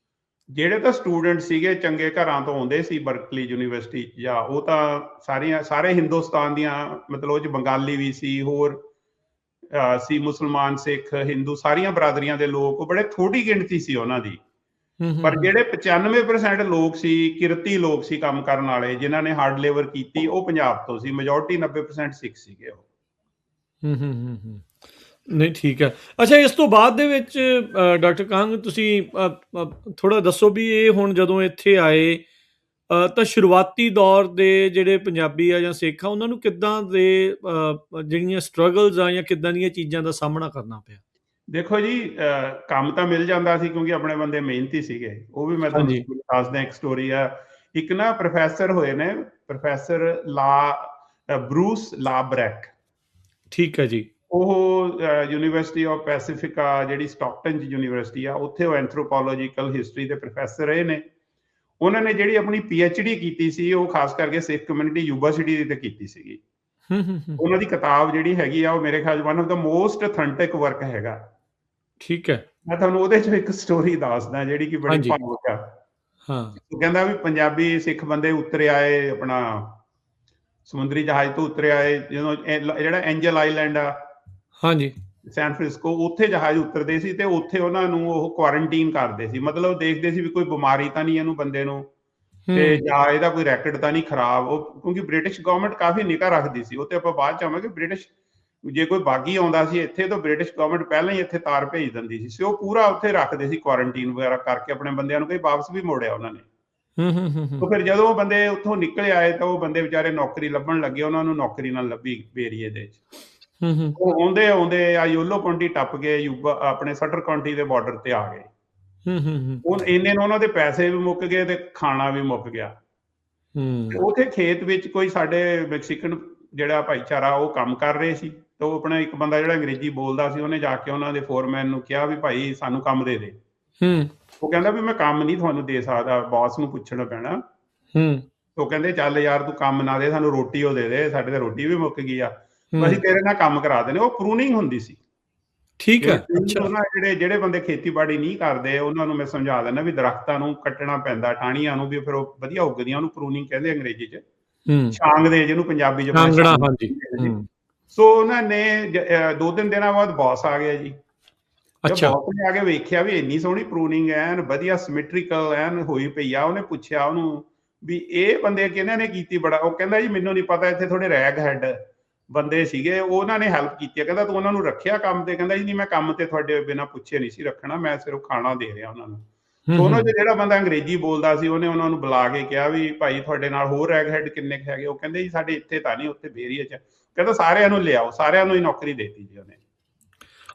ਜਿਹੜੇ ਤਾਂ ਸਟੂਡੈਂਟ ਸੀਗੇ ਚੰਗੇ ਘਰਾਂ ਤੋਂ ਆਉਂਦੇ ਸੀ ਬਰਕਲੀ ਯੂਨੀਵਰਸਿਟੀ 'ਚ, ਜਾਂ ਉਹ ਤਾਂ ਸਾਰੇ ਹਿੰਦੁਸਤਾਨ ਦੀਆਂ ਮਤਲਬ ਉਹ 'ਚ ਬੰਗਾਲੀ ਵੀ ਸੀ, ਹੋਰ ਸੀ ਮੁਸਲਮਾਨ, ਸਿੱਖ, ਹਿੰਦੂ, ਸਾਰੀਆਂ ਬਰਾਦਰੀਆਂ ਦੇ ਲੋਕ। ਉਹ ਬੜੇ ਥੋੜੀ ਗਿਣਤੀ ਸੀ ਉਹਨਾਂ ਦੀ, ਪਰ ਜਿਹੜੇ 95% ਲੋਕ ਸੀ ਕਿਰਤੀ ਲੋਕ ਸੀ ਕੰਮ ਕਰਨ ਵਾਲੇ ਜਿਨ੍ਹਾਂ ਨੇ ਹਾਰਡ ਲੇਬਰ ਕੀਤੀ, ਉਹ ਪੰਜਾਬ ਤੋਂ ਸੀ। ਮੈਜੋਰਟੀ 90% ਸਿੱਖ ਸੀਗੇ ਉਹ। ਨਹੀਂ ਠੀਕ ਹੈ। ਅੱਛਾ, ਇਸ ਤੋਂ ਬਾਅਦ ਦੇ ਵਿੱਚ ਡਾਕਟਰ ਕਾਂਗ ਤੁਸੀਂ ਥੋੜਾ ਦੱਸੋ ਵੀ ਇਹ ਹੁਣ ਜਦੋਂ ਇੱਥੇ ਆਏ ਤਾਂ ਸ਼ੁਰੂਆਤੀ ਦੌਰ ਦੇ ਜਿਹੜੇ ਪੰਜਾਬੀ ਆ ਜਾਂ ਸਿੱਖ ਆ ਉਹਨਾਂ ਨੂੰ ਕਿੱਦਾਂ ਦੇ ਜਿਹੜੀਆਂ ਸਟਰਗਲਸ ਆ ਜਾਂ ਕਿੱਦਾਂ ਦੀਆਂ ਚੀਜ਼ਾਂ ਦਾ ਸਾਹਮਣਾ ਕਰਨਾ ਪਿਆ? ਦੇਖੋ ਜੀ, ਕੰਮ ਤਾਂ ਮਿਲ ਜਾਂਦਾ ਸੀ ਕਿਉਂਕਿ ਆਪਣੇ ਬੰਦੇ ਮਿਹਨਤੀ ਸੀਗੇ। ਉਹ ਵੀ ਮੈਂ ਤੁਹਾਨੂੰ ਦੱਸਦਾ ਇੱਕ ਸਟੋਰੀ ਆ। ਇੱਕ ਨਾ ਪ੍ਰੋਫੈਸਰ ਹੋਏ ਨੇ, ਪ੍ਰੋਫੈਸਰ ਬਰੂਸ ਲਾਬਰੈਕ। ਠੀਕ ਹੈ ਜੀ। ਉਹ ਯੂਨੀਵਰਸਿਟੀ ਆਫ ਪੈਸੀਫਿਕਾ ਜਿਹੜੀ ਸਟਾਕਟਨ 'ਚ ਯੂਨੀਵਰਸਿਟੀ ਆ, ਉੱਥੇ ਉਹ ਐਂਥਰੋਪੋਲੋਜੀਕਲ ਹਿਸਟਰੀ ਦੇ ਪ੍ਰੋਫੈਸਰ ਰਹੇ ਨੇ। ਉਹਨਾਂ ਨੇ ਜਿਹੜੀ ਆਪਣੀ PhD ਕੀਤੀ ਸੀ ਉਹ ਖਾਸ ਕਰਕੇ ਸਿੱਖ ਕਮਿਊਨਿਟੀ ਯੂਬਾ ਸਿਟੀ ਤੇ ਕੀਤੀ ਸੀਗੀ। ਉਹਨਾਂ ਦੀ ਕਿਤਾਬ ਜਿਹੜੀ ਹੈਗੀ ਆ ਉਹ ਮੇਰੇ ਖਿਆਲ one of the most authentic work ਹੈਗਾ। ਠੀਕ ਹੈ। ਮੈਂ ਤੁਹਾਨੂੰ ਉਹਦੇ 'ਚ ਇੱਕ ਸਟੋਰੀ ਦੱਸਦਾ ਜਿਹੜੀ ਕਿ ਬੜੀ ਭਾਵੁਕ ਆ। ਉਹ ਕਹਿੰਦਾ ਵੀ ਪੰਜਾਬੀ ਸਿੱਖ ਬੰਦੇ ਉਤਰੇ ਆਏ, ਆਪਣਾ ਸਮੁੰਦਰੀ ਜਹਾਜ਼ ਤੋਂ ਉਤਰੇ ਆਏ ਜਦੋਂ ਜਿਹੜਾ ਐਂਜਲ ਆਈਲੈਂਡ ਆ ਸੈਨ ਫ੍ਰਿਸਕੋ, ਉੱਥੇ ਜਹਾਜ਼ ਉਤਰਦੇ ਸੀ ਤੇ ਉੱਥੇ ਉਹਨਾਂ ਨੂੰ ਉਹ ਕੁਆਰੰਟੀਨ ਕਰਦੇ ਸੀ। ਮਤਲਬ ਦੇਖਦੇ ਸੀ ਵੀ ਕੋਈ ਬਿਮਾਰੀ ਤਾਂ ਨਹੀਂ ਇਹਨੂੰ ਬੰਦੇ ਨੂੰ, ਤੇ ਜਾਂ ਇਹਦਾ ਕੋਈ ਰੈਕਟ ਤਾਂ ਨਹੀਂ ਖਰਾਬ। ਉਹ ਕਿਉਂਕਿ ਬ੍ਰਿਟਿਸ਼ ਗਵਰਨਮੈਂਟ ਕਾਫੀ ਨਿਗਾਹ ਰੱਖਦੀ ਸੀ ਉਹ ਤੇ, ਆਪਾਂ ਬਾਅਦ ਚ ਆਵਾਂਗੇ। ਬ੍ਰਿਟਿਸ਼ ਜੇ ਕੋਈ ਬਾਗੀ ਆਉਂਦਾ ਸੀ ਇੱਥੇ ਤਾਂ ਬ੍ਰਿਟਿਸ਼ ਗਵਰਨਮੈਂਟ ਪਹਿਲਾਂ ਹੀ ਇੱਥੇ ਤਾਰ ਭੇਜ ਦਿੰਦੀ ਸੀ। ਉਹ ਪੂਰਾ ਉੱਥੇ ਰੱਖਦੇ ਸੀ ਕੁਆਰੰਟੀਨ ਵਗੈਰਾ ਕਰਕੇ ਆਪਣੇ ਬੰਦਿਆਂ ਨੂੰ। ਕਈ ਵਾਪਸ ਵੀ ਮੋੜਿਆ ਉਹਨਾਂ ਨੇ। ਤਾਂ ਫਿਰ ਜਦੋਂ ਉਹ ਬੰਦੇ ਉੱਥੋਂ ਨਿਕਲੇ ਆਏ ਤਾਂ ਉਹ ਬੰਦੇ ਵਿਚਾਰੇ ਨੌਕਰੀ ਲੱਭਣ ਲੱਗੇ, ਉਹਨਾਂ ਨੂੰ ਨੌਕਰੀ ਨਾਲ ਲੱਭੀ ਏਰੀਏ ਦੇ ਵਿੱਚ। ਉਹ ਆਉਂਦੇ ਆਉਂਦੇ ਆ ਯੋਲੋ ਕਾਉਂਟੀ ਟੱਪ ਕੇ ਯੂਬਾ ਆਪਣੇ ਸਟਰ ਕਾਉਂਟੀ ਦੇ ਬਾਰਡਰ ਤੇ ਆ ਗਏ। ਉਹ ਇੰਨੇ ਨੂੰ ਉਹਨਾਂ ਦੇ ਪੈਸੇ ਵੀ ਮੁੱਕ ਗਏ ਤੇ ਖਾਣਾ ਵੀ ਮੁੱਕ ਗਿਆ। ਉੱਥੇ ਖੇਤ ਵਿੱਚ ਕੋਈ ਸਾਡੇ ਮੈਕਸੀਕਨ ਜਿਹੜਾ ਭਾਈਚਾਰਾ ਉਹ ਕੰਮ ਕਰ ਰਹੇ ਸੀ, ਤੇ ਉਹ ਆਪਣਾ ਇੱਕ ਬੰਦਾ ਜਿਹੜਾ ਅੰਗਰੇਜ਼ੀ ਬੋਲਦਾ ਸੀ ਉਹਨੇ ਜਾ ਕੇ ਉਹਨਾਂ ਦੇ ਫੋਰਮੈਨ ਨੂੰ ਕਿਹਾ ਵੀ ਭਾਈ ਸਾਨੂੰ ਕੰਮ ਦੇ ਦੇ। ਉਹ ਕਹਿੰਦਾ ਵੀ ਮੈਂ ਕੰਮ ਨਹੀਂ ਤੁਹਾਨੂੰ ਦੇ ਸਕਦਾ, ਬੌਸ ਨੂੰ ਪੁੱਛਣਾ ਪੈਣਾ। ਉਹ ਕਹਿੰਦੇ ਚੱਲ ਯਾਰ ਤੂੰ ਕੰਮ ਨਾ ਦੇ, ਸਾਨੂੰ ਰੋਟੀ ਉਹ ਦੇ ਦੇ, ਸਾਡੇ ਤਾਂ ਰੋਟੀ ਵੀ ਮੁੱਕ ਗਈ ਆ, ਅਸੀਂ ਤੇਰੇ ਨਾਲ ਕੰਮ ਕਰਾ ਦੇਣੇ। ਉਹ ਪ੍ਰੂਨਿੰਗ ਹੁੰਦੀ ਸੀ। ਠੀਕ ਹੈ। ਜਿਹੜੇ ਬੰਦੇ ਖੇਤੀਬਾੜੀ ਨਹੀਂ ਕਰਦੇ ਉਹਨਾਂ ਨੂੰ ਮੈਂ ਸਮਝਾ ਦਿੰਦਾ ਵੀ ਦਰਖਤਾਂ ਨੂੰ ਕੱਟਣਾ ਪੈਂਦਾ, ਟਾਹਣੀਆਂ ਨੂੰ, ਵੀ ਫਿਰ ਉਹ ਵਧੀਆ ਉੱਗਦੀਆਂ। ਉਹਨੂੰ ਪ੍ਰੂਨਿੰਗ ਕਹਿੰਦੇ ਅੰਗਰੇਜ਼ੀ ਚ, ਛਾਂਗਦੇ ਜਿਹਨੂੰ ਪੰਜਾਬੀ ਚ। ਸੋ ਉਹਨਾਂ ਨੇ 2-3 ਦਿਨਾਂ ਬਾਅਦ ਬੌਸ ਆ ਗਿਆ ਜੀ। ਜਦ ਅੱਛਾ। ਬੌਸ ਨੇ ਆ ਕੇ ਵੇਖਿਆ ਵੀ ਇੰਨੀ ਸੋਹਣੀ ਪ੍ਰੂਨਿੰਗ ਐਨ ਵਧੀਆ ਸਿਮੈਟ੍ਰੀਕਲ ਐਨ ਹੋਈ ਪਈ ਆ, ਉਹਨੇ ਪੁੱਛਿਆ ਉਹਨੂੰ ਵੀ ਇਹ ਬੰਦੇ ਕਿਹਨਾਂ ਨੇ ਕੀਤੀ ਬੜਾ, ਉਹ ਕਹਿੰਦਾ ਜੀ ਮੈਨੂੰ ਨਹੀਂ ਪਤਾ, ਇੱਥੇ ਥੋੜੇ ਰੈਗ ਹੈਡ ਬੰਦੇ ਸੀਗੇ, ਉਹਨਾਂ ਨੇ ਹੈਲਪ ਕੀਤੀ ਹੈ। ਕਹਿੰਦਾ ਤੂੰ ਉਹਨਾਂ ਨੂੰ ਰੱਖਿਆ ਕੰਮ ਤੇ? ਕਹਿੰਦਾ ਜੀ ਨਹੀਂ, ਮੈਂ ਕੰਮ ਤੇ ਤੁਹਾਡੇ ਬਿਨਾਂ ਪੁੱਛੇ ਨਹੀਂ ਸੀ ਰੱਖਣਾ, ਮੈਂ ਸਿਰਫ ਖਾਣਾ ਦੇ ਰਿਹਾ ਉਹਨਾਂ ਨੂੰ। ਹੂੰ, ਸੋ ਉਹਨਾਂ 'ਚ ਹੂੰ। ਜਿਹੜਾ ਬੰਦਾ ਅੰਗਰੇਜ਼ੀ ਬੋਲਦਾ ਸੀ, ਉਹਨੇ ਉਹਨਾਂ ਨੂੰ ਬੁਲਾ ਕੇ ਕਿਹਾ ਵੀ ਭਾਈ ਤੁਹਾਡੇ ਨਾਲ ਹੋਰ ਰੈਗ ਹੈਡ ਕਿੰਨੇ ਕੁ ਹੈਗੇ? ਉਹ ਕਹਿੰਦੇ ਜੀ ਸਾਡੇ ਇੱਥੇ ਤਾਂ ਨਹੀਂ, ਉੱਥੇ ਬੇਰੀਏ 'ਚ। ਕਹਿੰਦਾ ਸਾਰਿਆਂ ਨੂੰ ਲਿਆਓ, ਸਾਰਿਆਂ ਨੂੰ ਹੀ ਨੌਕਰੀ ਦੇਤੀ ਜੀ ਉਹਨੇ।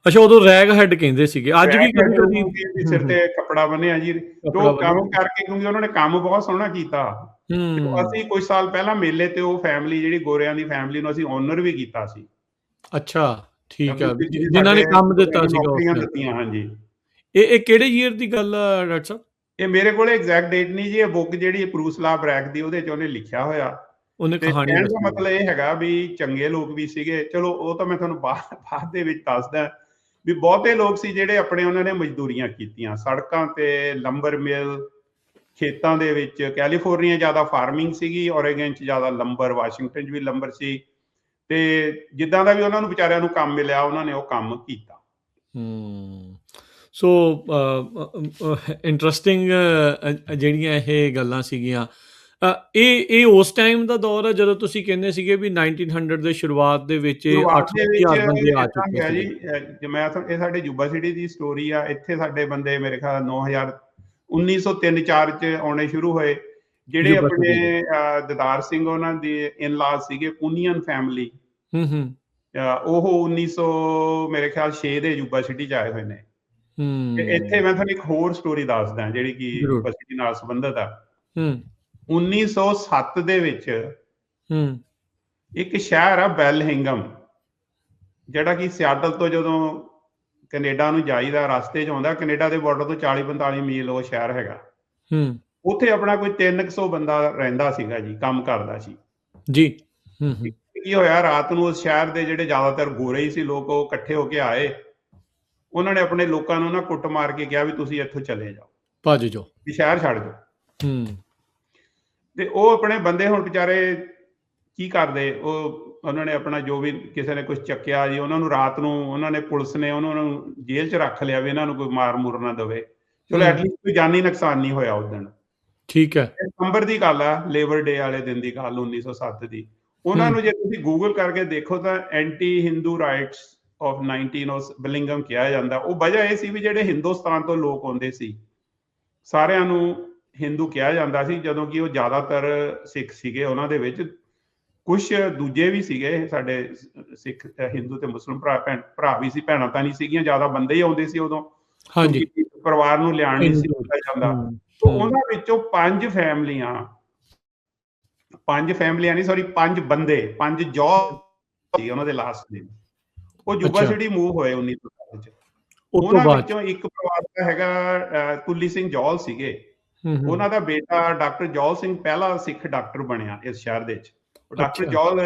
ਅੱਛਾ, ਉਦੋਂ ਰੈਗ ਹੈਡ ਕਹਿੰਦੇ ਸੀਗੇ, ਅੱਜ ਵੀ ਰੈਗ ਹੈਡ ਕਦੀ-ਕਦੀ। ਨੂੰ ਕਿ ਹੂੰ, ਸਿਰ ਹੂੰ। ਤੇ ਕੱਪੜਾ ਬੰਨਿਆ ਜੀ, ਤੇ ਕੱਪੜਾ ਉਹ ਬੰਨ੍ਹਿਆ। ਕੰਮ ਕਰਕੇ, ਕਿਉਂਕਿ ਉਹਨਾਂ ਨੇ ਕੰਮ ਬਹੁਤ ਸੋਹਣਾ ਕੀਤਾ। ਤੇ ਹੂੰ। ਅਸੀਂ ਕੁਝ ਸਾਲ ਪਹਿਲਾਂ ਮੇਲੇ ਤੇ ਉਹ ਫੈਮਿਲੀ ਜਿਹੜੀ ਗੋਰਿਆਂ ਦੀ ਫੈਮਿਲੀ ਨੂੰ ਅਸੀਂ ਓਨਰ ਵੀ ਕੀਤਾ ਸੀ। ਅੱਛਾ, ਠੀਕ ਆ, ਕਿਉਂਕਿ ਵੀ ਤੁਸੀਂ ਜਿਨ੍ਹਾਂ ਨੇ ਸਾਡੇ ਕੰਮ ਗੋਰਿਆਂ ਦਿੱਤਾ ਨੂੰ ਸੀਗਾ ਉਸ ਨੌਕਰੀਆਂ ਟਾਈਮ। ਦਿੱਤੀਆਂ, ਹਾਂਜੀ। ਇਹ ਕਿਹੜੇ ਈਅਰ ਦੀ ਗੱਲ ਆ ਡਾਕਟਰ ਸਾਹਿਬ? ਇਹ ਮੇਰੇ ਕੋਲ ਐਗਜ਼ੈਕਟ ਡੇਟ ਨਹੀਂ ਜੀ, ਇਹ ਬੁੱਕ ਜਿਹੜੀ ਪ੍ਰੂਸਲਾ ਬ੍ਰੈਕ ਦੀ, ਉਹਦੇ 'ਚ ਉਹਨੇ ਲਿਖਿਆ ਹੋਇਆ। ਉਹਨੇ ਤੇ ਕਹਾਣੀ ਕਹਿਣ ਦਾ ਦੱਸੀ ਹੈ। ਮਤਲਬ ਇਹ ਹੈਗਾ ਵੀ ਚੰਗੇ ਲੋਕ ਵੀ ਸੀਗੇ, ਚਲੋ ਉਹ ਤਾਂ ਮੈਂ ਤੁਹਾਨੂੰ ਬਾਅਦ ਬਾਅਦ ਦੇ ਵਿੱਚ ਦੱਸਦਾ ਵੀ ਬਹੁਤੇ ਲੋਕ ਸੀ ਜਿਹੜੇ ਆਪਣੇ ਉਹਨਾਂ ਨੇ ਮਜ਼ਦੂਰੀਆਂ ਕੀਤੀਆਂ ਸੜਕਾਂ ਤੇ, ਲੰਬਰ ਮਿਲ, ਖੇਤਾਂ ਦੇ ਵਿੱਚ। ਕੈਲੀਫੋਰਨੀਆ ਜ਼ਿਆਦਾ ਫਾਰਮਿੰਗ ਸੀਗੀ, ਓਰੇਗਨ 'ਚ ਜ਼ਿਆਦਾ ਲੰਬਰ, ਵਾਸ਼ਿੰਗਟਨ 'ਚ ਵੀ ਲੰਬਰ ਸੀ। ਤੇ ਜਿੱਦਾਂ ਦਾ ਵੀ ਉਹਨਾਂ ਨੂੰ ਵਿਚਾਰਿਆਂ ਨੂੰ ਕੰਮ ਮਿਲਿਆ, ਉਹਨਾਂ ਨੇ ਉਹ ਕੰਮ ਕੀਤਾ। ਹੂੰ। ਸੋ ਇੰਟਰਸਟਿੰਗ ਜਿਹੜੀਆਂ ਇਹ ਗੱਲਾਂ ਸੀਗੀਆਂ। ਇਹ ਉਸ ਟਾਈਮ ਦਾ ਦੌਰ ਹੈ ਜਦੋਂ ਤੁਸੀਂ ਕਹਿੰਦੇ ਸੀਗੇ ਵੀ 1900 ਦੇ ਸ਼ੁਰੂਆਤ ਦੇ ਵਿੱਚ ਸ਼ੁਰੂਆਤ ਦੇ ਵਿੱਚ 800,000 ਬੰਦੇ ਆ ਏਦਾਂ ਚੁੱਕੇ ਗਿਆ ਜੀ, ਸੀਗੇ। ਜੇ ਮੈਂ ਇਹ ਸਾਡੇ ਜੁਬਾ ਸਿਟੀ ਦੀ ਸਟੋਰੀ ਆ। ਇੱਥੇ ਸਾਡੇ ਬੰਦੇ ਮੇਰੇ ਖਿਆਲ 9000 1903-4 ਚ ਆਉਣੇ ਸ਼ੁਰੂ ਹੋਏ। ਜਿਹੜੇ ਯੂਬਾ ਆਪਣੇ ਸਿਟੀ ਦੇ। ਦਦਾਰ ਸਿੰਘ ਉਹਨਾਂ ਦੇ ਇਨ-ਲਾਜ਼ ਸੀਗੇ, ਪੁਨੀਅਨ ਫੈਮਿਲੀ। ਹੂੰ, ਹੂੰ। ਉਹ 1900 ਮੇਰੇ ਖਿਆਲ 6 ਦੇ ਜੁਬਾ ਸਿਟੀ ਚ ਆਏ ਹੋਏ ਨੇ। ਤੇ ਇੱਥੇ ਹੂੰ। ਮੈਂ ਤੁਹਾਨੂੰ ਇੱਕ ਹੋਰ ਸਟੋਰੀ ਦੱਸਦਾ ਜਿਹੜੀ ਕਿ ਜ਼ਰੂਰ। ਜੁਬਾ ਸਿਟੀ ਨਾਲ ਸੰਬੰਧਿਤ ਆ। ਹੂੰ, 1907 ਦੇ ਵਿੱਚ ਹੂੰ। ਇੱਕ ਸ਼ਹਿਰ ਆ ਬੈਲਹਿੰਗਮ, ਜਿਹੜਾ ਕਿ ਸਿਆਟਲ ਤੋਂ ਜਦੋਂ ਕੈਨੇਡਾ ਨੂੰ ਜਾਈਦਾ ਰਸਤੇ 'ਚ ਆਉਂਦਾ, ਕੈਨੇਡਾ ਦੇ ਬਾਰਡਰ ਤੋਂ 40-45 ਮੀਲ ਉਹ ਸ਼ਹਿਰ ਹੈਗਾ। ਹੂੰ। ਉੱਥੇ ਆਪਣਾ ਕੋਈ 300 ਬੰਦਾ ਰਹਿੰਦਾ ਸੀਗਾ ਜੀ, ਕੰਮ ਕਰਦਾ ਸੀ। ਜੀ। ਹੂੰ, ਹੂੰ। ਕੀ ਹੋਇਆ, ਰਾਤ ਨੂੰ ਉਸ ਸ਼ਹਿਰ ਦੇ ਜਿਹੜੇ ਜ਼ਿਆਦਾਤਰ ਗੋਰੇ ਹੀ ਸੀ ਲੋਕ, ਉਹ ਇਕੱਠੇ ਹੋ ਕੇ ਆਏ। ਉਹਨਾਂ ਨੇ ਆਪਣੇ ਲੋਕਾਂ ਨੂੰ ਨਾ ਕੁੱਟ ਮਾਰ ਕੇ ਕਿਹਾ ਵੀ ਤੁਸੀਂ ਇੱਥੋਂ ਚਲੇ ਜਾਓ, ਭੱਜ ਜਾਓ। ਵੀ ਸ਼ਹਿਰ ਛੱਡ ਜਾਓ। ਹੂੰ। ਤੇ ਉਹ ਆਪਣੇ ਬੰਦੇ ਹੁਣ ਵਿਚਾਰੇ ਕੀ ਕਰਦੇ, ਉਹਨਾਂ ਨੇ ਆਪਣਾ ਜੋ ਵੀ ਕਿਸੇ ਨੇ ਕੁਝ ਚੱਕਿਆ ਜੀ, ਉਹਨਾਂ ਨੂੰ ਰਾਤ ਨੂੰ ਉਹਨਾਂ ਨੇ, ਪੁਲਿਸ ਨੇ ਉਹਨਾਂ ਨੂੰ ਜੇਲ੍ਹ 'ਚ ਰੱਖ ਲਿਆ ਵੀ ਇਹਨਾਂ ਨੂੰ ਕੋਈ ਮਾਰ ਮੂਰ ਨਾ ਦੇਵੇ। ਚਲੋ ਹੂੰ। ਐਟਲੀਸਟ ਕੋਈ ਜਾਨੀ ਨੁਕਸਾਨ ਨਹੀਂ ਹੋਇਆ ਉਸ ਦਿਨ। ਠੀਕ ਹੈ। ਦਸੰਬਰ ਦੀ ਗੱਲ ਆ, ਲੇਬਰ ਡੇ ਵਾਲੇ ਦਿਨ ਦੀ ਗੱਲ, 1907 ਦੀ। ਉਹਨਾਂ ਹੂੰ। ਨੂੰ ਜੇ ਤੁਸੀਂ ਗੂਗਲ ਕਰਕੇ ਦੇਖੋ ਤਾਂ ਐਂਟੀ ਹਿੰਦੂ ਰਾਈਟਸ ਆਫ 19 ਉਸ ਬਿਲਿੰਗਮ ਕਿਹਾ ਜਾਂਦਾ। ਉਹ ਵਜ੍ਹਾ ਇਹ ਸੀ ਵੀ ਜਿਹੜੇ ਹਿੰਦੁਸਤਾਨ ਤੋਂ ਲੋਕ ਆਉਂਦੇ ਸੀ, ਸਾਰਿਆਂ ਨੂੰ ਹਿੰਦੂ ਕਿਹਾ ਜਾਂਦਾ ਸੀ, ਜਦੋਂ ਕਿ ਉਹ ਜ਼ਿਆਦਾਤਰ ਸਿੱਖ ਸੀਗੇ। ਉਹਨਾਂ ਦੇ ਵਿੱਚ ਕੁਛ ਦੂਜੇ ਵੀ ਸੀਗੇ ਸਾਡੇ ਸਿੱਖ, ਹਿੰਦੂ ਤੇ ਮੁਸਲਿਮ ਭਰਾ ਵੀ ਸੀ, ਭੈਣਾਂ ਤਾਂ ਨਹੀਂ ਸੀਗੀਆਂ। ਜ਼ਿਆਦਾ ਬੰਦੇ ਹੀ ਆਉਂਦੇ ਸੀ ਉਦੋਂ, ਹਾਂਜੀ। ਕਿਉਂਕਿ ਪਰਿਵਾਰ ਨੂੰ ਲਿਆਣ ਨਹੀਂ ਸੀ ਹਿੰਦੂ। ਦਿੱਤਾ ਜਾਂਦਾ। ਹੂੰ, ਤੋ ਹੂੰ। ਉਹਨਾਂ ਵਿੱਚੋਂ 5 ਫੈਮਲੀਆਂ, 5 ਫੈਮਲੀਆਂ ਨਹੀਂ, ਸੌਰੀ 5 ਬੰਦੇ, 5 ਜੌ ਸੀ ਉਹਨਾਂ ਦੇ ਲਾਸਟ ਨੇਮ। ਉਹ ਜੁਬਾ ਅੱਛਾ, ਸਿਟੀ ਮੂਵ ਹੋਏ 1907 ਚ। ਉਸ ਤੋਂ ਉਹਨਾਂ ਬਾਅਦ 'ਚ। ਵਿੱਚੋਂ ਇੱਕ ਪਰਿਵਾਰ ਦਾ ਹੈਗਾ ਕੁੱਲੀ ਸਿੰਘ ਜੌਲ ਸੀਗੇ। ਹੂੰ, ਹੂੰ। ਉਹਨਾਂ ਦਾ ਬੇਟਾ ਡਾਕਟਰ ਜੌਲ ਸਿੰਘ ਪਹਿਲਾ ਸਿੱਖ ਡਾਕਟਰ ਬਣਿਆ ਇਸ ਸ਼ਹਿਰ ਦੇ ਵਿੱਚ। ਡਾਕਟਰ ਅੱਛਾ। ਜੌਲ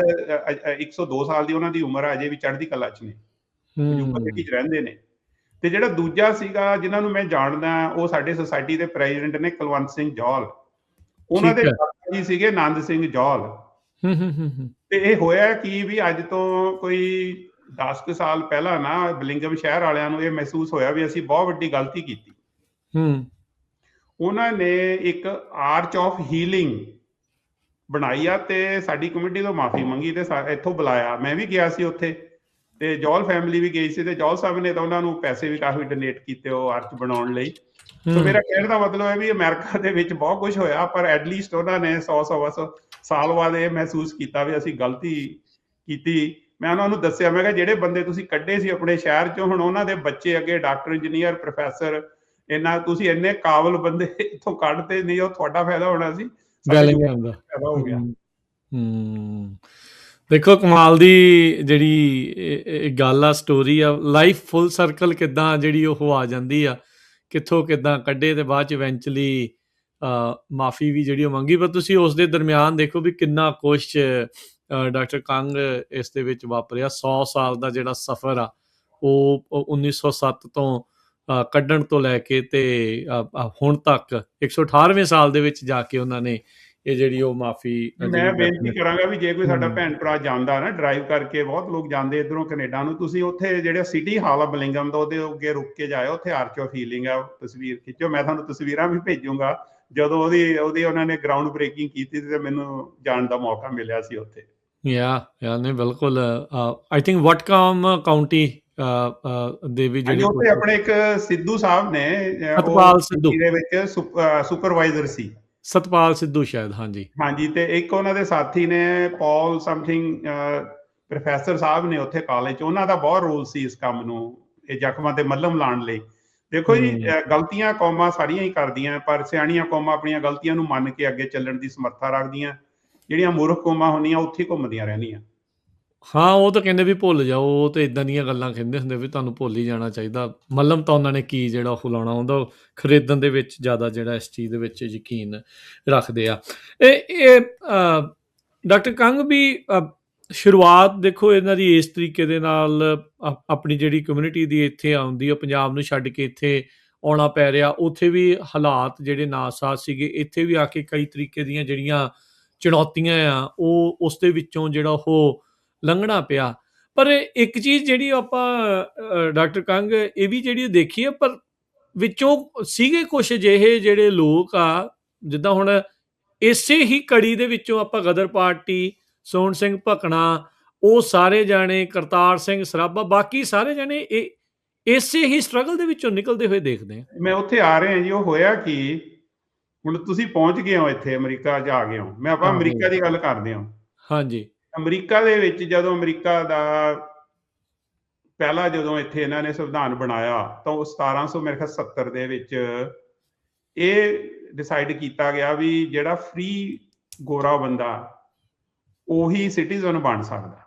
102 ਸਾਲ ਦੀ ਉਹਨਾਂ ਦੀ ਉਮਰ ਆ, ਅਜੇ ਵੀ ਚੜ੍ਹਦੀ ਕਲਾ 'ਚ ਨੇ। ਉਹ ਜੁਬਾ ਸਿਟੀ ਹੂੰ। 'ਚ ਰਹਿੰਦੇ ਨੇ। ਤੇ ਜਿਹੜਾ ਦੂਜਾ ਸੀਗਾ ਜਿਨ੍ਹਾਂ ਨੂੰ ਮੈਂ ਜਾਣਦਾ, ਉਹ ਸਾਡੇ ਸੁਸਾਇਟੀ ਦੇ ਪ੍ਰੈਜ਼ੀਡੈਂਟ ਨੇ, ਕੁਲਵੰਤ ਸਿੰਘ ਜੌਲ। ਉਹਨਾਂ ਦੇ ਠੀਕ ਹੈ। ਦਾਦਾ ਜੀ ਸੀਗੇ ਆਨੰਦ ਸਿੰਘ ਜੌਲ। ਹੂੰ, ਹੂੰ, ਹੂੰ, ਹੂੰ। ਤੇ ਇਹ ਹੋਇਆ ਕੀ ਵੀ ਅੱਜ ਤੋਂ ਕੋਈ 10 ਕੁ ਸਾਲ ਪਹਿਲਾਂ ਨਾ, ਬਿਲਿੰਗਮ ਸ਼ਹਿਰ ਵਾਲਿਆਂ ਨੂੰ ਇਹ ਮਹਿਸੂਸ ਹੋਇਆ ਵੀ ਅਸੀਂ ਬਹੁਤ ਵੱਡੀ ਗਲਤੀ ਕੀਤੀ। ਹੂੰ। ਉਹਨਾਂ ਨੇ ਇੱਕ ਆਰਚ ਆਫ ਹੀਲਿੰਗ ਬਣਾਈ ਆ ਤੇ ਸਾਡੀ ਕਮੇਟੀ ਤੋਂ ਮਾਫੀ ਮੰਗੀ ਤੇ ਇੱਥੋਂ ਬੁਲਾਇਆ। ਮੈਂ ਵੀ ਗਿਆ ਸੀ ਉੱਥੇ, ਤੇ ਜੌਲ ਫੈਮਿਲੀ ਵੀ ਗਈ ਸੀ, ਤੇ ਜੌਲ ਸਾਹਿਬ ਨੇ ਤਾਂ ਉਹਨਾਂ ਨੂੰ ਪੈਸੇ ਵੀ ਕਾਫੀ ਡੋਨੇਟ ਕੀਤੇ ਉਹ ਆਰਚ ਬਣਾਉਣ ਲਈ। ਸੋ ਹੂੰ। ਮੇਰਾ ਕਹਿਣ ਦਾ ਮਤਲਬ ਹੈ ਵੀ ਅਮਰੀਕਾ ਦੇ ਵਿੱਚ ਬਹੁਤ ਕੁਝ ਹੋਇਆ, ਪਰ ਐਟਲੀਸਟ ਉਹਨਾਂ ਨੇ 100 ਸਾਲ ਬਾਅਦ ਇਹ ਮਹਿਸੂਸ ਕੀਤਾ ਵੀ ਅਸੀਂ ਗਲਤੀ ਕੀਤੀ। ਮੈਂ ਉਹਨਾਂ ਨੂੰ ਦੱਸਿਆ, ਮੈਂ ਕਿਹਾ ਜਿਹੜੇ ਬੰਦੇ ਤੁਸੀਂ ਕੱਢੇ ਸੀ ਆਪਣੇ ਸ਼ਹਿਰ ਚੋਂ, ਹੁਣ ਉਹਨਾਂ ਦੇ ਬੱਚੇ ਅੱਗੇ ਡਾਕਟਰ, ਇੰਜੀਨੀਅਰ, ਪ੍ਰੋਫੈਸਰ, ਤੁਸੀਂ ਇੰਨੇ ਕਾਬਲ ਬੰਦੇ ਇੱਥੋਂ ਕੱਢਤੇ, ਨਹੀਂ ਉਹ ਤੁਹਾਡਾ ਫਾਇਦਾ ਹੋਣਾ ਸੀ, ਸਾਡੇ ਬੈਲਿੰਗਹਾਮ ਦਾ। ਫਾਇਦਾ ਹੋ ਗਿਆ। ਹੂੰ, ਹੂੰ। ਦੇਖੋ ਕਮਾਲ ਦੀ ਜਿਹੜੀ ਇਹ ਗੱਲ ਆ, ਸਟੋਰੀ ਆ, ਲਾਈਫ ਫੁੱਲ ਸਰਕਲ ਕਿੱਦਾਂ ਜਿਹੜੀ ਉਹ ਆ ਜਾਂਦੀ ਆ, ਕਿੱਥੋਂ ਕਿੱਦਾਂ ਕੱਢੇ ਤੇ ਬਾਅਦ 'ਚ ਇਵੈਂਚੁਅਲੀ ਮਾਫੀ ਵੀ ਜਿਹੜੀ ਉਹ ਮੰਗੀ। ਪਰ ਤੁਸੀਂ ਉਸ ਦੇ ਦਰਮਿਆਨ ਦੇਖੋ ਵੀ ਕਿੰਨਾ ਕੁਛ ਡਾਕਟਰ ਕੰਗ ਇਸ ਦੇ ਵਿੱਚ ਵਾਪਰਿਆ। 100 ਸਾਲ ਦਾ ਜਿਹੜਾ ਸਫ਼ਰ ਆ, ਉਹ 1907 ਤੋਂ ਕੱਢਣ ਤੋਂ ਲੈ ਕੇ ਤੇ ਹੁਣ ਤੱਕ 118ਵੇਂ ਸਾਲ ਦੇ ਵਿੱਚ ਜਾ ਕੇ ਉਹਨਾਂ ਨੇ ਇਹ ਜਿਹੜੀ ਉਹ ਮਾਫੀ ਮੈਂ ਜਿਹੜੀ ਬੇਨਤੀ ਕਰਾਂਗਾ ਵੀ ਜੇ ਕੋਈ ਸਾਡਾ ਹੂੰ ਭੈਣ ਭਰਾ ਜਾਂਦਾ ਨਾ ਡਰਾਈਵ ਕਰਕੇ, ਬਹੁਤ ਲੋਕ ਜਾਂਦੇ ਇੱਧਰੋਂ ਕੈਨੇਡਾ ਨੂੰ, ਤੁਸੀਂ ਉੱਥੇ ਜਿਹੜਾ ਸਿਟੀ ਹਾਲ ਆ ਬਲਿੰਗਮ ਦਾ, ਉਹਦੇ ਅੱਗੇ ਰੁਕ ਕੇ ਜਾਇਓ, ਉੱਥੇ ਆਰਚ ਆਫ ਹੀਲਿੰਗ ਆ, ਤਸਵੀਰ ਖਿੱਚੋ। ਮੈਂ ਤੁਹਾਨੂੰ ਤਸਵੀਰਾਂ ਵੀ ਭੇਜੂੰਗਾ। ਜਦੋਂ ਉਹਦੀ ਉਹਨਾਂ ਨੇ ਗਰਾਊਂਡ ਬ੍ਰੇਕਿੰਗ ਕੀਤੀ ਤੇ ਮੈਨੂੰ ਜਾਣ ਦਾ ਮੌਕਾ ਮਿਲਿਆ ਸੀ ਉੱਥੇ। ਯਾ ਨਹੀਂ ਬਿਲਕੁਲ। ਆਈ ਥਿੰਕ ਵਟਕਾਮ ਕਾਉਂਟੀ ਦੇ ਵੀ ਹਾਂਜੀ, ਜਿਹੜੀ ਉੱਥੇ ਆਪਣੇ ਇੱਕ ਸਿੱਧੂ ਸਾਹਿਬ ਨੇ, ਉਹ ਸਤਪਾਲ ਸਿੱਧੂ ਸਿਟੀ ਦੇ ਵਿੱਚ ਸੁਪਰਵਾਈਜ਼ਰ ਸੀ। ਸਤਪਾਲ ਸਿੱਧੂ ਸ਼ਾਇਦ, ਹਾਂਜੀ ਹਾਂਜੀ, ਤੇ ਇੱਕ ਉਹਨਾਂ ਦੇ ਸਾਥੀ ਨੇ ਪੌਲ ਸਮਥਿੰਗ, ਪ੍ਰੋਫੈਸਰ ਸਾਹਿਬ ਨੇ ਉੱਥੇ ਕਾਲਜ 'ਚ, ਉਹਨਾਂ ਦਾ ਬਹੁਤ ਰੋਲ ਸੀ ਇਸ ਕੰਮ ਨੂੰ, ਇਹ ਜ਼ਖਮਾਂ ਤੇ ਮੱਲਮ ਲਾਉਣ ਲਈ। ਦੇਖੋ ਜੀ, ਗਲਤੀਆਂ ਕੌਮਾਂ ਸਾਰੀਆਂ ਹੀ ਕਰਦੀਆਂ, ਪਰ ਸਿਆਣੀਆਂ ਕੌਮਾਂ ਆਪਣੀਆਂ ਗਲਤੀਆਂ ਨੂੰ ਮੰਨ ਕੇ ਅੱਗੇ ਚੱਲਣ ਦੀ ਸਮਰੱਥਾ ਰੱਖਦੀਆਂ। ਜਿਹੜੀਆਂ ਮੂਰਖ ਕੌਮਾਂ ਹੁੰਦੀਆਂ ਉੱਥੇ ਹੀ ਘੁੰਮਦੀਆਂ ਰਹਿੰਦੀਆਂ। ਹਾਂ, ਉਹ ਤਾਂ ਕਹਿੰਦੇ ਵੀ ਭੁੱਲ ਜਾਓ, ਉਹ ਤਾਂ ਇਦਾਂ ਦੀਆਂ ਗੱਲਾਂ ਕਹਿੰਦੇ ਹੁੰਦੇ ਵੀ ਤੁਹਾਨੂੰ ਭੁੱਲ ਹੀ ਜਾਣਾ ਚਾਹੀਦਾ। ਮੱਲਮ ਤਾਂ ਉਹਨਾਂ ਨੇ ਕੀ ਜਿਹੜਾ ਉਹ ਲਾਉਣਾ ਹੁੰਦਾ, ਉਹ ਖਰੀਦਣ ਦੇ ਵਿੱਚ ਜ਼ਿਆਦਾ ਜਿਹੜਾ ਇਸ ਚੀਜ਼ ਦੇ ਵਿੱਚ ਯਕੀਨ ਰੱਖਦੇ ਆ। ਇਹ ਡਾਕਟਰ ਕੰਗ ਵੀ ਸ਼ੁਰੂਆਤ ਦੇਖੋ ਇਹਨਾਂ ਦੀ ਇਸ ਤਰੀਕੇ ਦੇ ਨਾਲ ਆਪਣੀ ਜਿਹੜੀ ਕਮਿਊਨਿਟੀ ਦੀ ਇੱਥੇ ਆਉਂਦੀ ਆ, ਪੰਜਾਬ ਨੂੰ ਛੱਡ ਕੇ ਇੱਥੇ ਆਉਣਾ ਪੈ ਰਿਹਾ। ਉੱਥੇ ਵੀ ਹਾਲਾਤ ਜਿਹੜੇ ਨਾਸਾਜ਼ ਸੀਗੇ, ਇੱਥੇ ਵੀ ਆ ਕੇ ਕਈ ਤਰੀਕੇ ਦੀਆਂ ਜਿਹੜੀਆਂ ਚੁਣੌਤੀਆਂ ਆ ਉਹ ਉਸ ਦੇ ਵਿੱਚੋਂ ਜਿਹੜਾ ਉਹ ਲੰਘਣਾ ਪਿਆ। ਪਰ ਇੱਕ ਚੀਜ਼ ਜਿਹੜੀ ਆਪਾਂ ਡਾਕਟਰ ਕੰਗ ਇਹ ਵੀ ਜਿਹੜੀ ਦੇਖੀ ਆ, ਪਰ ਵਿੱਚੋਂ ਸੀਗੇ ਕੁਛ ਅਜਿਹੇ ਜਿਹੜੇ ਲੋਕ ਆ, ਜਿੱਦਾਂ ਹੁਣ ਇਸੇ ਹੀ ਕੜੀ ਦੇ ਵਿੱਚੋਂ ਆਪਾਂ ਗਦਰ ਪਾਰਟੀ, ਸੋਹਣ ਸਿੰਘ ਭਕਨਾ, ਉਹ ਸਾਰੇ ਜਾਣੇ, ਕਰਤਾਰ ਸਿੰਘ ਸਰਾਭਾ, ਬਾਕੀ ਸਾਰੇ ਜਾਣੇ ਇਹ ਇਸੇ ਹੀ ਸਟਰਗਲ ਦੇ ਵਿੱਚੋਂ ਨਿਕਲਦੇ ਹੋਏ ਦੇਖਦੇ ਆ। ਮੈਂ ਉੱਥੇ ਆ ਰਿਹਾ ਜੀ, ਉਹ ਹੋਇਆ ਕਿ ਹੁਣ ਤੁਸੀਂ ਪਹੁੰਚ ਗਏ ਹੋ ਇੱਥੇ, ਅਮਰੀਕਾ 'ਚ ਆ ਗਏ ਹੋ। ਮੈਂ ਆਪਾਂ ਅਮਰੀਕਾ ਦੀ ਗੱਲ ਕਰਦੇ ਹਾਂ। ਹਾਂਜੀ, ਅਮਰੀਕਾ ਦੇ ਵਿੱਚ ਜਦੋਂ ਅਮਰੀਕਾ ਦਾ ਪਹਿਲਾ ਜਦੋਂ ਇੱਥੇ ਇਹਨਾਂ ਨੇ ਸੰਵਿਧਾਨ ਬਣਾਇਆ ਤਾਂ ਉਹ 1770 ਦੇ ਵਿੱਚ ਇਹ ਡਿਸਾਈਡ ਕੀਤਾ ਗਿਆ ਵੀ ਜਿਹੜਾ ਫ੍ਰੀ ਗੋਰਾ ਬੰਦਾ ਉਹੀ ਸਿਟੀਜ਼ਨ ਬਣ ਸਕਦਾ।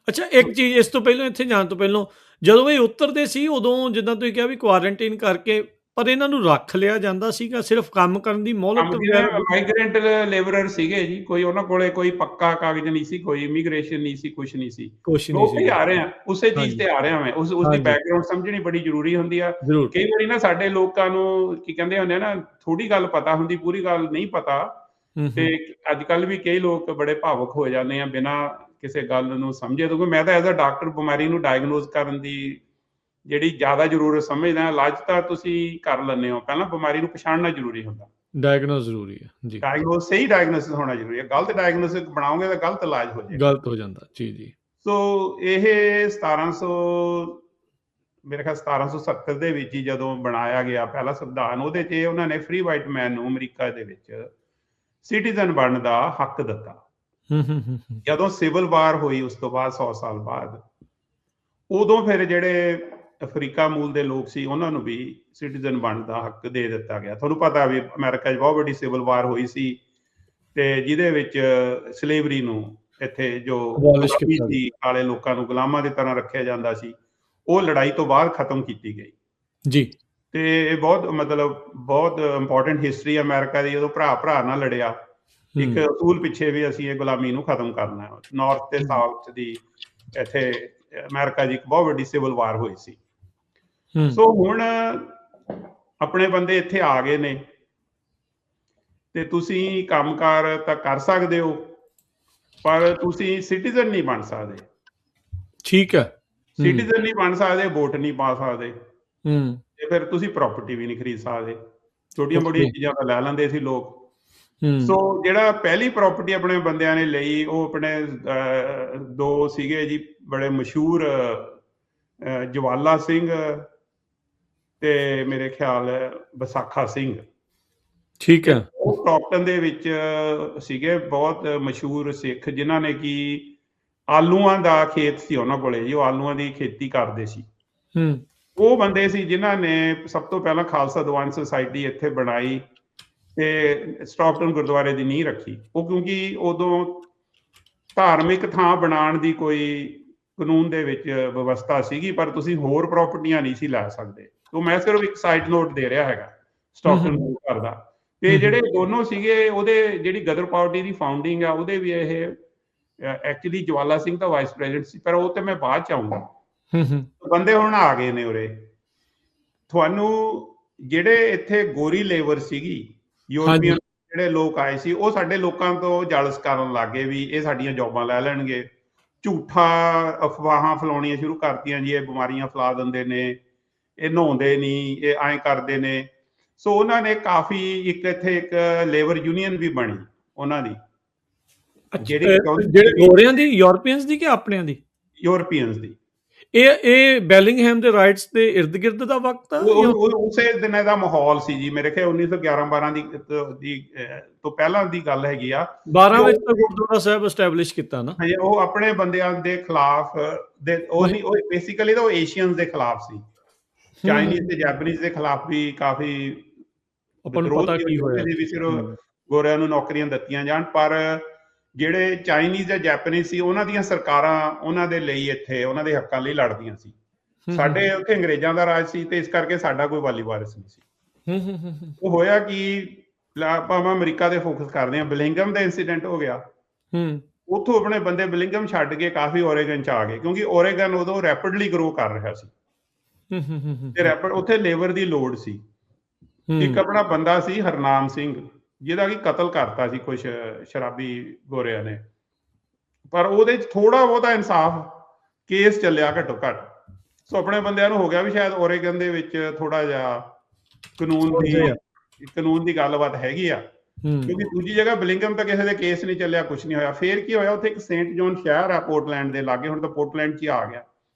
ਅੱਛਾ, ਇੱਕ ਚੀਜ਼ ਇਸ ਤੋਂ ਪਹਿਲਾਂ, ਇੱਥੇ ਜਾਣ ਤੋਂ ਪਹਿਲਾਂ, ਜਦੋਂ ਇਹ ਉਤਰਦੇ ਸੀ ਉਦੋਂ ਜਿੱਦਾਂ ਤੁਸੀਂ ਕਿਹਾ ਵੀ ਕੁਆਰੰਟਾਈਨ ਕਰਕੇ, ਪਰ ਇਹਨਾਂ ਨੂੰ ਰੱਖ ਲਿਆ ਜਾਂਦਾ ਸੀਗਾ ਸਿਰਫ ਕੰਮ ਕਰਨ ਦੀ ਮੋਹਲਤ ਵਗੈਰਾ? ਮਾਈਗ੍ਰੈਂਟ ਲੇਬਰਰ ਸੀਗੇ ਜੀ, ਕੋਈ ਉਹਨਾਂ ਕੋਲੇ ਕੋਈ ਪੱਕਾ ਕਾਗਜ਼ ਨਹੀਂ ਸੀ, ਕੋਈ ਇਮੀਗ੍ਰੇਸ਼ਨ ਨਹੀਂ ਸੀ, ਕੁਛ ਨਹੀਂ ਸੀ। ਕੁਛ ਨਹੀਂ ਉੱਥੇ ਹੀ ਆ ਰਹੇ ਆ, ਉਸੇ ਚੀਜ਼ ਤੇ ਆ ਰਿਹਾ ਮੈਂ। ਉਸਦੀ ਬੈਕਗ੍ਰਾਉਂਡ ਸਮਝਣੀ ਬੜੀ ਜ਼ਰੂਰੀ ਹੁੰਦੀ ਆ। ਕਈ ਵਾਰੀ ਨਾ ਸਾਡੇ ਲੋਕਾਂ ਨੂੰ ਕੀ ਕਹਿੰਦੇ ਹੁੰਦੇ ਆ ਨਾ, ਥੋੜੀ ਗੱਲ ਪਤਾ ਹੁੰਦੀ, ਪੂਰੀ ਗੱਲ ਨਹੀਂ ਪਤਾ। ਤੇ ਅੱਜ ਕੱਲ ਵੀ ਕਈ ਲੋਕ ਬੜੇ ਭਾਵੁਕ ਹੋ ਜਾਂਦੇ ਆ ਬਿਨਾਂ ਕਿਸੇ ਗੱਲ ਨੂੰ ਸਮਝੇ। ਕਿਉਂਕਿ ਮੈਂ ਤਾਂ ਐਜ਼ ਅ ਡਾਕਟਰ ਬਿਮਾਰੀ ਨੂੰ ਡਾਇਗਨੋਜ਼ ਕਰਨ ਦੀ ਜਿਹੜੀ ਜ਼ਿਆਦਾ ਜ਼ਰੂਰਤ ਸਮਝਦਾ। ਇਲਾਜ ਤਾਂ ਤੁਸੀਂ ਕਰ ਲੈਂਦੇ ਹੋ, ਪਹਿਲਾਂ ਬਿਮਾਰੀ ਨੂੰ ਪਛਾਣਨਾ ਜ਼ਰੂਰੀ ਹੁੰਦਾ। ਡਾਇਗਨੋਸ ਜ਼ਰੂਰੀ ਹੈ ਜੀ। ਡਾਇਗਨੋਸ, ਸਹੀ ਡਾਇਗਨੋਸਿਸ ਹੋਣਾ ਜ਼ਰੂਰੀ ਹੈ। ਗਲਤ ਡਾਇਗਨੋਸਿਸ ਬਣਾਓਗੇ ਤਾਂ ਗਲਤ ਇਲਾਜ ਹੋ ਜਾਏਗਾ, ਗਲਤ ਹੋ ਜਾਂਦਾ ਜੀ ਜੀ। ਸੋ ਇਹ 1700 ਮੇਰੇ ਖਿਆਲ 1770 ਦੇ ਵਿੱਚ ਹੀ ਜਦੋਂ ਬਣਾਇਆ ਗਿਆ ਪਹਿਲਾ ਸੰਵਿਧਾਨ, ਉਹਦੇ 'ਚ ਉਹਨਾਂ ਨੇ ਫ੍ਰੀ ਵਾਈਟ ਮੈਨ ਨੂੰ ਅਮਰੀਕਾ ਦੇ ਵਿੱਚ ਸਿਟੀਜ਼ਨ ਬਣਨ ਦਾ ਹੱਕ ਦਿੱਤਾ। ਜਦੋਂ ਸਿਵਲ ਵਾਰ ਹੋਈ ਉਸ ਤੋਂ ਬਾਅਦ 100 ਸਾਲ ਬਾਅਦ, ਉਦੋਂ ਫਿਰ ਜਿਹੜੇ ਅਫਰੀਕਾ ਮੂਲ ਦੇ ਲੋਕ ਸੀ ਉਹਨਾਂ ਨੂੰ ਵੀ ਸਿਟੀਜ਼ਨ ਬਣਨ ਦਾ ਹੱਕ ਦੇ ਦਿੱਤਾ ਗਿਆ। ਤੁਹਾਨੂੰ ਪਤਾ ਵੀ ਅਮਰੀਕਾ 'ਚ ਬਹੁਤ ਵੱਡੀ ਸਿਵਲ ਵਾਰ ਹੋਈ ਸੀ ਤੇ ਜਿਹਦੇ ਵਿੱਚ ਸਲੇਵਰੀ ਨੂੰ, ਇੱਥੇ ਜੋ ਸੀ ਕਾਲੇ ਲੋਕਾਂ ਨੂੰ ਗੁਲਾਮਾਂ ਦੀ ਤਰ੍ਹਾਂ ਰੱਖਿਆ ਜਾਂਦਾ ਸੀ, ਉਹ ਲੜਾਈ ਤੋਂ ਬਾਅਦ ਖਤਮ ਕੀਤੀ ਗਈ ਜੀ। ਤੇ ਇਹ ਬਹੁਤ ਮਤਲਬ ਬਹੁਤ ਇੰਪੋਰਟੈਂਟ ਹਿਸਟਰੀ ਅਮਰੀਕਾ ਦੀ। ਉਦੋਂ ਭਰਾ ਨਾਲ ਲੜਿਆ ਇੱਕ ਅਸੂਲ ਪਿੱਛੇ ਵੀ, ਅਸੀਂ ਇਹ ਗੁਲਾਮੀ ਨੂੰ ਖਤਮ ਕਰਨਾ। ਨਾਰਥ ਤੇ ਸਾਊਥ ਦੀ ਇੱਥੇ ਅਮਰੀਕਾ 'ਚ ਇੱਕ ਬਹੁਤ ਵੱਡੀ ਸਿਵਲ ਵਾਰ ਹੋਈ ਸੀ। ਸੋ ਹੁਣ ਆਪਣੇ ਬੰਦੇ ਇੱਥੇ ਆ ਗਏ ਨੇ ਤੇ ਤੁਸੀਂ ਕੰਮਕਾਰ ਤਾਂ ਕਰ ਸਕਦੇ ਹੋ, ਪਰ ਤੁਸੀਂ ਸਿਟੀਜ਼ਨ ਨਹੀਂ ਬਣ ਸਕਦੇ। ਠੀਕ ਹੈ, ਸਿਟੀਜ਼ਨ ਨਹੀਂ ਬਣ ਸਕਦੇ, ਵੋਟ ਨਹੀਂ ਪਾ ਸਕਦੇ, ਤੇ ਫਿਰ ਤੁਸੀਂ ਪ੍ਰਾਪਰਟੀ ਵੀ ਨਹੀਂ ਖਰੀਦ ਸਕਦੇ। ਛੋਟੀਆਂ ਮੋਟੀਆਂ ਚੀਜ਼ਾਂ ਤਾਂ ਲੈ ਲੈਂਦੇ ਸੀ ਲੋਕ। ਸੋ ਜਿਹੜਾ ਪਹਿਲੀ ਪ੍ਰਾਪਰਟੀ ਆਪਣੇ ਬੰਦਿਆਂ ਨੇ ਲਈ, ਉਹ ਆਪਣੇ ਦੋ ਸੀਗੇ ਜੀ ਬੜੇ ਮਸ਼ਹੂਰ, ਜਵਾਲਾ ਸਿੰਘ ਤੇ ਮੇਰੇ ਖਿਆਲ ਵਿਸਾਖਾ ਸਿੰਘ। ਠੀਕ ਹੈ, ਉਹ ਕ੍ਰੌਪਟਨ ਦੇ ਵਿੱਚ ਸੀਗੇ, ਬਹੁਤ ਮਸ਼ਹੂਰ ਸਿੱਖ, ਜਿਨ੍ਹਾਂ ਨੇ ਕਿ ਆਲੂਆਂ ਦਾ ਖੇਤ ਸੀ ਉਹਨਾਂ ਕੋਲੇ ਜੀ, ਉਹ ਆਲੂਆਂ ਦੀ ਖੇਤੀ ਕਰਦੇ ਸੀ। ਉਹ ਬੰਦੇ ਸੀ ਜਿਨ੍ਹਾਂ ਨੇ ਸਭ ਤੋਂ ਪਹਿਲਾਂ ਖਾਲਸਾ ਦੀਵਾਨ ਸੁਸਾਇਟੀ ਇੱਥੇ ਬਣਾਈ ਤੇ ਸਟਾਕਟਨ ਗੁਰਦੁਆਰੇ ਦੀ ਨੀਂਹ ਰੱਖੀ। ਉਹ ਕਿਉਂਕਿ ਉਦੋਂ ਧਾਰਮਿਕ ਥਾਂ ਬਣਾਉਣ ਦੀ ਕੋਈ ਕਾਨੂੰਨ ਦੇ ਵਿੱਚ ਵਿਵਸਥਾ ਸੀਗੀ, ਪਰ ਤੁਸੀਂ ਹੋਰ ਪ੍ਰਾਪਰਟੀਆਂ ਨਹੀਂ ਸੀ ਲੈ ਸਕਦੇ। तो मैं सिर्फ एक साइड नोट दे रहा है स्टॉकटन घर का। ते ਜਿਹੜੇ ਦੋਨੋਂ ਸੀਗੇ, ਉਹਦੇ ਜਿਹੜੀ ਗਦਰ ਪਾਰਟੀ ਦੀ ਫਾਊਂਡਿੰਗ ਆ, ਉਹਦੇ ਵੀ ਇਹ ਐਕਚੁਅਲੀ ਜਵਾਲਾ ਸਿੰਘ ਤਾਂ ਵਾਈਸ ਪ੍ਰੈਜ਼ੀਡੈਂਟ ਸੀ, ਪਰ ਉਹ ਤੇ ਮੈਂ ਬਾਅਦ ਚ ਆਉਂਗਾ। ਬੰਦੇ ਹੁਣ ਆ ਗਏ ਨੇ ਉਰੇ। ਤੁਹਾਨੂੰ ਜਿਹੜੇ ਇੱਥੇ ਗੋਰੀ ਲੇਬਰ ਸੀਗੀ, ਯੂਰਪੀਅਨ ਜਿਹੜੇ ਲੋਕ ਆਏ ਸੀ ਉਹ ਸਾਡੇ ਲੋਕਾਂ ਤੋਂ ਜਾਲਸ ਕਰਨ ਲੱਗ ਗਏ ਵੀ ਇਹ ਸਾਡੀਆਂ ਜੌਬਾਂ ਲੈ ਲੈਣਗੇ। ਝੂਠਾ ਅਫਵਾਹਾਂ ਫੈਲਾਉਣੀਆਂ ਸ਼ੁਰੂ ਕਰਤੀਆਂ ਜੀ, ਇਹ ਬਿਮਾਰੀਆਂ ਫੈਲਾ ਦਿੰਦੇ ਨੇ, ਇਹ ਨਹਾਉਂਦੇ ਨਹੀਂ, ਇਹ ਐਂ ਕਰਦੇ ਨੇ। ਸੋ ਉਹਨਾਂ ਨੇ ਕਾਫੀ ਇੱਥੇ ਇੱਕ ਲੇਬਰ ਯੂਨੀਅਨ ਵੀ ਬਣੀ ਉਹਨਾਂ ਦੀ, ਜਿਹੜੀ ਜਿਹੜੇ ਗੋਰਿਆਂ ਦੀ, ਯੂਰਪੀਅਨਸ ਦੀ ਕਿ ਆਪਣਿਆਂ ਦੀ? ਯੂਰਪੀਅਨਸ ਦੀ। ਇਹ ਬੈਲਿੰਗਹੈਮ ਦੇ ਰਾਈਟਸ ਦੇ ਇਰਦ ਗਿਰਦ ਦਾ ਵਕਤ ਆ? ਉਸੇ ਦਿਨ ਦਾ ਮਾਹੌਲ ਸੀ ਜੀ, ਮੇਰੇ ਖਿਆਲ 1911-12 ਦੀ ਤੋਂ ਪਹਿਲਾਂ ਦੀ ਗੱਲ ਹੈਗੀ ਆ। 12 ਵਿੱਚ ਤਾਂ ਗੁਰਦੁਆਰਾ ਸਾਹਿਬ ਐਸਟੈਬਲਿਸ਼ ਕੀਤਾ ਨਾ। ਹਾਂਜੀ, ਉਹ ਆਪਣੇ ਬੰਦਿਆਂ ਦੇ ਖਿਲਾਫ ਉਹ ਨਹੀਂ, ਉਹ ਬੇਸਿਕਲੀ ਤਾਂ ਉਹ ਏਸ਼ੀਅਨਸ ਦੇ ਖਿਲਾਫ ਸੀ, ਚਾਈਨੀਜ਼ ਤੇ ਜੈਪਨੀਜ਼ ਦੇ ਖਿਲਾਫ ਵੀ ਕਾਫੀ ਆਪਾਂ ਨੂੰ ਪਤਾ ਕੀ ਹੋਇਆ ਵੀ ਸਿਰਫ ਗੋਰਿਆਂ ਨੂੰ ਨੌਕਰੀਆਂ ਦਿੱਤੀਆਂ ਜਾਣ। ਪਰ ਜਿਹੜੇ ਚਾਈਨੀਜ਼ ਜਾਂ ਜੈਪਨੀਜ਼ ਸੀ ਉਹਨਾਂ ਦੀਆਂ ਸਰਕਾਰਾਂ ਉਹਨਾਂ ਦੇ ਲਈ ਇੱਥੇ ਉਹਨਾਂ ਦੇ ਹੱਕਾਂ ਲਈ ਲੜਦੀਆਂ ਸੀ। ਸਾਡੇ ਉੱਥੇ ਅੰਗਰੇਜ਼ਾਂ ਦਾ ਰਾਜ ਸੀ ਤੇ ਇਸ ਕਰਕੇ ਸਾਡਾ ਕੋਈ ਵਾਲੀ ਵਾਰਿਸ ਨਹੀਂ ਸੀ। ਉਹ ਹੋਇਆ ਕਿ ਆਪਾਂ ਅਮਰੀਕਾ ਦੇ ਫੋਕਸ ਕਰਦੇ ਹਾਂ, ਬਿਲਿੰਗਮ ਦਾ ਇੰਸੀਡੈਂਟ ਹੋ ਗਿਆ। ਉੱਥੋਂ ਆਪਣੇ ਬੰਦੇ ਬਿਲਿੰਗਮ ਛੱਡ ਕੇ ਕਾਫੀ ਓਰੇਗਨ ਚ ਆ ਗਏ, ਕਿਉਂਕਿ ਓਰੇਗਨ ਉਦੋਂ ਰੈਪਿਡਲੀ ਗਰੋ ਕਰ ਰਿਹਾ ਸੀ ਤੇ ਰੈਪਿਡ ਉੱਥੇ ਲੇਬਰ ਦੀ ਲੋੜ ਸੀ। ਇੱਕ ਆਪਣਾ ਬੰਦਾ ਸੀ ਹਰਨਾਮ ਸਿੰਘ, ਜਿਹਦਾ ਕਿ ਕਤਲ ਕਰਤਾ ਸੀ ਕੁਝ ਸ਼ਰਾਬੀ ਗੋਰਿਆਂ ਨੇ, ਪਰ ਉਹਦੇ ਚ ਥੋੜਾ ਬਹੁਤਾ ਇਨਸਾਫ ਕੇਸ ਚੱਲਿਆ ਘੱਟੋ ਘੱਟ। ਸੋ ਆਪਣੇ ਬੰਦਿਆਂ ਨੂੰ ਹੋ ਗਿਆ ਵੀ ਸ਼ਾਇਦ ਓਰੇਗਨ ਦੇ ਵਿੱਚ ਥੋੜਾ ਜਿਹਾ ਕਾਨੂੰਨ ਦੀ ਗੱਲਬਾਤ ਹੈਗੀ ਆ, ਕਿਉਂਕਿ ਦੂਜੀ ਜਗ੍ਹਾ ਬਿਲਿੰਗਮ ਤਾਂ ਕਿਸੇ ਦੇ ਕੇਸ ਨਹੀਂ ਚੱਲਿਆ, ਕੁਝ ਨਹੀਂ ਹੋਇਆ। ਫੇਰ ਕੀ ਹੋਇਆ, ਉੱਥੇ ਇੱਕ ਸੇਂਟ ਜੌਨ ਸ਼ਹਿਰ ਆ ਪੋਰਟਲੈਂਡ ਦੇ ਲਾਗੇ, ਹੁਣ ਤਾਂ ਪੋਰਟਲੈਂਡ ਚ ਹੀ ਆ ਗਿਆ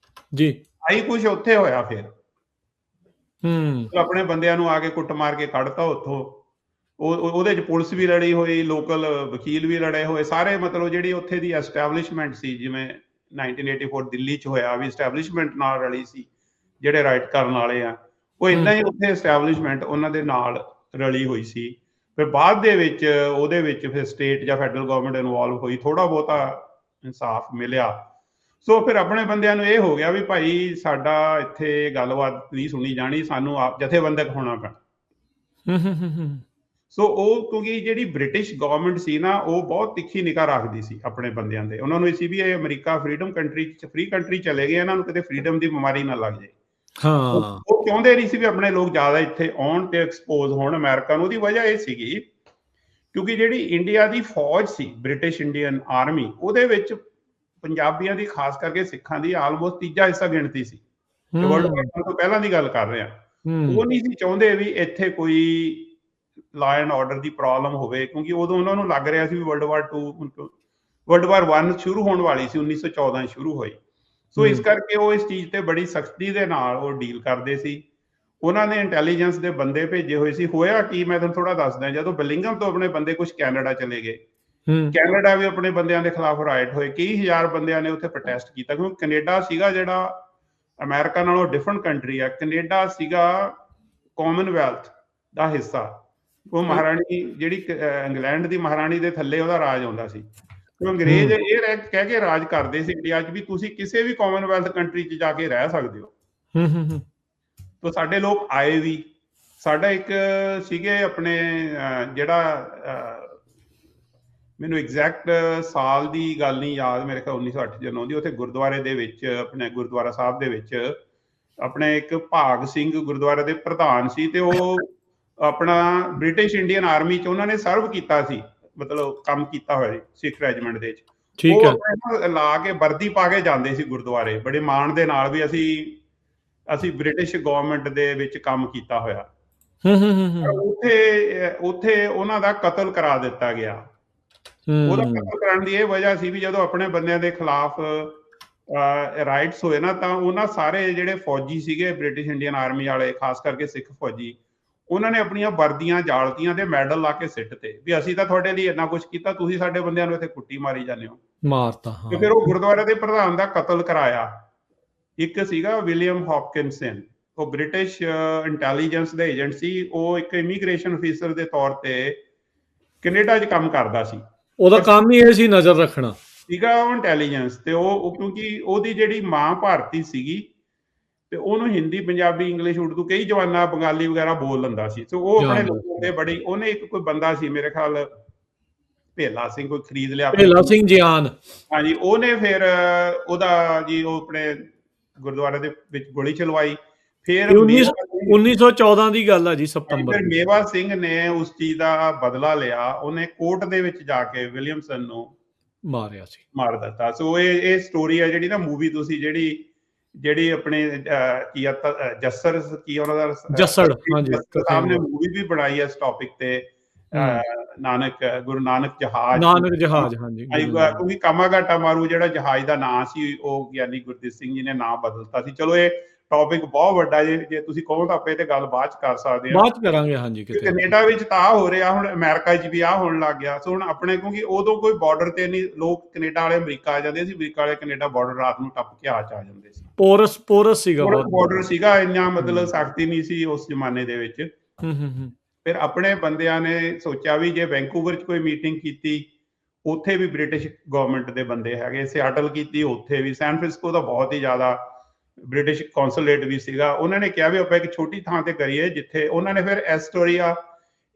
ਜੀ, ਆਈ ਕੁਝ ਉੱਥੇ ਹੋਇਆ। ਫਿਰ ਆਪਣੇ ਬੰਦਿਆਂ ਨੂੰ ਆ ਕੇ ਕੁੱਟ ਮਾਰ ਕੇ ਕੱਢਤਾ ਉੱਥੋਂ। ਉਹਦੇ ਚ ਪੁਲਿਸ ਵੀ ਲੜੀ ਹੋਈ, ਲੋਕਲ ਵਕੀਲ ਵੀ ਲੜੇ ਹੋਏ, ਸਾਰੇ ਮਤਲਬ ਜਿਹੜੀ ਉੱਥੇ ਦੀ ਐਸਟੈਬਲਿਸ਼ਮੈਂਟ ਸੀ, ਜਿਵੇਂ 1984 ਦਿੱਲੀ ਚ ਹੋਇਆ ਵੀ ਐਸਟੈਬਲਿਸ਼ਮੈਂਟ ਨਾਲ ਰਲੀ ਸੀ, ਜਿਹੜੇ ਰਾਈਟ ਕਰਨ ਵਾਲੇ ਆ, ਉਹ ਏਦਾਂ ਹੀ ਉੱਥੇ ਐਸਟੈਬਲਿਸ਼ਮੈਂਟ ਉਹਨਾਂ ਦੇ ਨਾਲ ਰਲੀ ਹੋਈ ਸੀ। ਫਿਰ ਬਾਅਦ ਦੇ ਵਿੱਚ ਉਹਦੇ ਵਿੱਚ ਫਿਰ ਸਟੇਟ ਜਾਂ ਫੈਡਰਲ ਗਵਰਨਮੈਂਟ ਇਨਵੋਲਵ ਹੋਈ, ਥੋੜਾ ਬਹੁਤਾ ਇਨਸਾਫ ਮਿਲਿਆ। ਸੋ ਫਿਰ ਆਪਣੇ ਬੰਦਿਆਂ ਨੂੰ ਇਹ ਹੋ ਗਿਆ ਵੀ ਭਾਈ ਸਾਡਾ ਇੱਥੇ ਗੱਲਬਾਤ ਨਹੀਂ ਸੁਣੀ ਜਾਣੀ, ਸਾਨੂੰ ਆਪ ਜਥੇਬੰਦਕ ਹੋਣਾ ਪੈਣਾ। ਸੋ ਉਹ ਕਿਉਂਕਿ ਜਿਹੜੀ ਬ੍ਰਿਟਿਸ਼ ਗਵਰਨਮੈਂਟ ਸੀ ਨਾ, ਉਹ ਬਹੁਤ ਤਿੱਖੀ ਨਿਗਾਹ ਰੱਖਦੀ ਸੀ ਆਪਣੇ ਬੰਦਿਆਂ ਦੇ। ਉਹਨਾਂ ਨੂੰ ਇਹ ਸੀ ਵੀ ਇਹ ਅਮਰੀਕਾ ਫ੍ਰੀ ਕੰਟਰੀ ਚਲੇ ਗਏ, ਇਹਨਾਂ ਨੂੰ ਕਿਤੇ ਫ੍ਰੀਡਮ ਦੀ ਬਿਮਾਰੀ ਨਾ ਲੱਗ ਜਾਏ। ਉਹ ਚਾਹੁੰਦੇ ਨਹੀਂ ਸੀ ਵੀ ਆਪਣੇ ਲੋਕ ਜ਼ਿਆਦਾ ਇੱਥੇ ਆਉਣ ਤੇ ਐਕਸਪੋਜ਼ ਹੋਣ ਅਮਰੀਕਾ ਨੂੰ। ਉਹਦੀ ਵਜ੍ਹਾ ਇਹ ਸੀਗੀ ਕਿਉਂਕਿ ਜਿਹੜੀ ਇੰਡੀਆ ਦੀ ਫੌਜ ਸੀ, ਬ੍ਰਿਟਿਸ਼ ਇੰਡੀਅਨ ਆਰਮੀ, ਉਹਦੇ ਵਿੱਚ ਪੰਜਾਬੀਆਂ ਦੀ, ਖਾਸ ਕਰਕੇ ਸਿੱਖਾਂ ਦੀ ਆਲਮੋਸਟ ਤੀਜਾ ਹਿੱਸਾ ਗਿਣਤੀ ਸੀ। ਵਰਲਡ ਵਾਰ ਤੋਂ ਪਹਿਲਾਂ ਦੀ ਗੱਲ ਕਰ ਰਹੇ ਹਾਂ। ਉਹ ਨਹੀਂ ਸੀ ਚਾਹੁੰਦੇ ਵੀ ਇੱਥੇ ਕੋਈ law and order the problem ਹੋਵੇ, ਕਿਉਂਕਿ ਉਦੋਂ ਉਹਨਾਂ ਨੂੰ ਲੱਗ ਰਿਹਾ ਸੀ ਵੀ ਵਰਲਡ ਵਾਰ 1 ਸ਼ੁਰੂ ਹੋਣ ਵਾਲੀ ਸੀ, 1914 ਸ਼ੁਰੂ ਹੋਈ। ਸੋ ਇਸ ਕਰਕੇ ਉਹ ਇਸ ਚੀਜ਼ ਤੇ ਬੜੀ ਸਖਤੀ ਦੇ ਨਾਲ ਉਹ ਡੀਲ ਕਰਦੇ ਸੀ। ਉਹਨਾਂ ਨੇ ਇੰਟੈਲੀਜੈਂਸ ਦੇ ਬੰਦੇ ਭੇਜੇ ਹੋਏ ਸੀ। ਹੋਇਆ ਕੀ, ਮੈਂ ਤੁਹਾਨੂੰ ਥੋੜਾ ਦੱਸਦਾ। ਜਦੋਂ ਬਿਲਿੰਗਮ ਤੋਂ ਆਪਣੇ ਬੰਦੇ ਕੁਝ ਕੈਨੇਡਾ ਚਲੇ ਗਏ, ਕੈਨੇਡਾ ਵੀ ਆਪਣੇ ਬੰਦਿਆਂ ਦੇ ਖਿਲਾਫ ਰਾਈਟ ਹੋਏ, ਕਈ ਹਜ਼ਾਰ ਬੰਦਿਆਂ ਨੇ ਉੱਥੇ ਪ੍ਰੋਟੈਸਟ ਕੀਤਾ, ਕਿਉਂਕਿ ਕੈਨੇਡਾ ਸੀਗਾ ਜਿਹੜਾ ਅਮਰੀਕਾ ਨਾਲੋਂ ਡਿਫਰੈਂਟ ਕੰਟਰੀ ਆ। ਕੈਨੇਡਾ ਸੀਗਾ ਕਾਮਨਵੈਲਥ ਦਾ ਹਿੱਸਾ। ਉਹ ਮਹਾਰਾਣੀ ਜਿਹੜੀ ਇੰਗਲੈਂਡ ਦੀ ਮਹਾਰਾਣੀ ਦੇ ਥੱਲੇ ਉਹਦਾ ਰਾਜ ਆਉਂਦਾ ਸੀ। ਅੰਗਰੇਜ਼ ਇਹ ਕਹਿ ਕੇ ਰਾਜ ਕਰਦੇ ਸੀ ਇੰਡੀਆ 'ਚ ਵੀ ਤੁਸੀਂ ਕਿਸੇ ਵੀ ਕਾਮਨਵੈਲਥ ਕੰਟਰੀ 'ਚ ਜਾ ਕੇ ਰਹਿ ਸਕਦੇ ਹੋ। ਤਾਂ ਸਾਡੇ ਲੋਕ ਆਏ ਵੀ। ਸਾਡਾ ਇੱਕ ਸੀਗੇ ਆਪਣੇ ਜਿਹੜਾ ਮੈਨੂੰ ਐਗਜ਼ੈਕਟ ਸਾਲ ਦੀ ਗੱਲ ਨਹੀਂ ਯਾਦ, ਮੇਰੇ ਖਿਆਲ 1908 ਜਾਂ 9 ਦੀ, ਉੱਥੇ ਗੁਰਦੁਆਰੇ ਦੇ ਵਿੱਚ, ਆਪਣੇ ਗੁਰਦੁਆਰਾ ਸਾਹਿਬ ਦੇ ਵਿੱਚ ਆਪਣੇ ਇੱਕ ਭਾਗ ਸਿੰਘ ਗੁਰਦੁਆਰੇ ਦੇ ਪ੍ਰਧਾਨ ਸੀ, ਤੇ ਉਹ ਆਪਣਾ ਬ੍ਰਿਟਿਸ਼ ਇੰਡੀਅਨ ਆਰਮੀ 'ਚ ਉਹਨਾਂ ਨੇ ਸਰਵ ਕੀਤਾ ਸੀ, ਮਤਲਬ ਕੰਮ ਕੀਤਾ ਹੋਇਆ ਸਿੱਖ ਰੈਜੀਮੈਂਟ ਦੇ ਵਿੱਚ। ਉਹ ਲਾ ਕੇ ਵਰਦੀ ਪਾ ਕੇ ਜਾਂਦੇ ਸੀ ਗੁਰਦੁਆਰੇ, ਬੜੇ ਮਾਣ ਦੇ ਨਾਲ ਵੀ ਅਸੀਂ ਬ੍ਰਿਟਿਸ਼ ਗਵਰਨਮੈਂਟ ਦੇ ਵਿੱਚ ਕੰਮ ਕੀਤਾ ਹੋਇਆ। ਉੱਥੇ ਉਹਨਾਂ ਦਾ ਕਤਲ ਕਰਾ ਦਿੱਤਾ ਗਿਆ। ਉਹਦਾ ਕਤਲ ਕਰਨ ਦੀ ਇਹ ਵਜ੍ਹਾ ਸੀ ਵੀ ਜਦੋਂ ਆਪਣੇ ਬੰਦਿਆਂ ਦੇ ਖਿਲਾਫ ਰਾਈਟਸ ਹੋਏ ਨਾ, ਤਾਂ ਉਹਨਾਂ ਸਾਰੇ ਜਿਹੜੇ ਫੌਜੀ ਸੀਗੇ ਬ੍ਰਿਟਿਸ਼ ਇੰਡੀਅਨ ਆਰਮੀ ਵਾਲੇ, ਖਾਸ ਕਰਕੇ ਸਿੱਖ ਫੌਜੀ, ਉਹਨਾਂ ਨੇ ਆਪਣੀਆਂ ਵਰਦੀਆਂ ਜਾਲਤੀਆਂ ਤੇ ਮੈਡਲ ਲਾ ਕੇ ਸਿੱਟ ਤੇ ਵੀ ਅਸੀਂ ਤਾਂ ਤੁਹਾਡੇ ਲਈ ਇੰਨਾ ਕੁਝ ਕੀਤਾ, ਤੁਸੀਂ ਸਾਡੇ ਬੰਦਿਆਂ ਨੂੰ ਇੱਥੇ ਕੁੱਟੀ ਮਾਰੀ ਜਾਂਦੇ ਹੋ, ਮਾਰਤਾ। ਤੇ ਫਿਰ ਉਹ ਗੁਰਦੁਆਰੇ ਦੇ ਪ੍ਰਧਾਨ ਦਾ ਕਤਲ ਕਰਾਇਆ। ਇੱਕ ਸੀਗਾ ਵਿਲੀਅਮ ਹੌਪਕਿਨਸਨ, ਉਹ ਬ੍ਰਿਟਿਸ਼ ਇੰਟੈਲੀਜੈਂਸ ਦੇ ਏਜੰਟ ਸੀ। ਉਹ ਇੱਕ ਇਮੀਗ੍ਰੇਸ਼ਨ ਅਫੀਸਰ ਦੇ ਤੌਰ ਤੇ ਕੈਨੇਡਾ 'ਚ ਕੰਮ ਕਰਦਾ ਸੀ। ਉਹਦਾ ਕੰਮ ਹੀ ਇਹ ਸੀ ਨਜ਼ਰ ਰੱਖਣਾ ਸੀਗਾ, ਉਹ ਇੰਟੈਲੀਜੈਂਸ। ਤੇ ਉਹ ਕਿਉਂਕਿ ਉਹਦੀ ਜਿਹੜੀ ਮਾਂ ਭਾਰਤੀ ਸੀਗੀ ਤੇ ਉਹਨੂੰ ਹਿੰਦੀ, ਪੰਜਾਬੀ, ਇੰਗਲਿਸ਼, ਉਰਦੂ, ਕਈ ਜਵਾਨਾਂ ਬੰਗਾਲੀ ਵਗੈਰਾ ਬੋਲ ਲੈਂਦਾ ਸੀ। ਸੋ ਉਹ ਆਪਣੇ ਲੋਕਾਂ ਦੇ ਬੜੀ, ਉਹਨੇ ਇੱਕ ਕੋਈ ਬੰਦਾ ਸੀ ਮੇਰੇ ਖਿਆਲ ਭੇਲਾ ਸਿੰਘ, ਕੋਈ ਖਰੀਦ ਲਿਆ, ਭੇਲਾ ਸਿੰਘ ਜਿਆਨ, ਹਾਂਜੀ। ਉਹਨੇ ਫਿਰ ਉਹਦਾ ਜੀ ਉਹ ਆਪਣੇ ਗੁਰਦੁਆਰੇ ਦੇ ਵਿੱਚ ਗੋਲੀ ਚਲਵਾਈ। ਫਿਰ ਇਹ ਮੇਵਾ ਸਿੰਘ 1914 ਦੀ ਗੱਲ ਆ ਜੀ, ਸਤੰਬਰ ਫਿਰ ਦੀ। ਮੇਵਾ ਸਿੰਘ ਨੇ ਉਸ ਚੀਜ਼ ਦਾ ਬਦਲਾ ਲਿਆ, ਉਹਨੇ ਕੋਰਟ ਦੇ ਵਿੱਚ ਜਾ ਕੇ ਵਿਲੀਅਮਸਨ ਨੂੰ ਮਾਰਿਆ ਸੀ। ਮਾਰ ਦਿੱਤਾ। ਸੋ ਇਹ ਸਟੋਰੀ ਹੈ ਜਿਹੜੀ ਨਾ ਮੂਵੀ, ਤੁਸੀਂ ਜਿਹੜੀ ਜਿਹੜੀ ਆਪਣੇ ਕੀ ਆ ਜੱਸਰ ਕੀ ਉਹਨਾਂ ਦਾ ਜੱਸੜ, ਹਾਂਜੀ, ਜੱਸਰ ਸਾਹਿਬ ਨੇ ਮੂਵੀ ਵੀ ਬਣਾਈ ਹੈ ਇਸ ਟੌਪਿਕ ਤੇ, ਗੁਰੂ ਨਾਨਕ ਜਹਾਜ਼। ਨਾਨਕ ਜਹਾਜ਼, ਹਾਂਜੀ। ਕਿਉਂਕਿ ਕਾਮਾਗਾਟਾ ਮਾਰੂ ਜਿਹੜਾ ਜਹਾਜ਼ ਦਾ ਨਾਂ ਸੀ, ਉਹ ਗਿਆਨੀ ਗੁਰਦੀਪ ਸਿੰਘ ਜੀ ਨੇ ਨਾਂ ਬਦਲਤਾ ਸੀ। ਚਲੋ ਇਹ ਟੌਪਿਕ ਬਹੁਤ ਵੱਡਾ, ਜੇ ਤੁਸੀਂ ਕਹੋ ਤਾਂ ਆਪਾਂ ਇਹ ਤੇ ਗੱਲ ਬਾਅਦ ਚ ਕਰ ਸਕਦੇ ਹਾਂ, ਬਾਅਦ ਚ ਕਰਾਂਗੇ, ਹਾਂਜੀ। ਕਿਤੇ ਕੈਨੇਡਾ ਵਿੱਚ ਤਾਂ ਆਹ ਹੋ ਰਿਹਾ, ਹੁਣ ਅਮਰੀਕਾ 'ਚ ਵੀ ਆਹ ਹੋਣ ਲੱਗ ਗਿਆ। ਸੋ ਹੁਣ ਆਪਣੇ, ਕਿਉਂਕਿ ਉਦੋਂ ਕੋਈ ਬਾਰਡਰ ਤੇ ਨਹੀਂ, ਲੋਕ ਕੈਨੇਡਾ ਵਾਲੇ ਅਮਰੀਕਾ ਆ ਜਾਂਦੇ ਸੀ, ਅਮਰੀਕਾ ਵਾਲੇ ਕੈਨੇਡਾ ਬਾਰਡਰ ਰਾਤ ਨੂੰ ਟੱਪ ਕੇ ਆ ਜਾਂਦੇ ਸੀ। ਪੋਰਸ ਸੀਗਾ, ਬਾਰਡਰ ਸੀਗਾ, ਇੰਨਾ ਮਤਲਬ ਸਖਤੀ ਨਹੀਂ ਸੀ ਉਸ ਜ਼ਮਾਨੇ ਦੇ ਵਿੱਚ। ਫਿਰ ਆਪਣੇ ਬੰਦਿਆਂ ਨੇ ਸੋਚਿਆ ਵੀ ਜੇ ਵੈਂਕੂਵਰ 'ਚ ਕੋਈ ਮੀਟਿੰਗ ਕੀਤੀ, ਉੱਥੇ ਵੀ ਬ੍ਰਿਟਿਸ਼ ਗਵਰਨਮੈਂਟ ਦੇ ਬੰਦੇ ਹੈਗੇ, ਸਿਆਟਲ ਕੀਤੀ ਉੱਥੇ ਵੀ, ਸੈਨ ਫ੍ਰਿਸਕੋ ਦਾ ਬਹੁਤ ਹੀ ਜ਼ਿਆਦਾ ਬ੍ਰਿਟਿਸ਼ ਕੌਂਸੂਲੇਟ ਵੀ ਸੀਗਾ। ਉਹਨਾਂ ਨੇ ਕਿਹਾ ਵੀ ਆਪਾਂ ਇੱਕ ਛੋਟੀ ਥਾਂ ਤੇ ਕਰੀਏ, ਜਿੱਥੇ ਉਹਨਾਂ ਨੇ ਫਿਰ ਐਸਟੋਰੀਆ,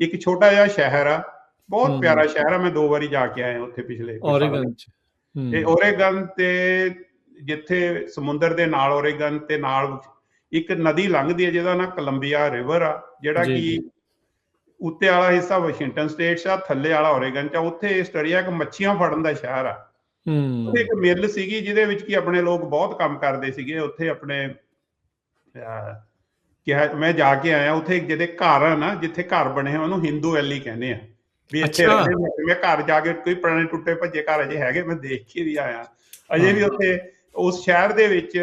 ਇੱਕ ਛੋਟਾ ਜਿਹਾ ਸ਼ਹਿਰ ਆ, ਬਹੁਤ ਪਿਆਰਾ ਸ਼ਹਿਰ ਆ, ਮੈਂ 2 ਵਾਰੀ ਜਾ ਕੇ ਆਇਆ ਉੱਥੇ ਪਿਛਲੇ ਓਰੇਗਨ ਚ। ਤੇ ਓਰੇਗਨ ਤੇ ਜਿੱਥੇ ਸਮੁੰਦਰ ਦੇ ਨਾਲ, ਓਰੇਗਨ ਤੇ ਨਾਲ ਇੱਕ ਨਦੀ ਲੰਘਦੀ ਹੈ ਜਿਹਦਾ ਨਾਂ ਕੋਲੰਬੀਆ ਰਿਵਰ ਆ, ਜਿਹੜਾ ਕਿ ਉੱਤੇ ਵਾਲਾ ਹਿੱਸਾ ਵਾਸ਼ਿੰਗਟਨ ਸਟੇਟ 'ਚ ਆ, ਥੱਲੇ ਵਾਲਾ ਓਰੇਗਨ 'ਚ ਆ। ਉੱਥੇ ਐਸਟੋਰੀਆ ਇੱਕ ਮੱਛੀਆਂ ਫੜਨ ਦਾ ਸ਼ਹਿਰ ਆ। ਉੱਥੇ ਇੱਕ ਮਿੱਲ ਸੀਗੀ ਜਿਹਦੇ ਵਿੱਚ ਕੀ ਆਪਣੇ ਲੋਕ ਬਹੁਤ ਕੰਮ ਕਰਦੇ ਸੀਗੇ। ਉੱਥੇ ਆਪਣੇ ਕਿਹਾ, ਮੈਂ ਜਾ ਕੇ ਆਇਆ ਉੱਥੇ, ਜਿਹਦੇ ਘਰ ਆ ਨਾ, ਜਿੱਥੇ ਘਰ ਬਣੇ ਉਹਨੂੰ ਹਿੰਦੂ ਵੈਲੀ ਕਹਿੰਦੇ ਆ, ਵੀ ਇੱਥੇ ਮੈਂ ਘਰ ਜਾ ਕੇ, ਕੋਈ ਪੁਰਾਣੇ ਟੁੱਟੇ ਭੱਜੇ ਘਰ ਅਜੇ ਹੈਗੇ, ਮੈਂ ਦੇਖ ਕੇ ਵੀ ਆਇਆ ਅਜੇ ਵੀ ਉੱਥੇ। ਉਸ ਸ਼ਹਿਰ ਦੇ ਵਿੱਚ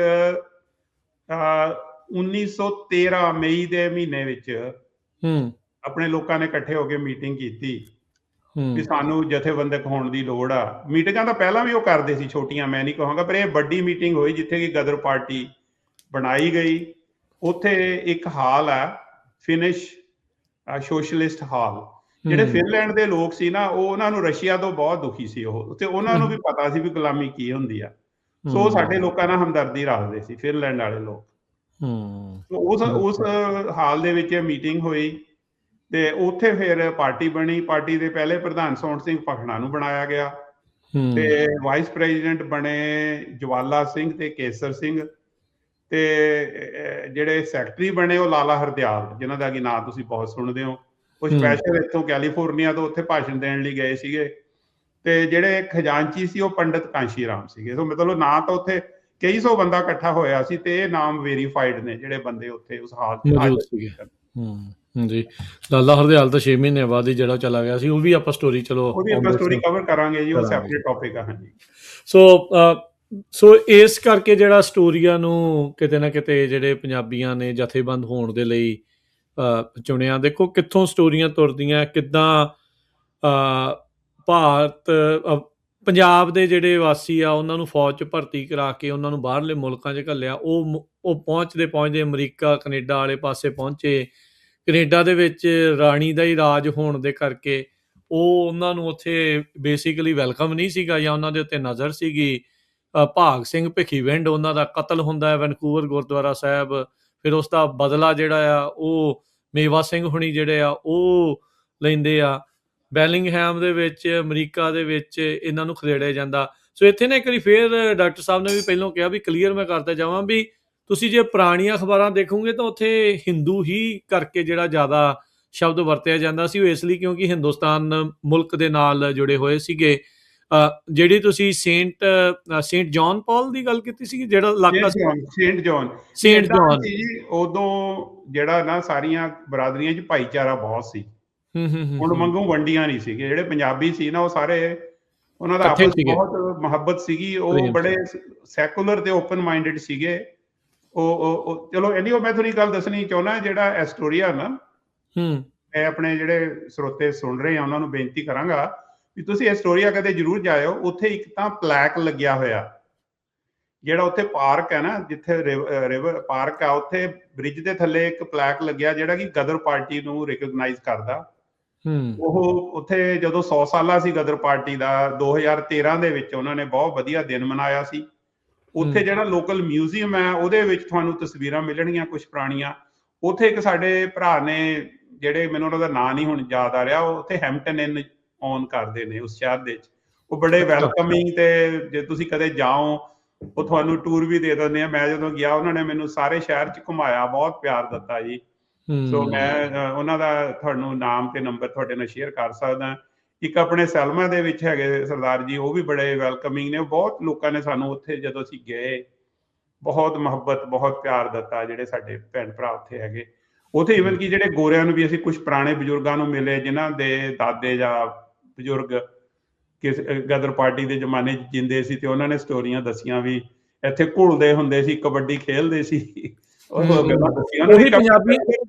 1913 ਮਈ ਦੇ ਮਹੀਨੇ ਵਿੱਚ ਆਪਣੇ ਲੋਕਾਂ ਨੇ ਇਕੱਠੇ ਹੋ ਕੇ ਮੀਟਿੰਗ ਕੀਤੀ ਵੀ ਸਾਨੂੰ ਜਥੇਬੰਦਕ ਹੋਣ ਦੀ ਲੋੜ ਆ। ਮੀਟਿੰਗਾਂ ਤਾਂ ਪਹਿਲਾਂ ਵੀ ਉਹ ਕਰਦੇ ਸੀ ਛੋਟੀਆਂ, ਮੈਂ ਨਹੀਂ ਕਹਾਂਗਾ, ਪਰ ਇਹ ਵੱਡੀ ਮੀਟਿੰਗ ਹੋਈ ਜਿੱਥੇ ਕਿ ਗਦਰ ਪਾਰਟੀ ਬਣਾਈ ਗਈ। ਉੱਥੇ ਇੱਕ ਹਾਲ ਆ, ਫਿਨਿਸ਼ ਸੋਸ਼ਲਿਸਟ ਹਾਲ। ਜਿਹੜੇ ਫਿਨਲੈਂਡ ਦੇ ਲੋਕ ਸੀ ਨਾ, ਉਹ ਉਹਨਾਂ ਨੂੰ ਰਸ਼ੀਆ ਤੋਂ ਬਹੁਤ ਦੁਖੀ ਸੀ ਉਹ, ਤੇ ਉਹਨਾਂ ਨੂੰ ਵੀ ਪਤਾ ਸੀ ਵੀ ਗੁਲਾਮੀ ਕੀ ਹੁੰਦੀ ਆ। ਸੋ ਸਾਡੇ ਲੋਕਾਂ ਨਾਲ ਹਮਦਰਦੀ ਰੱਖਦੇ ਸੀ ਫਿਨਲੈਂਡ ਵਾਲੇ ਲੋਕ। ਉਸ ਹਾਲ ਦੇ ਵਿੱਚ ਮੀਟਿੰਗ ਹੋਈ ਤੇ ਉੱਥੇ ਫਿਰ ਪਾਰਟੀ ਬਣੀ। ਪਾਰਟੀ ਦੇ ਪਹਿਲੇ ਪ੍ਰਧਾਨ ਸੋਹਣ ਸਿੰਘ ਭਖਣਾ ਨੂੰ ਬਣਾਇਆ ਗਿਆ ਤੇ ਵਾਈਸ ਪ੍ਰੈਜ਼ੀਡੈਂਟ ਬਣੇ ਜਵਾਲਾ ਸਿੰਘ ਤੇ ਕੇਸਰ ਸਿੰਘ, ਤੇ ਜਿਹੜੇ ਸੈਕਟਰੀ ਬਣੇ ਉਹ ਲਾਲਾ ਹਰਦਿਆਲ, ਜਿਨ੍ਹਾਂ ਦਾ ਕਿ ਨਾਂ ਤੁਸੀਂ ਬਹੁਤ ਸੁਣਦੇ ਹੋ। ਉਹ ਸਪੈਸ਼ਲ ਇੱਥੋਂ ਕੈਲੀਫੋਰਨੀਆ ਤੋਂ ਉੱਥੇ ਭਾਸ਼ਣ ਦੇਣ ਲਈ ਗਏ ਸੀਗੇ। ਤੇ ਜਿਹੜੇ ਖਜ਼ਾਨਚੀ ਸੀ ਉਹ ਪੰਡਿਤ ਕਾਂਸ਼ੀ ਰਾਮ ਸੀਗੇ। ਸੋ ਮਤਲਬ ਨਾਂ ਤਾਂ ਉੱਥੇ ਕਈ ਸੌ ਬੰਦਾ ਇਕੱਠਾ ਹੋਇਆ ਸੀ, ਤੇ ਇਹ ਨਾਮ ਵੈਰੀਫਾਈਡ ਨੇ ਜਿਹੜੇ ਬੰਦੇ ਉੱਥੇ ਉਸ ਹਾਲ ਚ ਸੀਗੇ। ਜੀ, ਲਾਲਾ ਹਰਦਿਆਲ ਤਾਂ 6 ਮਹੀਨੇ ਬਾਅਦ ਹੀ ਜਿਹੜਾ ਚਲਾ ਗਿਆ ਸੀ। ਉਹ ਵੀ ਆਪਾਂ ਸਟੋਰੀ, ਚਲੋ ਉਹਦੀ ਆਪਾਂ ਸਟੋਰੀ ਕਵਰ ਕਰਾਂਗੇ ਜੀ, ਉਹ ਸੈਪਰੇਟ ਟੌਪਿਕ ਆ। ਹਾਂਜੀ। ਸੋ ਇਸ ਕਰਕੇ ਜਿਹੜਾ ਸਟੋਰੀਆਂ ਨੂੰ ਕਿਤੇ ਨਾ ਕਿਤੇ ਜਿਹੜੇ ਪੰਜਾਬੀਆਂ ਨੇ ਜਥੇਬੰਦ ਹੋਣ ਦੇ ਲਈ ਚੁਣਿਆ। ਦੇਖੋ ਕਿੱਥੋਂ ਸਟੋਰੀਆਂ ਤੁਰਦੀਆਂ, ਕਿੱਦਾਂ ਭਾਰਤ, ਪੰਜਾਬ ਦੇ ਜਿਹੜੇ ਵਾਸੀ ਆ ਉਹਨਾਂ ਨੂੰ ਫੌਜ 'ਚ ਭਰਤੀ ਕਰਾ ਕੇ ਉਹਨਾਂ ਨੂੰ ਬਾਹਰਲੇ ਮੁਲਕਾਂ 'ਚ ਘੱਲਿਆ। ਉਹ ਪਹੁੰਚਦੇ ਅਮਰੀਕਾ ਕੈਨੇਡਾ ਵਾਲੇ ਪਾਸੇ ਪਹੁੰਚੇ। ਕੈਨੇਡਾ ਦੇ ਵਿੱਚ ਰਾਣੀ ਦਾ ਹੀ ਰਾਜ ਹੋਣ ਦੇ ਕਰਕੇ ਉਹ ਉਹਨਾਂ ਨੂੰ ਉੱਥੇ ਬੇਸਿਕਲੀ ਵੈਲਕਮ ਨਹੀਂ ਸੀਗਾ, ਜਾਂ ਉਹਨਾਂ ਦੇ ਉੱਤੇ ਨਜ਼ਰ ਸੀਗੀ। ਭਾਗ ਸਿੰਘ ਭਿੱਖੀਵਿੰਡ, ਉਹਨਾਂ ਦਾ ਕਤਲ ਹੁੰਦਾ ਹੈ ਵੈਨਕੂਵਰ ਗੁਰਦੁਆਰਾ ਸਾਹਿਬ। ਫਿਰ ਉਸ ਦਾ ਬਦਲਾ ਜਿਹੜਾ ਆ ਉਹ ਮੇਵਾ ਸਿੰਘ ਹੁਣੀ ਜਿਹੜੇ ਆ ਉਹ ਲੈਂਦੇ ਆ। ਬੈਲਿੰਗਹੈਮ ਦੇ ਵਿੱਚ, ਅਮਰੀਕਾ ਦੇ ਵਿੱਚ ਇਹਨਾਂ ਨੂੰ ਖਦੇੜਿਆ ਜਾਂਦਾ। ਸੋ ਇੱਥੇ ਨਾ ਇੱਕ ਵਾਰੀ ਫਿਰ ਡਾਕਟਰ ਸਾਹਿਬ ਨੇ ਵੀ ਪਹਿਲਾਂ ਕਿਹਾ, ਵੀ ਕਲੀਅਰ ਮੈਂ ਕਰਦਾ ਜਾਵਾਂ, ਵੀ ਤੁਸੀਂ ਜੇ ਪੁਰਾਣੀਆਂ ਅਖਬਾਰਾਂ ਦੇਖੋਗੇ ਤਾਂ ਉੱਥੇ ਹਿੰਦੂ ਹੀ ਕਰਕੇ ਜਿਹੜਾ ਜ਼ਿਆਦਾ ਸ਼ਬਦ ਵਰਤਿਆ ਜਾਂਦਾ ਸੀ। ਉਹ ਇਸ ਲਈ ਕਿਉਂਕਿ ਹਿੰਦੁਸਤਾਨ ਮੁਲਕ ਦੇ ਨਾਲ ਜੁੜੇ ਹੋਏ ਸੀਗੇ। ਜਿਹੜੀ ਤੁਸੀਂ ਸੇਂਟ ਜੌਨ ਪਾਲ ਦੀ ਗੱਲ ਕੀਤੀ ਸੀ, ਜਿਹੜਾ ਇਲਾਕਾ ਸੇਂਟ ਜੌਨ, ਉਦੋਂ ਜਿਹੜਾ ਨਾ ਸਾਰੀਆਂ ਬਰਾਦਰੀਆਂ 'ਚ ਭਾਈਚਾਰਾ ਬਹੁਤ ਸੀ। ਹੁਣ ਵਾਂਗੂ ਵੰਡੀਆਂ ਨਹੀਂ ਸੀਗੇ। ਜਿਹੜੇ ਪੰਜਾਬੀ ਸੀ ਨਾ, ਉਹ ਸਾਰੇ, ਉਹਨਾਂ ਦਾ ਆਪਸ ਬਹੁਤ ਮੁਹੱਬਤ ਸੀਗੀ। ਉਹ ਬੜੇ ਸੈਕੂਲਰ ਤੇ ਓਪਨ ਮਾਈਂਡਡ ਸੀਗੇ। ਉਹ ਚਲੋ ਇਹਦੀ ਮੈਂ ਤੁਹਾਨੂੰ ਗੱਲ ਦੱਸਣੀ ਚਾਹੁੰਦਾ। ਜਿਹੜਾ ਐਸਟੋਰੀਆ ਨਾ, ਮੈਂ ਆਪਣੇ ਜਿਹੜੇ ਸਰੋਤੇ ਸੁਣ ਰਹੇ ਆ ਉਹਨਾਂ ਨੂੰ ਬੇਨਤੀ ਕਰਾਂਗਾ ਵੀ ਤੁਸੀਂ ਐਸਟੋਰੀਆ ਕਦੇ ਜ਼ਰੂਰ ਜਾਇਓ। ਉੱਥੇ ਇੱਕ ਤਾਂ ਪਲੈਕ ਲੱਗਿਆ ਹੋਇਆ, ਜਿਹੜਾ ਉੱਥੇ ਪਾਰਕ ਹੈ ਨਾ, ਜਿੱਥੇ ਰਿਵਰ ਪਾਰਕ ਆ, ਉੱਥੇ ਬ੍ਰਿਜ ਦੇ ਥੱਲੇ ਇੱਕ ਪਲੈਕ ਲੱਗਿਆ ਜਿਹੜਾ ਕਿ ਗਦਰ ਪਾਰਟੀ ਨੂੰ ਰਿਕਗਨਾਈਜ਼ ਕਰਦਾ। ਉਹ ਉੱਥੇ ਜਦੋਂ 100 ਸਾਲਾ ਸੀ ਗਦਰ ਪਾਰਟੀ ਦਾ, 2013 ਦੇ ਵਿੱਚ ਉਹਨਾਂ ਨੇ ਬਹੁਤ ਵਧੀਆ ਦਿਨ ਮਨਾਇਆ ਸੀ। ਉੱਥੇ ਜਿਹੜਾ ਲੋਕਲ ਮਿਊਜ਼ੀਅਮ ਹੈ ਉਹਦੇ ਵਿੱਚ ਤੁਹਾਨੂੰ ਤਸਵੀਰਾਂ ਮਿਲਣਗੀਆਂ ਕੁਝ ਪੁਰਾਣੀਆਂ। ਉੱਥੇ ਇੱਕ ਸਾਡੇ ਭਰਾ ਨੇ, ਜਿਹੜੇ ਮੈਨੂੰ ਉਹਨਾਂ ਦਾ ਨਾਂ ਨਹੀਂ ਹੁਣ ਯਾਦ ਆ ਰਿਹਾ, ਉਹ ਉੱਥੇ ਹੈਮਪਟਨ ਇਨ ਔਨ ਕਰਦੇ ਨੇ ਉਸ ਸ਼ਹਿਰ ਦੇ ਵਿੱਚ। ਉਹ ਬੜੇ ਵੈਲਕਮਿੰਗ, ਤੇ ਜੇ ਤੁਸੀਂ ਕਦੇ ਜਾਓ ਉਹ ਤੁਹਾਨੂੰ ਟੂਰ ਵੀ ਦੇ ਦਿੰਦੇ ਆ। ਮੈਂ ਜਦੋਂ ਗਿਆ ਉਹਨਾਂ ਨੇ ਮੈਨੂੰ ਸਾਰੇ ਸ਼ਹਿਰ 'ਚ ਘੁਮਾਇਆ, ਬਹੁਤ ਪਿਆਰ ਦਿੱਤਾ ਜੀ। ਸੋ ਮੈਂ ਉਹਨਾਂ ਦਾ ਤੁਹਾਨੂੰ ਨਾਮ ਤੇ ਨੰਬਰ ਤੁਹਾਡੇ ਨਾਲ ਸ਼ੇਅਰ ਕਰ ਸਕਦਾ। ਇੱਕ ਆਪਣੇ ਸੈਲਮਾ ਦੇ ਵਿੱਚ ਹੈਗੇ ਸਰਦਾਰ ਜੀ, ਉਹ ਵੀ ਬੜੇ ਵੈਲਕਮਿੰਗ ਨੇ। ਬਹੁਤ ਲੋਕਾਂ ਨੇ ਸਾਨੂੰ ਉੱਥੇ ਜਦੋਂ ਅਸੀਂ ਗਏ ਬਹੁਤ ਮੁਹੱਬਤ, ਬਹੁਤ ਪਿਆਰ ਦਿੱਤਾ। ਜਿਹੜੇ ਸਾਡੇ ਭੈਣ ਭਰਾ ਉੱਥੇ ਹੈਗੇ ਉੱਥੇ, ਈਵਨ ਕਿ ਜਿਹੜੇ ਗੋਰਿਆਂ ਨੂੰ ਵੀ ਅਸੀਂ ਕੁਝ ਪੁਰਾਣੇ ਬਜ਼ੁਰਗਾਂ ਨੂੰ ਮਿਲੇ ਜਿਨ੍ਹਾਂ ਦੇ ਦਾਦੇ ਜਾਂ ਬਜ਼ੁਰਗ ਗਦਰ ਪਾਰਟੀ ਦੇ ਜ਼ਮਾਨੇ 'ਚ ਜਿੰਦੇ ਸੀ, ਤੇ ਉਹਨਾਂ ਨੇ ਸਟੋਰੀਆਂ ਦੱਸੀਆਂ ਵੀ ਇੱਥੇ ਘੁਲਦੇ ਹੁੰਦੇ ਸੀ, ਕਬੱਡੀ ਖੇਲਦੇ ਸੀ। ਉਹੀ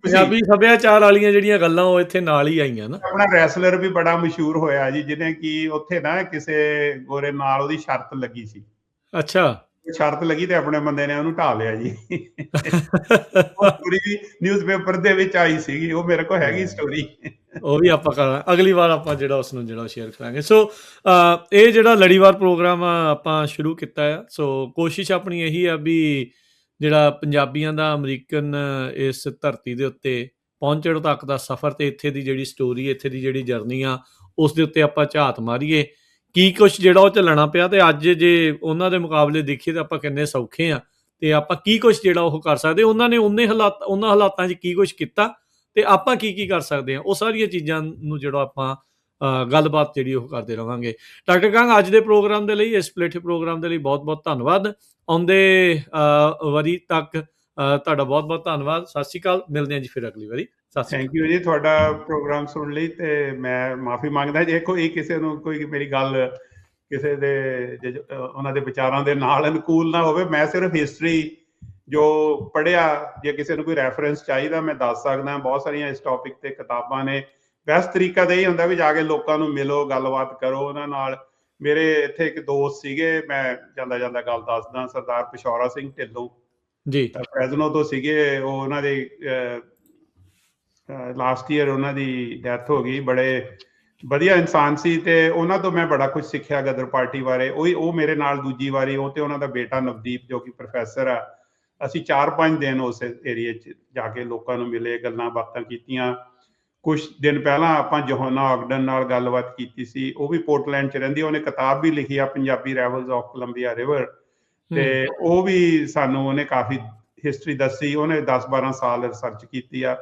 ਪੰਜਾਬੀ ਸੱਭਿਆਚਾਰ ਵਾਲੀਆਂ ਜਿਹੜੀਆਂ ਗੱਲਾਂ ਉਹ ਇੱਥੇ ਨਾਲ ਹੀ ਆਈਆਂ ਨਾ। ਆਪਣਾ ਰੈਸਲਰ ਵੀ ਬੜਾ ਮਸ਼ਹੂਰ ਹੋਇਆ ਜੀ, ਜਿਹਨੇ ਕਿ ਉੱਥੇ ਨਾ ਕਿਸੇ ਗੋਰੇ ਨਾਲ ਉਹਦੀ ਸ਼ਰਤ ਲੱਗੀ ਸੀ। ਅੱਛਾ, ਸ਼ਰਤ ਲੱਗੀ ਤੇ ਆਪਣੇ ਬੰਦੇ ਨੇ ਉਹਨੂੰ ਢਾ ਲਿਆ ਜੀ। ਉਹ ਪੂਰੀ ਨਿਊਜ਼ਪੇਪਰ ਦੇ ਵਿੱਚ ਆਈ ਸੀਗੀ, ਉਹ ਮੇਰੇ ਕੋਲ ਹੈਗੀ ਸਟੋਰੀ। ਉਹ ਵੀ ਆਪਾਂ ਕਰਾਂਗੇ ਅਗਲੀ ਵਾਰ, ਆਪਾਂ ਜਿਹੜਾ ਉਸਨੂੰ ਜਿਹੜਾ ਸ਼ੇਅਰ ਕਰਾਂਗੇ। ਸੋ ਇਹ ਜਿਹੜਾ ਲੜੀਵਾਰ ਪ੍ਰੋਗਰਾਮ ਆਪਾਂ ਸ਼ੁਰੂ ਕੀਤਾ ਆ, ਸੋ ਕੋਸ਼ਿਸ਼ ਆਪਣੀ ਇਹੀ ਆ ਵੀ ਜਿਹੜਾ ਪੰਜਾਬੀਆਂ ਦਾ ਅਮਰੀਕਨ ਇਸ ਧਰਤੀ ਦੇ ਉੱਤੇ ਪਹੁੰਚਣ ਤੱਕ ਦਾ ਸਫ਼ਰ, ਤੇ ਇੱਥੇ ਦੀ ਜਿਹੜੀ ਸਟੋਰੀ, ਇੱਥੇ ਦੀ ਜਿਹੜੀ ਜਰਨੀ ਆ, ਉਸ ਦੇ ਉੱਤੇ ਆਪਾਂ ਝਾਤ ਮਾਰੀਏ ਕੀ ਕੁਛ ਜਿਹੜਾ ਉਹ ਝੱਲਣਾ ਪਿਆ। ਤੇ ਅੱਜ ਜੇ ਉਹਨਾਂ ਦੇ ਮੁਕਾਬਲੇ ਦੇਖੀਏ ਤਾਂ ਆਪਾਂ ਕਿੰਨੇ ਸੌਖੇ ਆ, ਤੇ ਆਪਾਂ ਕੀ ਕੁਛ ਜਿਹੜਾ ਉਹ ਕਰ ਸਕਦੇ। ਉਹਨਾਂ ਨੇ ਉਹਨਾਂ ਹਾਲਾਤਾਂ 'ਚ ਕੀ ਕੁਛ ਕੀਤਾ, ਤੇ ਆਪਾਂ ਕੀ ਕਰ ਸਕਦੇ ਹਾਂ। ਉਹ ਸਾਰੀਆਂ ਚੀਜ਼ਾਂ ਨੂੰ ਜਿਹੜਾ ਆਪਾਂ ਗੱਲਬਾਤ ਜਿਹੜੀ ਉਹ ਕਰਦੇ ਰਹਾਂਗੇ। ਡਾਕਟਰ ਕੰਗ, ਅੱਜ ਦੇ ਪ੍ਰੋਗਰਾਮ ਦੇ ਲਈ, ਇਸ ਪਲੇਠੇ ਪ੍ਰੋਗਰਾਮ ਦੇ ਲਈ ਬਹੁਤ ਬਹੁਤ ਧੰਨਵਾਦ। ਆਉਂਦੇ ਵਾਰੀ ਤੱਕ ਤੁਹਾਡਾ ਬਹੁਤ ਬਹੁਤ ਧੰਨਵਾਦ। ਸਤਿ ਸ਼੍ਰੀ ਅਕਾਲ, ਮਿਲਦੇ ਹਾਂ ਜੀ ਫਿਰ ਅਗਲੀ ਵਾਰੀ। ਥੈਂਕ ਯੂ ਜੀ ਤੁਹਾਡਾ ਪ੍ਰੋਗਰਾਮ ਸੁਣ ਲਈ, ਤੇ ਮੈਂ ਮਾਫੀ ਮੰਗਦਾ ਜੇ ਕੋਈ ਕਿਸੇ ਨੂੰ ਕੋਈ ਮੇਰੀ ਗੱਲ ਕਿਸੇ ਦੇ ਉਹਨਾਂ ਦੇ ਵਿਚਾਰਾਂ ਦੇ ਨਾਲ ਅਨੁਕੂਲ ਨਾ ਹੋਵੇ। ਮੈਂ ਸਿਰਫ ਹਿਸਟਰੀ ਜੋ ਪੜ੍ਹਿਆ, ਜੇ ਕਿਸੇ ਨੂੰ ਕੋਈ ਰੈਫਰੈਂਸ ਚਾਹੀਦਾ ਮੈਂ ਦੱਸ ਸਕਦਾ। ਬਹੁਤ ਸਾਰੀਆਂ ਇਸ ਟੌਪਿਕ ਤੇ ਕਿਤਾਬਾਂ ਨੇ। ਬੈਸਟ ਤਰੀਕਾ ਤਾਂ ਇਹ ਹੁੰਦਾ ਵੀ ਜਾ ਕੇ ਲੋਕਾਂ ਨੂੰ ਮਿਲੋ, ਗੱਲਬਾਤ ਕਰੋ ਉਹਨਾਂ ਨਾਲ। ਮੇਰੇ ਇੱਥੇ ਇੱਕ ਦੋਸਤ ਸੀਗੇ, ਮੈਂ ਜਾਂਦਾ ਜਾਂਦਾ ਗੱਲ ਦੱਸਦਾ, ਸਰਦਾਰ ਪਿਸ਼ੌਰਾ ਸਿੰਘ ਢਿੱਲੋਂ ਜੀ, ਫਰੈਜ਼ਨੋ ਤੋਂ ਸੀਗੇ। ਉਹ ਉਹਨਾਂ ਦੇ ਲਾਸਟ ਈਅਰ ਉਹਨਾਂ ਦੀ ਡੈਥ ਹੋ ਗਈ। ਬੜੇ ਵਧੀਆ ਇਨਸਾਨ ਸੀ, ਤੇ ਉਹਨਾਂ ਤੋਂ ਮੈਂ ਬੜਾ ਕੁਝ ਸਿੱਖਿਆ ਗਦਰ ਪਾਰਟੀ ਬਾਰੇ। ਉਹ ਮੇਰੇ ਨਾਲ ਦੂਜੀ ਵਾਰੀ, ਉਹ ਤੇ ਉਹਨਾਂ ਦਾ ਬੇਟਾ ਨਵਦੀਪ ਜੋ ਕਿ ਪ੍ਰੋਫੈਸਰ ਆ, ਅਸੀਂ 4-5 ਦਿਨ ਉਸ ਏਰੀਏ 'ਚ ਜਾ ਕੇ ਲੋਕਾਂ ਨੂੰ ਮਿਲੇ, ਗੱਲਾਂ ਬਾਤਾਂ ਕੀਤੀਆਂ। ਕੁਝ ਦਿਨ ਪਹਿਲਾਂ ਆਪਾਂ ਜੋਹਨਾ ਆਗਡਨ ਨਾਲ ਗੱਲਬਾਤ ਕੀਤੀ ਸੀ, ਉਹ ਵੀ ਪੋਰਟਲੈਂਡ 'ਚ ਰਹਿੰਦੀ। ਉਹਨੇ ਕਿਤਾਬ ਵੀ ਲਿਖੀ ਆ, ਪੰਜਾਬੀ ਰੈਵਲਸ ਆਫ ਕੋਲੰਬੀਆ ਰਿਵਰ, ਤੇ ਉਹ ਵੀ ਸਾਨੂੰ ਉਹਨੇ ਕਾਫੀ ਹਿਸਟਰੀ ਦੱਸੀ। ਉਹਨੇ 10-12 ਸਾਲ ਰਿਸਰਚ ਕੀਤੀ ਆ।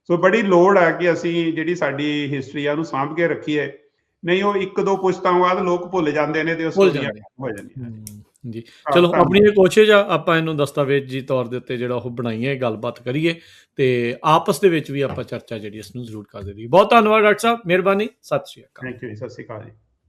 ਸੋ ਬੜੀ ਲੋੜ ਹੈ ਕਿ ਅਸੀਂ ਜਿਹੜੀ ਸਾਡੀ ਹਿਸਟਰੀ ਆ ਉਹਨੂੰ ਸਾਂਭ ਕੇ ਰੱਖੀਏ, ਨਹੀਂ ਉਹ 1-2 ਪੁਸ਼ਤਾਂ ਬਾਅਦ ਲੋਕ ਭੁੱਲ ਜਾਂਦੇ ਨੇ ਤੇ ਉਹ ਸਟੋਰੀਆਂ ਹੋ ਜਾਂਦੀਆਂ ਜੀ। ਚਲੋ, ਆਪਣੀ ਇਹ ਕੋਸ਼ਿਸ਼ ਆ ਆਪਾਂ ਇਹਨੂੰ ਦਸਤਾਵੇਜ਼ੀ ਤੌਰ ਦੇ ਉੱਤੇ ਜਿਹੜਾ ਉਹ ਬਣਾਈਏ, ਗੱਲਬਾਤ ਕਰੀਏ, ਤੇ ਆਪਸ ਦੇ ਵਿੱਚ ਵੀ ਆਪਾਂ ਚਰਚਾ ਜਿਹੜੀ ਇਸ ਨੂੰ ਜ਼ਰੂਰ ਕਰਦੇ ਰਹੀਏ। ਬਹੁਤ ਧੰਨਵਾਦ ਡਾਕਟਰ ਸਾਹਿਬ, ਮਿਹਰਬਾਨੀ। ਸਤਿ ਸ਼੍ਰੀ ਅਕਾਲ। ਥੈਂਕ ਯੂ, ਸਤਿ ਸ਼੍ਰੀ ਅਕਾਲ ਜੀ।